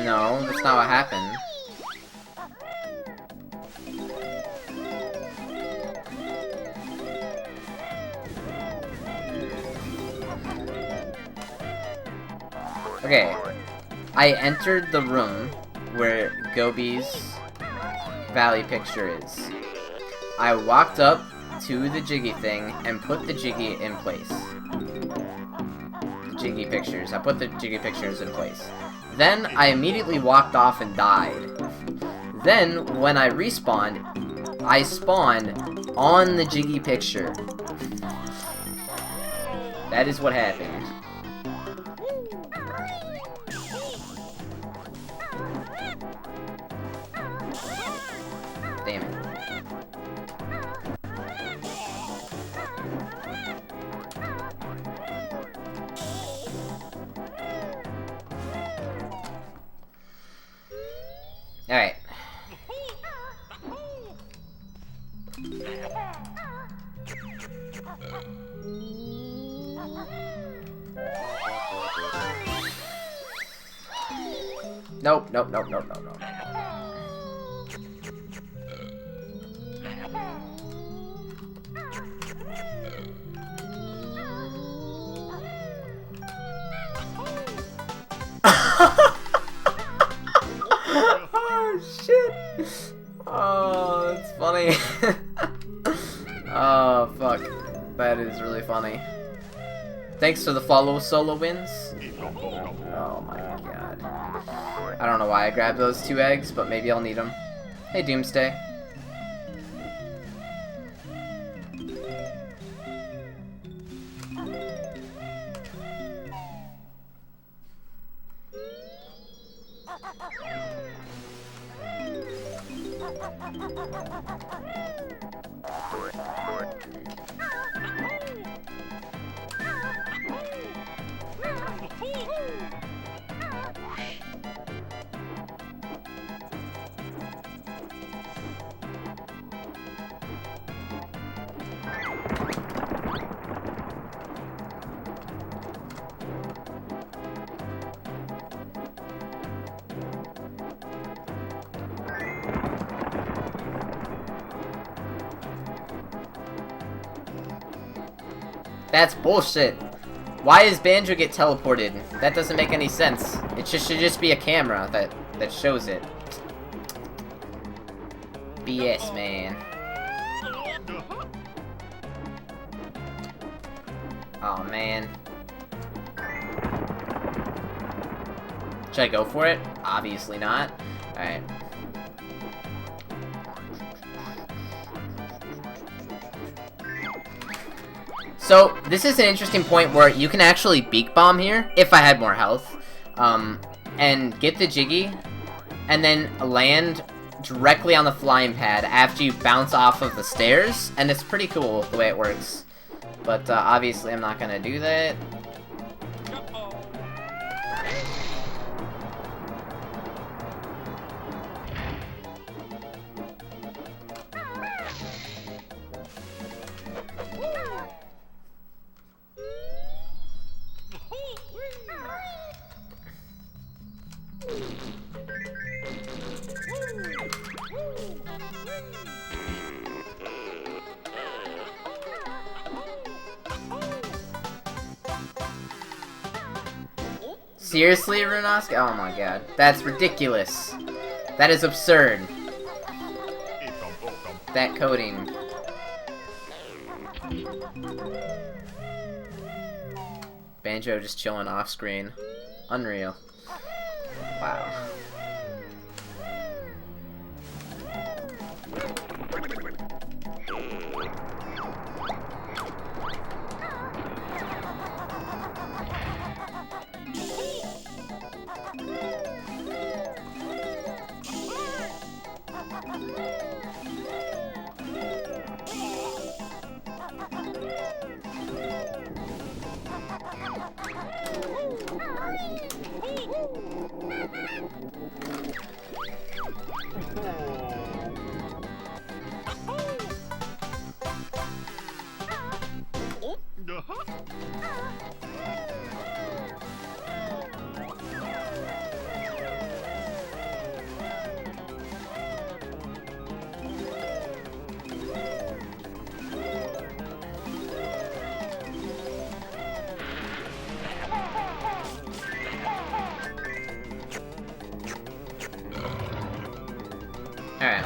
No, that's not what happened. Okay, I entered the room where Gobi's Valley picture is. I walked up to the Jiggy thing and put the Jiggy in place. The Jiggy pictures. I put the Jiggy pictures in place. Then I immediately walked off and died. Then, when I respawned, I spawned on the Jiggy picture. That is what happened. Damn it. Alright. Nope, nope, nope, nope, nope, nope. Oh, shit. Oh, that's funny. Oh, fuck. That is really funny. Thanks for the follow solo wins. Oh my god. I don't know why I grabbed those 2 eggs, but maybe I'll need them. Hey, Doomsday. That's bullshit. Why does Banjo get teleported? That doesn't make any sense. It should just be a camera that shows it. BS, man. Oh man. Should I go for it? Obviously not. Alright. So, this is an interesting point where you can actually Beak Bomb here, if I had more health, and get the Jiggy, and then land directly on the flying pad after you bounce off of the stairs, and it's pretty cool the way it works. But, obviously I'm not gonna do that. Seriously, Runosk? Oh my god. That's ridiculous. That is absurd. That coding. Banjo just chilling off screen. Unreal. Wow. Alright.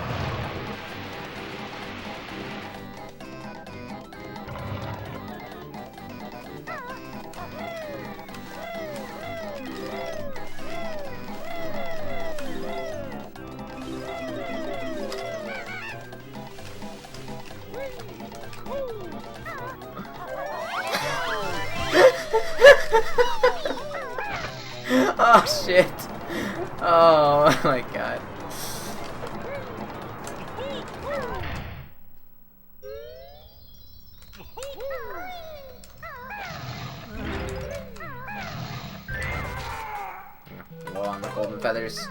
Oh shit. Oh my god. Low on the golden feathers.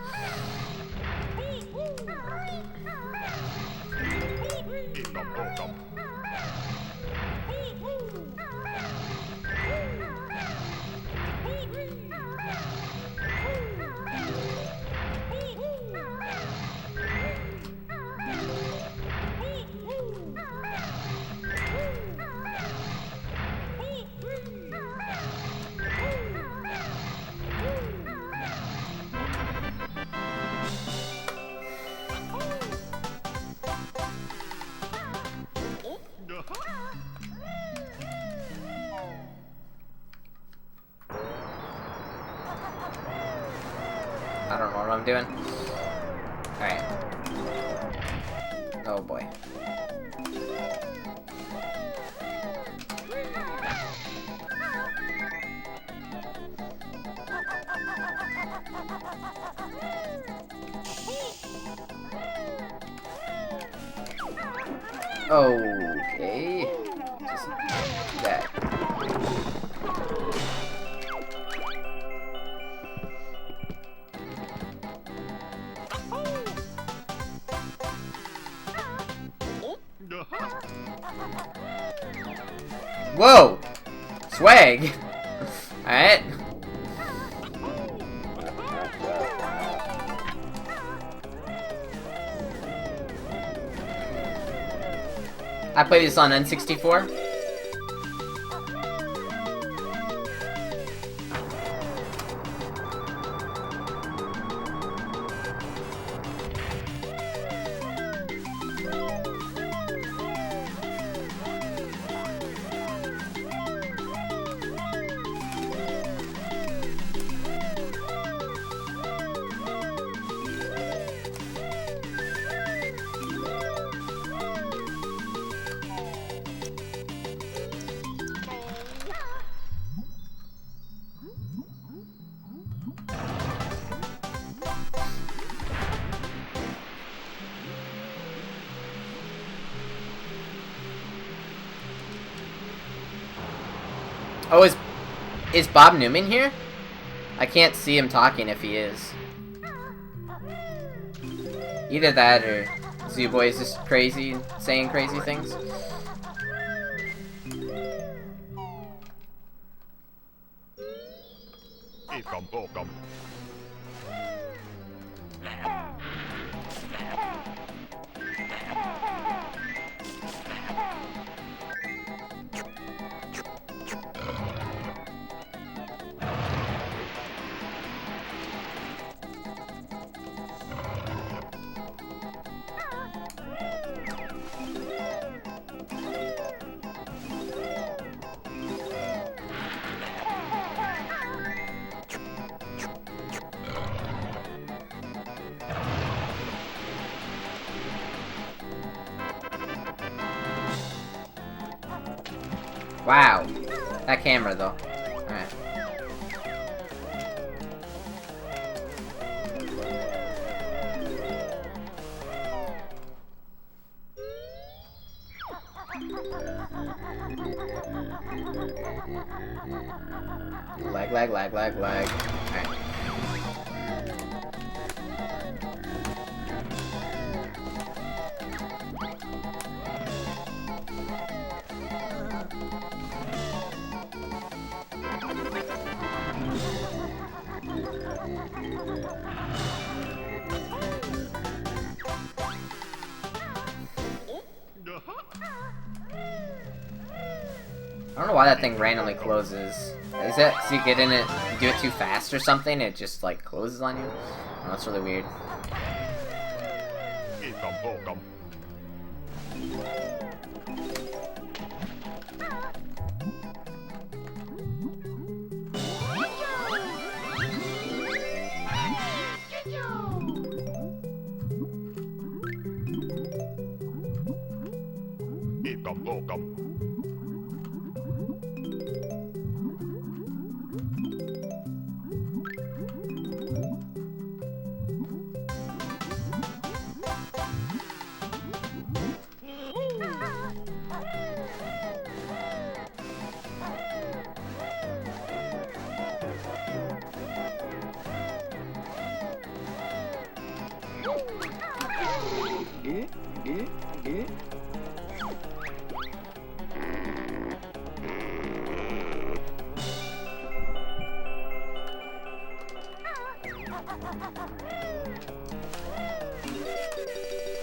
I don't know what I'm doing. Alright. Oh boy. Okay. Just that. Whoa! Swag! Alright. I played this on N64. Oh, is Bob Newman here? I can't see him talking if he is. Either that or Zoo Boy is just crazy, saying crazy things. Wow. That camera, though. Alright. Lag. Alright. I don't know why that thing randomly closes. Is it so you get in it, you do it too fast or something, it just like closes on you? Oh, that's really weird.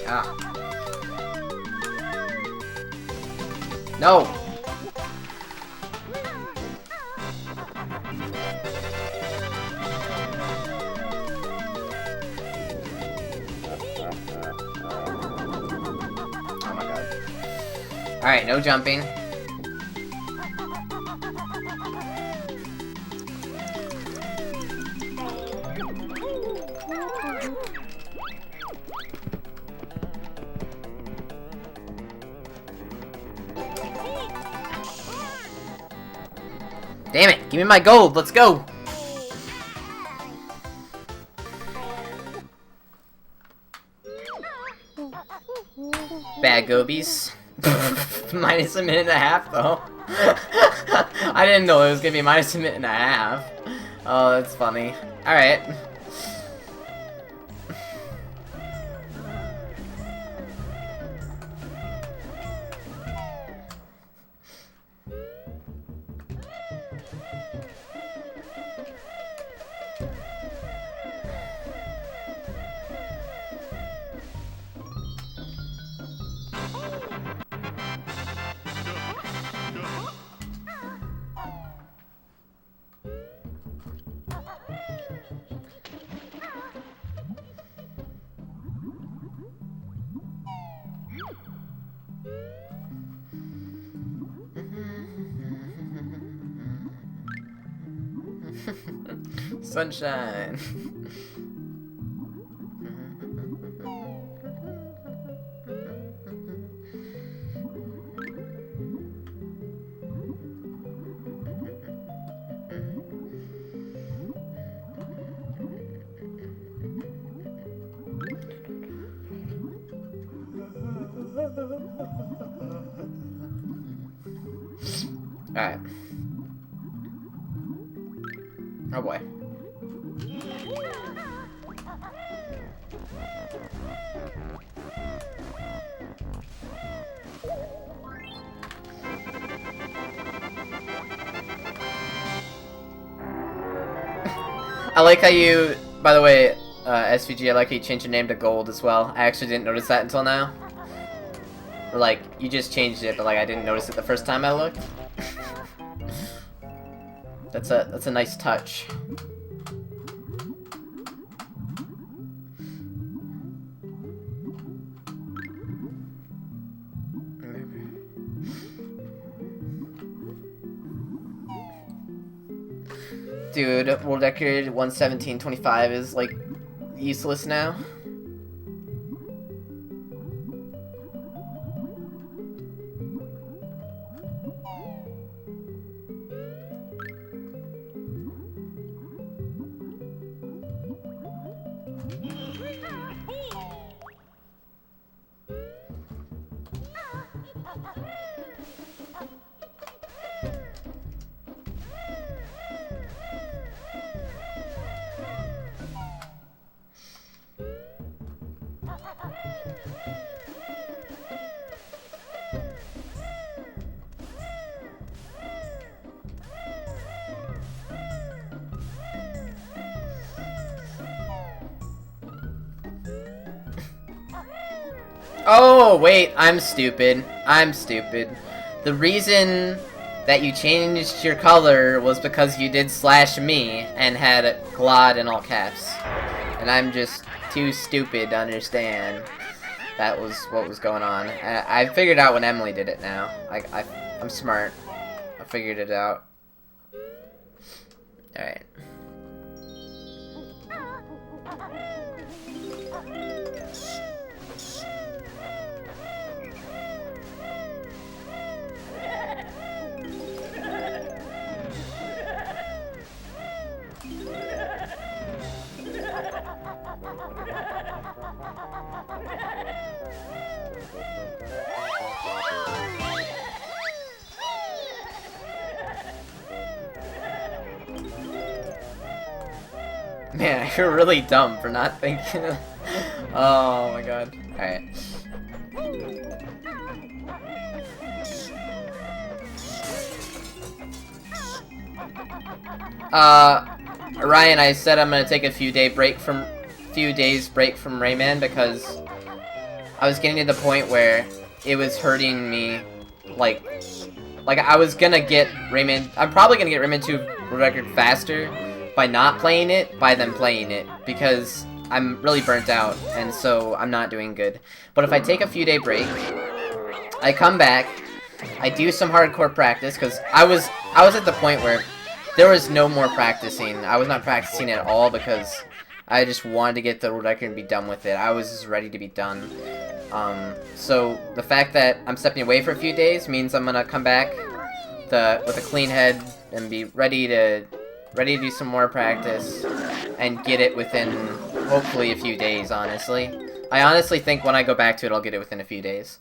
Ah. No! Oh my god. Alright, no jumping. Damn it! Give me my gold! Let's go! Bad gobies. Minus a minute and a half, though. I didn't know it was gonna be minus a minute and a half. Oh, that's funny. Alright. Sunshine. Alright. Oh boy. I like how you, by the way, SVG, I like how you changed your name to Gold as well. I actually didn't notice that until now. Or like, you just changed it, but like I didn't notice it the first time I looked. That's a nice touch. Dude, world record 117.25 is like useless now. Oh, wait, I'm stupid. I'm stupid. The reason that you changed your color was because you did /me and had Glod in all caps. And I'm just too stupid to understand that was what was going on. I figured out when Emily did it now. I'm smart. I figured it out. Alright. Man, you're really dumb for not thinking. Oh my god. Alright. Ryan, I said I'm gonna take a few days break from Rayman because I was getting to the point where it was hurting me, like I was gonna get Rayman. I'm probably gonna get Rayman 2 record faster by not playing it, by them playing it, because I'm really burnt out, and so I'm not doing good. But if I take a few day break, I come back, I do some hardcore practice, because I was at the point where there was no more practicing. I was not practicing at all because I just wanted to get the world record and be done with it. I was just ready to be done. So the fact that I'm stepping away for a few days means I'm gonna come back with a clean head and be ready to do some more practice and get it within hopefully a few days, honestly. I honestly think when I go back to it, I'll get it within a few days.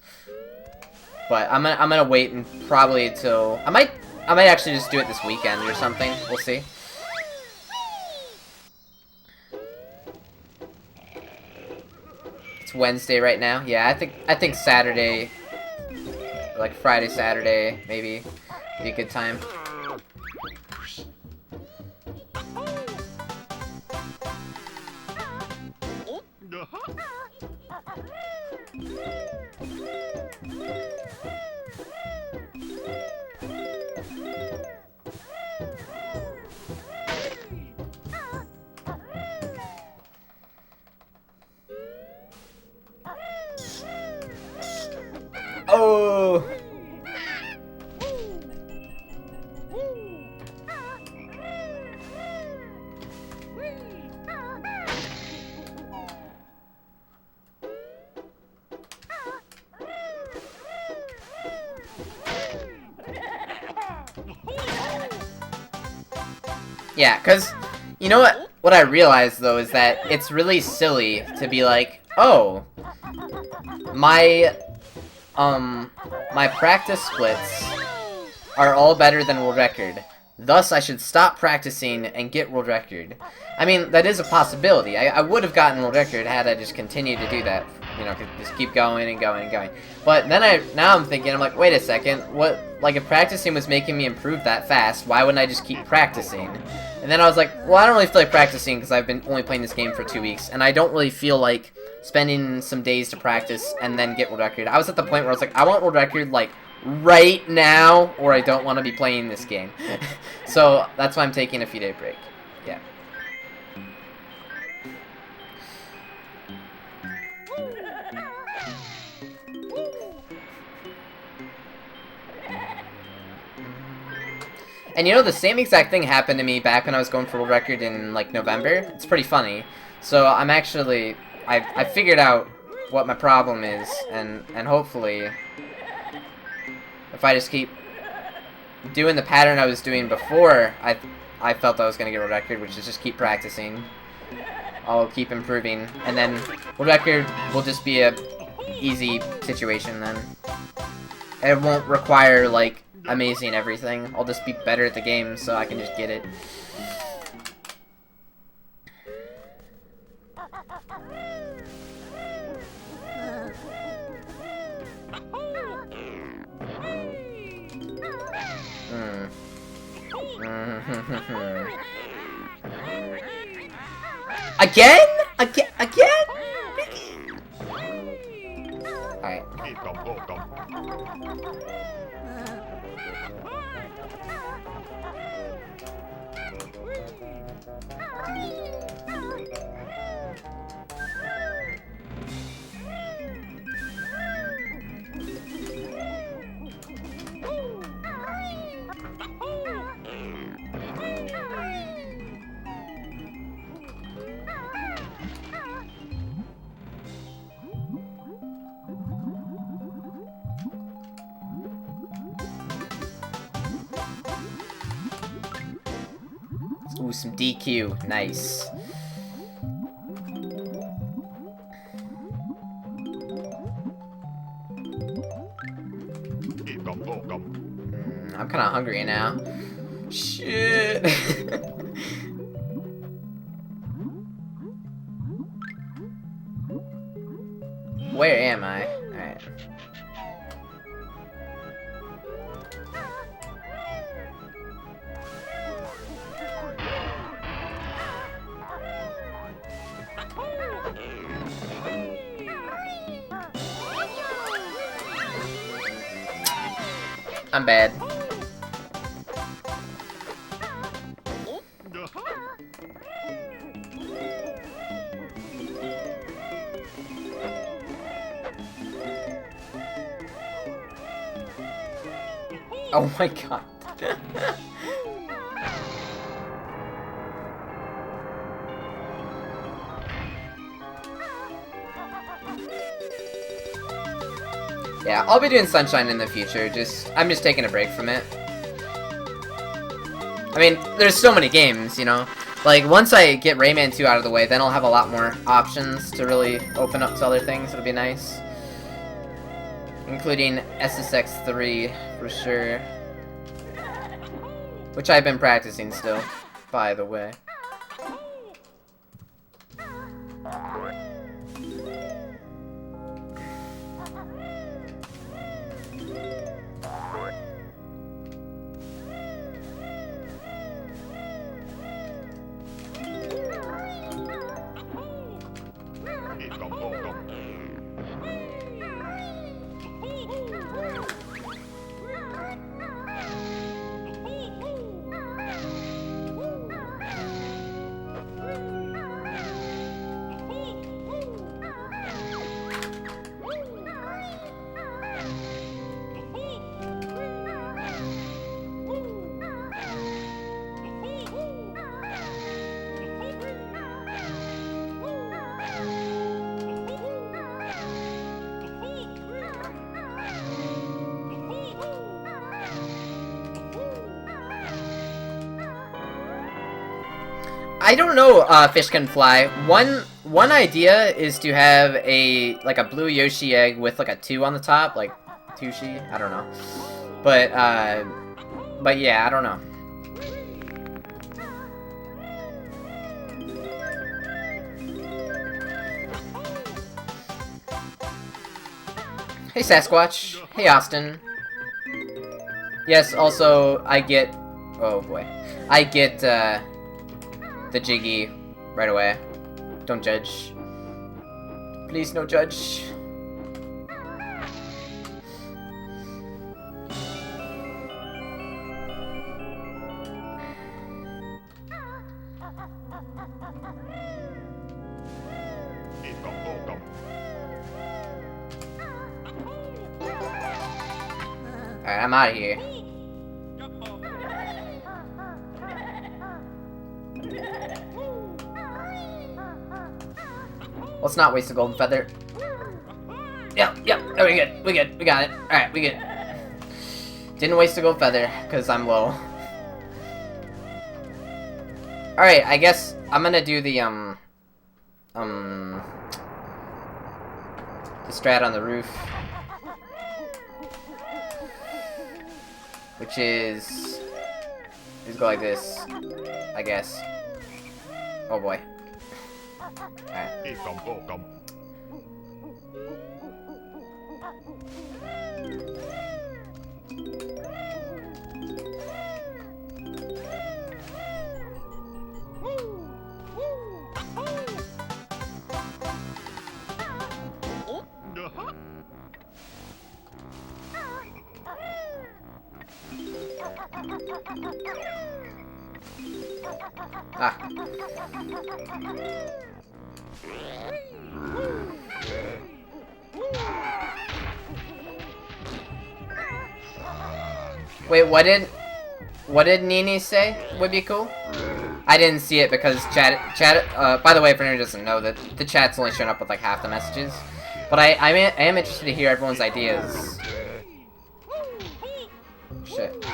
But I'm gonna wait and probably till I might actually just do it this weekend or something. We'll see. It's Wednesday right now. Yeah, I think Saturday, like Friday, Saturday, maybe be a good time. Oh! Yeah, because, you know what I realized, though, is that it's really silly to be like, oh, my practice splits are all better than world record, Thus, I should stop practicing and get world record. I mean, that is a possibility. I would have gotten world record had I just continued to do that. You know, just keep going and going and going. But then now I'm thinking, I'm like, wait a second, what, like if practicing was making me improve that fast, why wouldn't I just keep practicing? And then I was like, well, I don't really feel like practicing because I've been only playing this game for 2 weeks, and I don't really feel like spending some days to practice and then get world record. I was at the point where I was like, I want world record, like, right now, or I don't want to be playing this game. So that's why I'm taking a few day break. Yeah. And you know, the same exact thing happened to me back when I was going for world record in like November. It's pretty funny. So I'm actually, I figured out what my problem is, and hopefully, if I just keep doing the pattern I was doing before, I felt I was gonna get world record, which is just keep practicing. I'll keep improving, and then world record will just be a easy situation then. It won't require like amazing everything. I'll just be better at the game, so I can just get it. Again? Again? Alright. Ooh, some DQ. Nice. I'm kind of hungry now. Shit. Where am I? Alright. I'm bad. Oh my god. Yeah, I'll be doing Sunshine in the future, I'm just taking a break from it. I mean, there's so many games, you know? Like, once I get Rayman 2 out of the way, then I'll have a lot more options to really open up to other things. It'll be nice. Including SSX 3, for sure. Which I've been practicing still, by the way. I don't know, Fish Can Fly. One idea is to have a blue Yoshi egg with like a 2 on the top, like Tooshi. I don't know, but yeah, I don't know. Hey Sasquatch. Hey Austin. Yes, also, I get... Oh boy. I get, the Jiggy right away. Don't judge. Please, no judge. Alright, I'm out of here. Let's not waste a golden feather. Yep, there we good. We good. We got it. Alright, we good. Didn't waste a gold feather, because I'm low. Alright, I guess I'm gonna do the strat on the roof. Which is... Just go like this, I guess. Oh boy. Alright. Ah. Wait, what did Nini say would be cool? I didn't see it because by the way, if anyone doesn't know, that the chat's only showing up with like half the messages. But I am interested to hear everyone's ideas. Shit.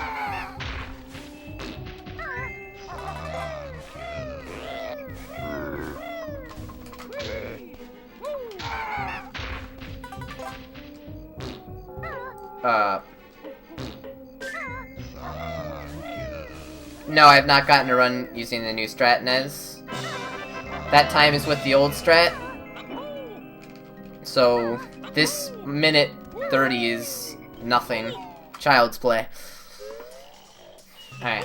No, I have not gotten a run using the new strat, Nez. That time is with the old strat. So, this minute 30 is nothing. Child's play. Alright.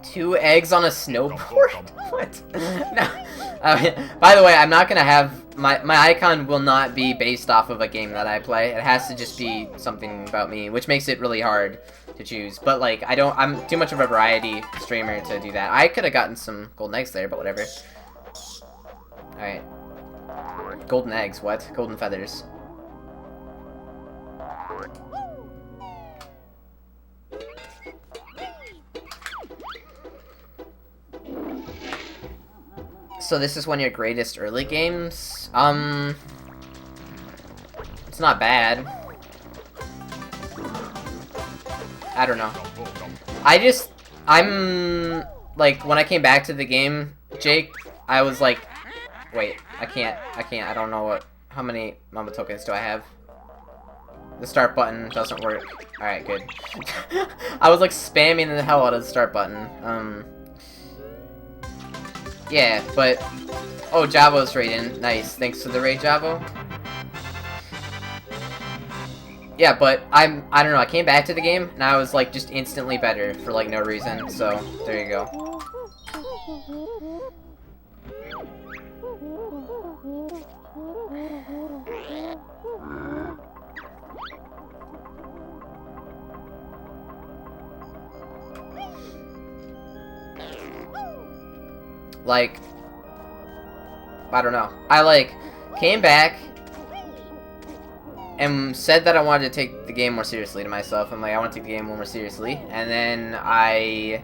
Two eggs on a snowboard? What? No. By the way, I'm not gonna have my icon will not be based off of a game that I play. It has to just be something about me, which makes it really hard to choose. But like, I'm too much of a variety streamer to do that. I could have gotten some golden eggs there, but whatever. All right. Golden eggs? What? Golden feathers. So this is one of your greatest early games? It's not bad. I don't know. I'm, like, when I came back to the game, Jake, I was like, wait, I can't, I don't know how many Mamba tokens do I have? The start button doesn't work. Alright, good. I was like spamming the hell out of the start button. Yeah, but... Oh, Javo's raiding. Nice. Thanks to the raid, Javo. Yeah, but I don't know, I came back to the game, and I was, like, just instantly better for, like, no reason. So, there you go. Like, I don't know. I, like, came back and said that I wanted to take the game more seriously to myself. I'm like, I want to take the game more seriously. And then I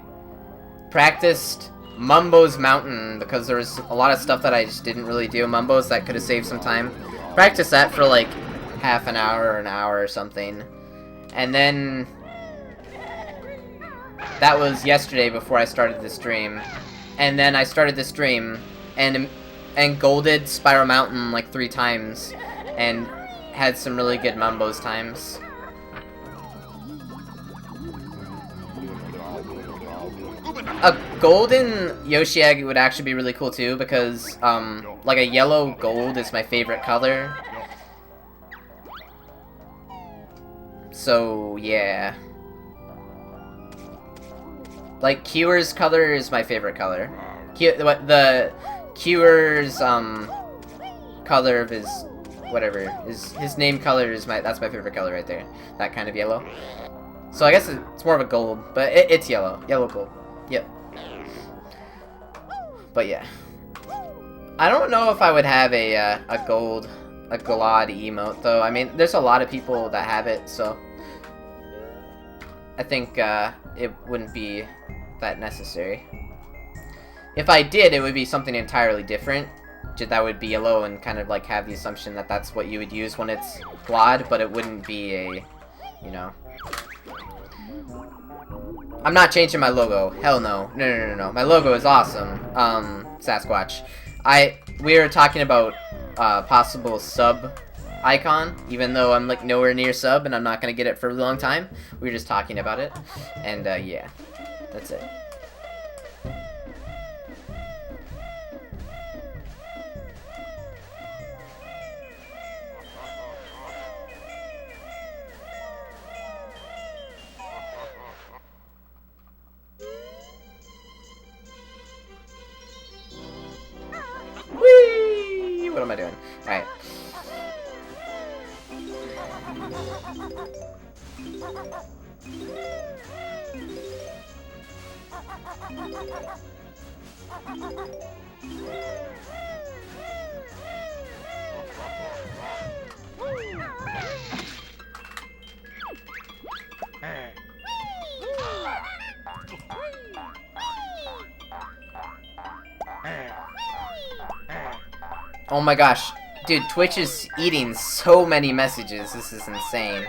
practiced Mumbo's Mountain because there was a lot of stuff that I just didn't really do. Mumbo's that could have saved some time. Practiced that for, like, half an hour or an hour or something. And then that was yesterday before I started the stream. And then I started the stream and golded Spiral Mountain like 3 times and had some really good Mumbo's times. A golden Yoshi egg would actually be really cool too, because like a yellow gold is my favorite color. So yeah. Like Kewer's color is my favorite color. The Kewer's color of his whatever his name color is that's my favorite color right there. That kind of yellow. So I guess it's more of a gold, but it's yellow gold. Yep. But yeah, I don't know if I would have a Glad emote though. I mean, there's a lot of people that have it, so I think it wouldn't be that necessary. If I did, it would be something entirely different. That would be yellow and kind of like have the assumption that that's what you would use when it's Glad, but it wouldn't be a, you know. I'm not changing my logo. Hell no. No. My logo is awesome. Sasquatch. We were talking about possible sub icon, even though I'm like nowhere near sub and I'm not gonna get it for a long time. We were just talking about it, and yeah, that's it. Whee! What am I doing? Alright. Oh my gosh. Dude, Twitch is eating so many messages. This is insane.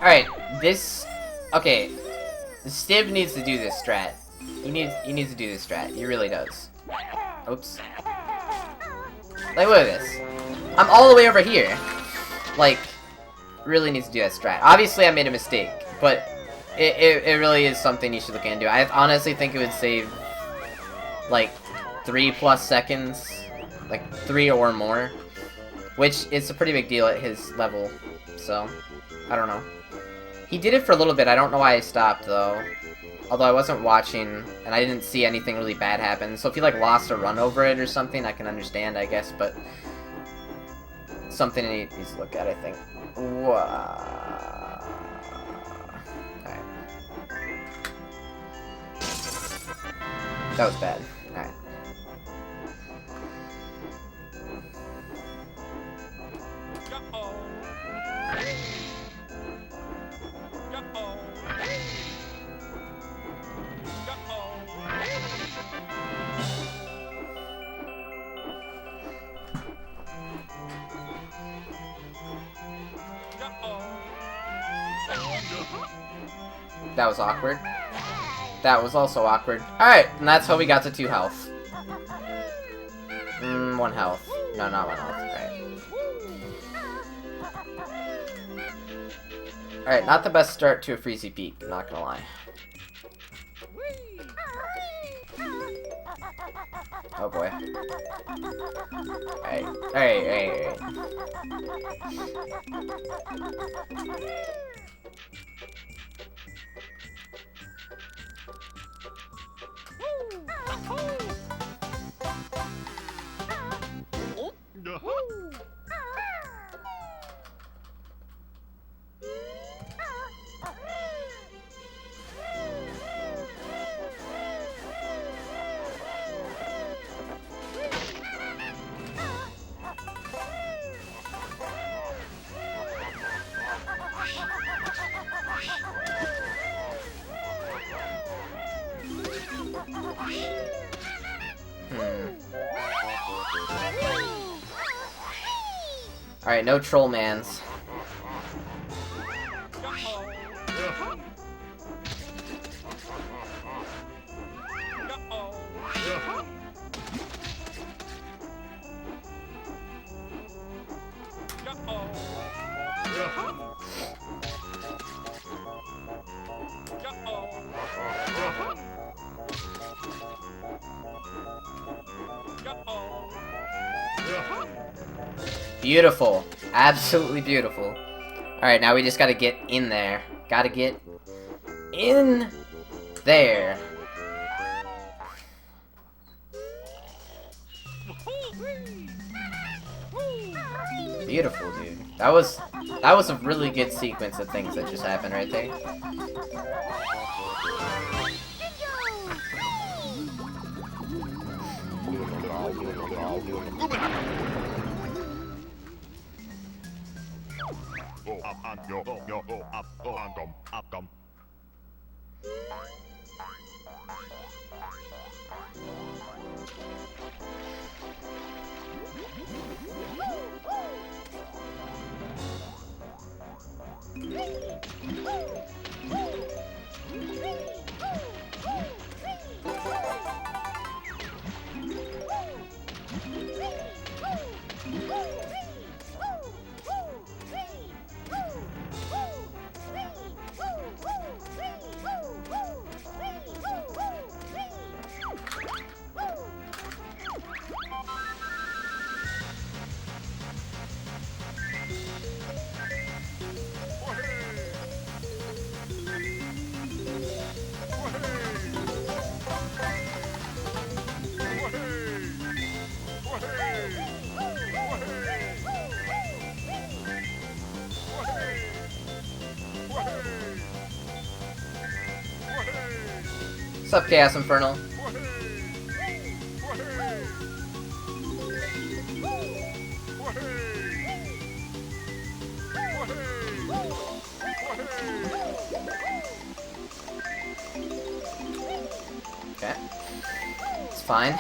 Alright, okay, Stiv needs to do this strat. He needs to do this strat. He really does. Oops. Like, look at this. I'm all the way over here. Like, really needs to do that strat. Obviously, I made a mistake, but it really is something you should look into. I honestly think it would save, like, 3+ seconds. Like, 3 or more. Which is a pretty big deal at his level. So, I don't know. He did it for a little bit. I don't know why I stopped, though. Although I wasn't watching, and I didn't see anything really bad happen. So if he, like, lost a run over it or something, I can understand, I guess. But something he needs to look at, I think. Wow. Alright. That was bad. Alright. That was awkward. That was also awkward. Alright, and that's how we got to 2 health. 1 health. No, not 1 health. Alright. Alright, not the best start to a Freezy Peak, I'm not gonna lie. Oh boy. Alright, alright. Alright, no troll mans. Beautiful. Absolutely beautiful. Alright, now we just gotta get in there. Gotta get in there. Beautiful, dude. That was a really good sequence of things that just happened right there. What's up, Chaos Infernal? Okay. It's fine.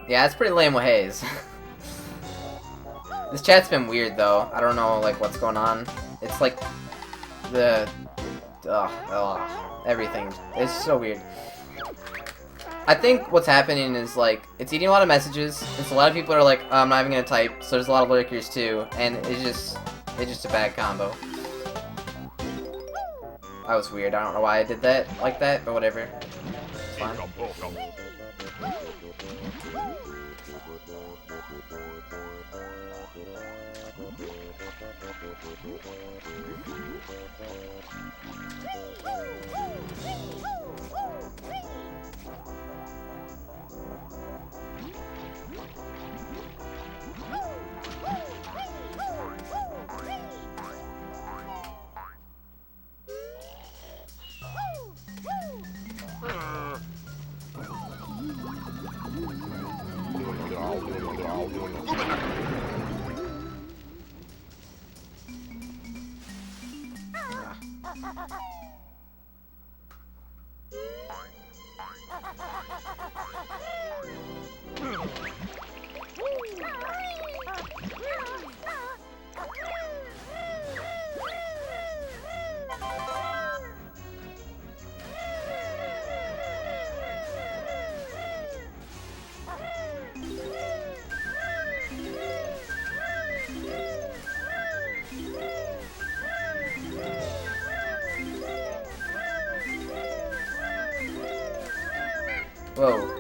Yeah, it's pretty lame with Haze. This chat's been weird though. I don't know like what's going on. It's like the everything. It's so weird. I think what's happening is like it's eating a lot of messages. And so a lot of people are like, oh, I'm not even gonna type. So there's a lot of lurkers too, and it's just a bad combo. That was weird. I don't know why I did that like that, but whatever. It's fine. Whoa.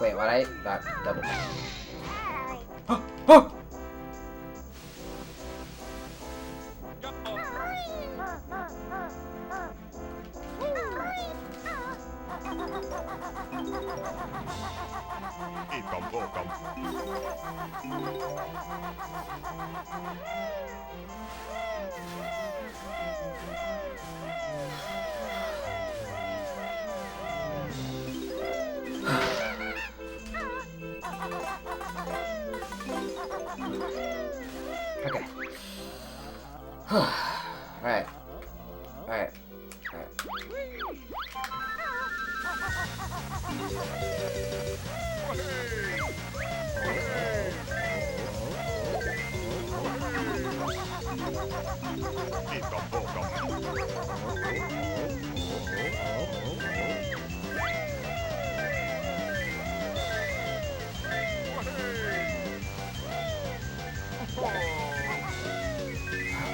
Wait, what? I got double. Oh! Okay. Alright. Alright.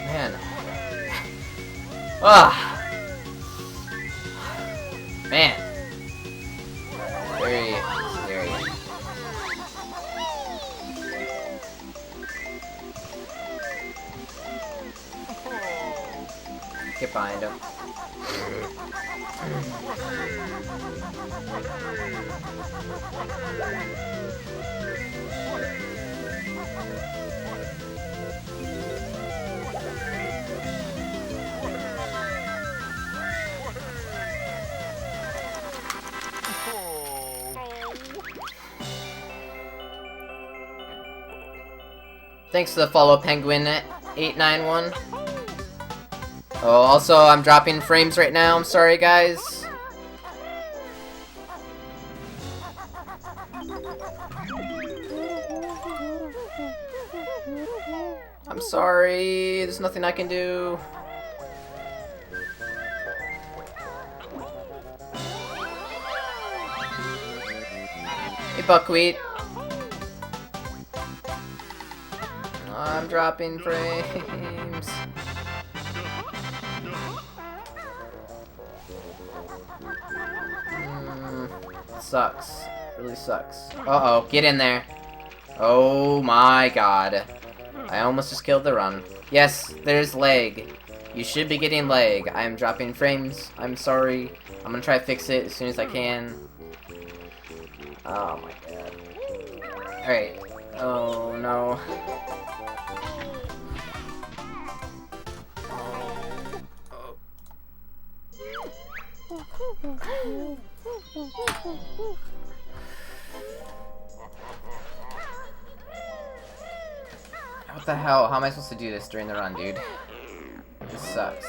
Man. Ah. Man. Very scary. Get behind him. Thanks to the follow, Penguin891. Oh, also, I'm dropping frames right now. I'm sorry, guys. I'm sorry. There's nothing I can do. Hey, Buckwheat. I'm dropping frames. Sucks. Really sucks. Uh-oh, get in there. Oh my god. I almost just killed the run. Yes, there's leg. You should be getting leg. I am dropping frames. I'm sorry. I'm gonna try to fix it as soon as I can. Oh my god. Alright. Oh no. What the hell? How am I supposed to do this during the run, dude? This sucks.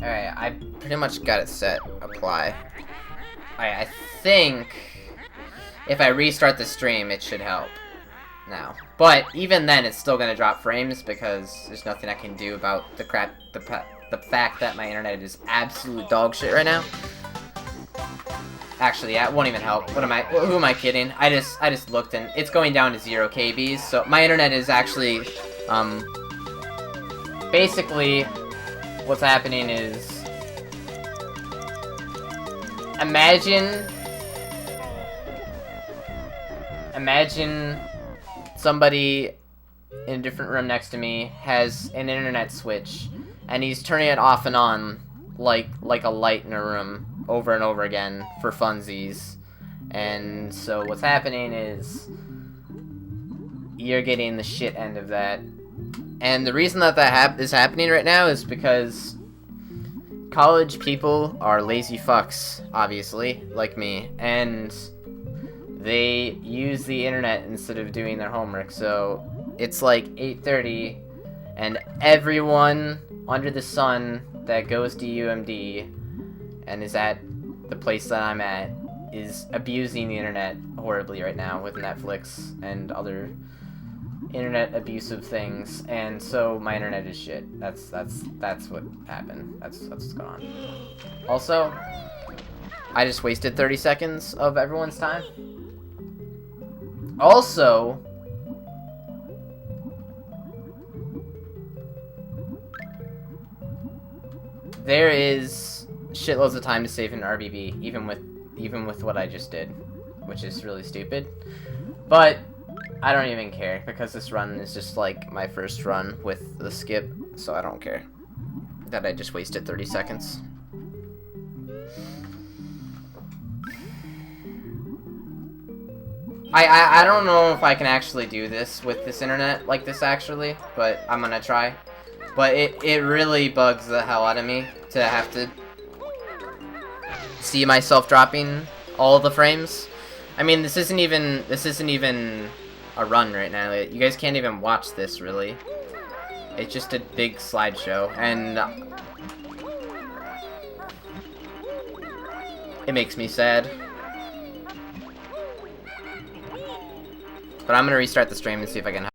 Alright, I pretty much got it set. Apply. Alright, I think if I restart the stream, it should help now. But even then, it's still gonna drop frames because there's nothing I can do about the fact that my internet is absolute dog shit right now. Actually, yeah, it won't even help. Who am I kidding? I just looked and it's going down to 0 KBs. So my internet is actually, basically, what's happening is, imagine somebody in a different room next to me has an internet switch, and he's turning it off and on like a light in a room over and over again for funsies. And so what's happening is you're getting the shit end of that And the reason that is happening right now is because college people are lazy fucks, obviously, like me, and they use the internet instead of doing their homework. So it's like 8:30, and everyone under the sun that goes to UMD and is at the place that I'm at is abusing the internet horribly right now with Netflix and other internet abusive things, and so my internet is shit. That's what happened. That's what's going on. Also, I just wasted 30 seconds of everyone's time. Also, there is shitloads of time to save in RBB, even with what I just did, which is really stupid. But I don't even care, because this run is just like my first run with the skip, so I don't care that I just wasted 30 seconds. I don't know if I can actually do this with this internet like this actually, but I'm gonna try. But it really bugs the hell out of me to have to see myself dropping all the frames. I mean, this isn't even a run right now. You guys can't even watch this, really. It's just a big slideshow, and it makes me sad. But I'm gonna restart the stream and see if I can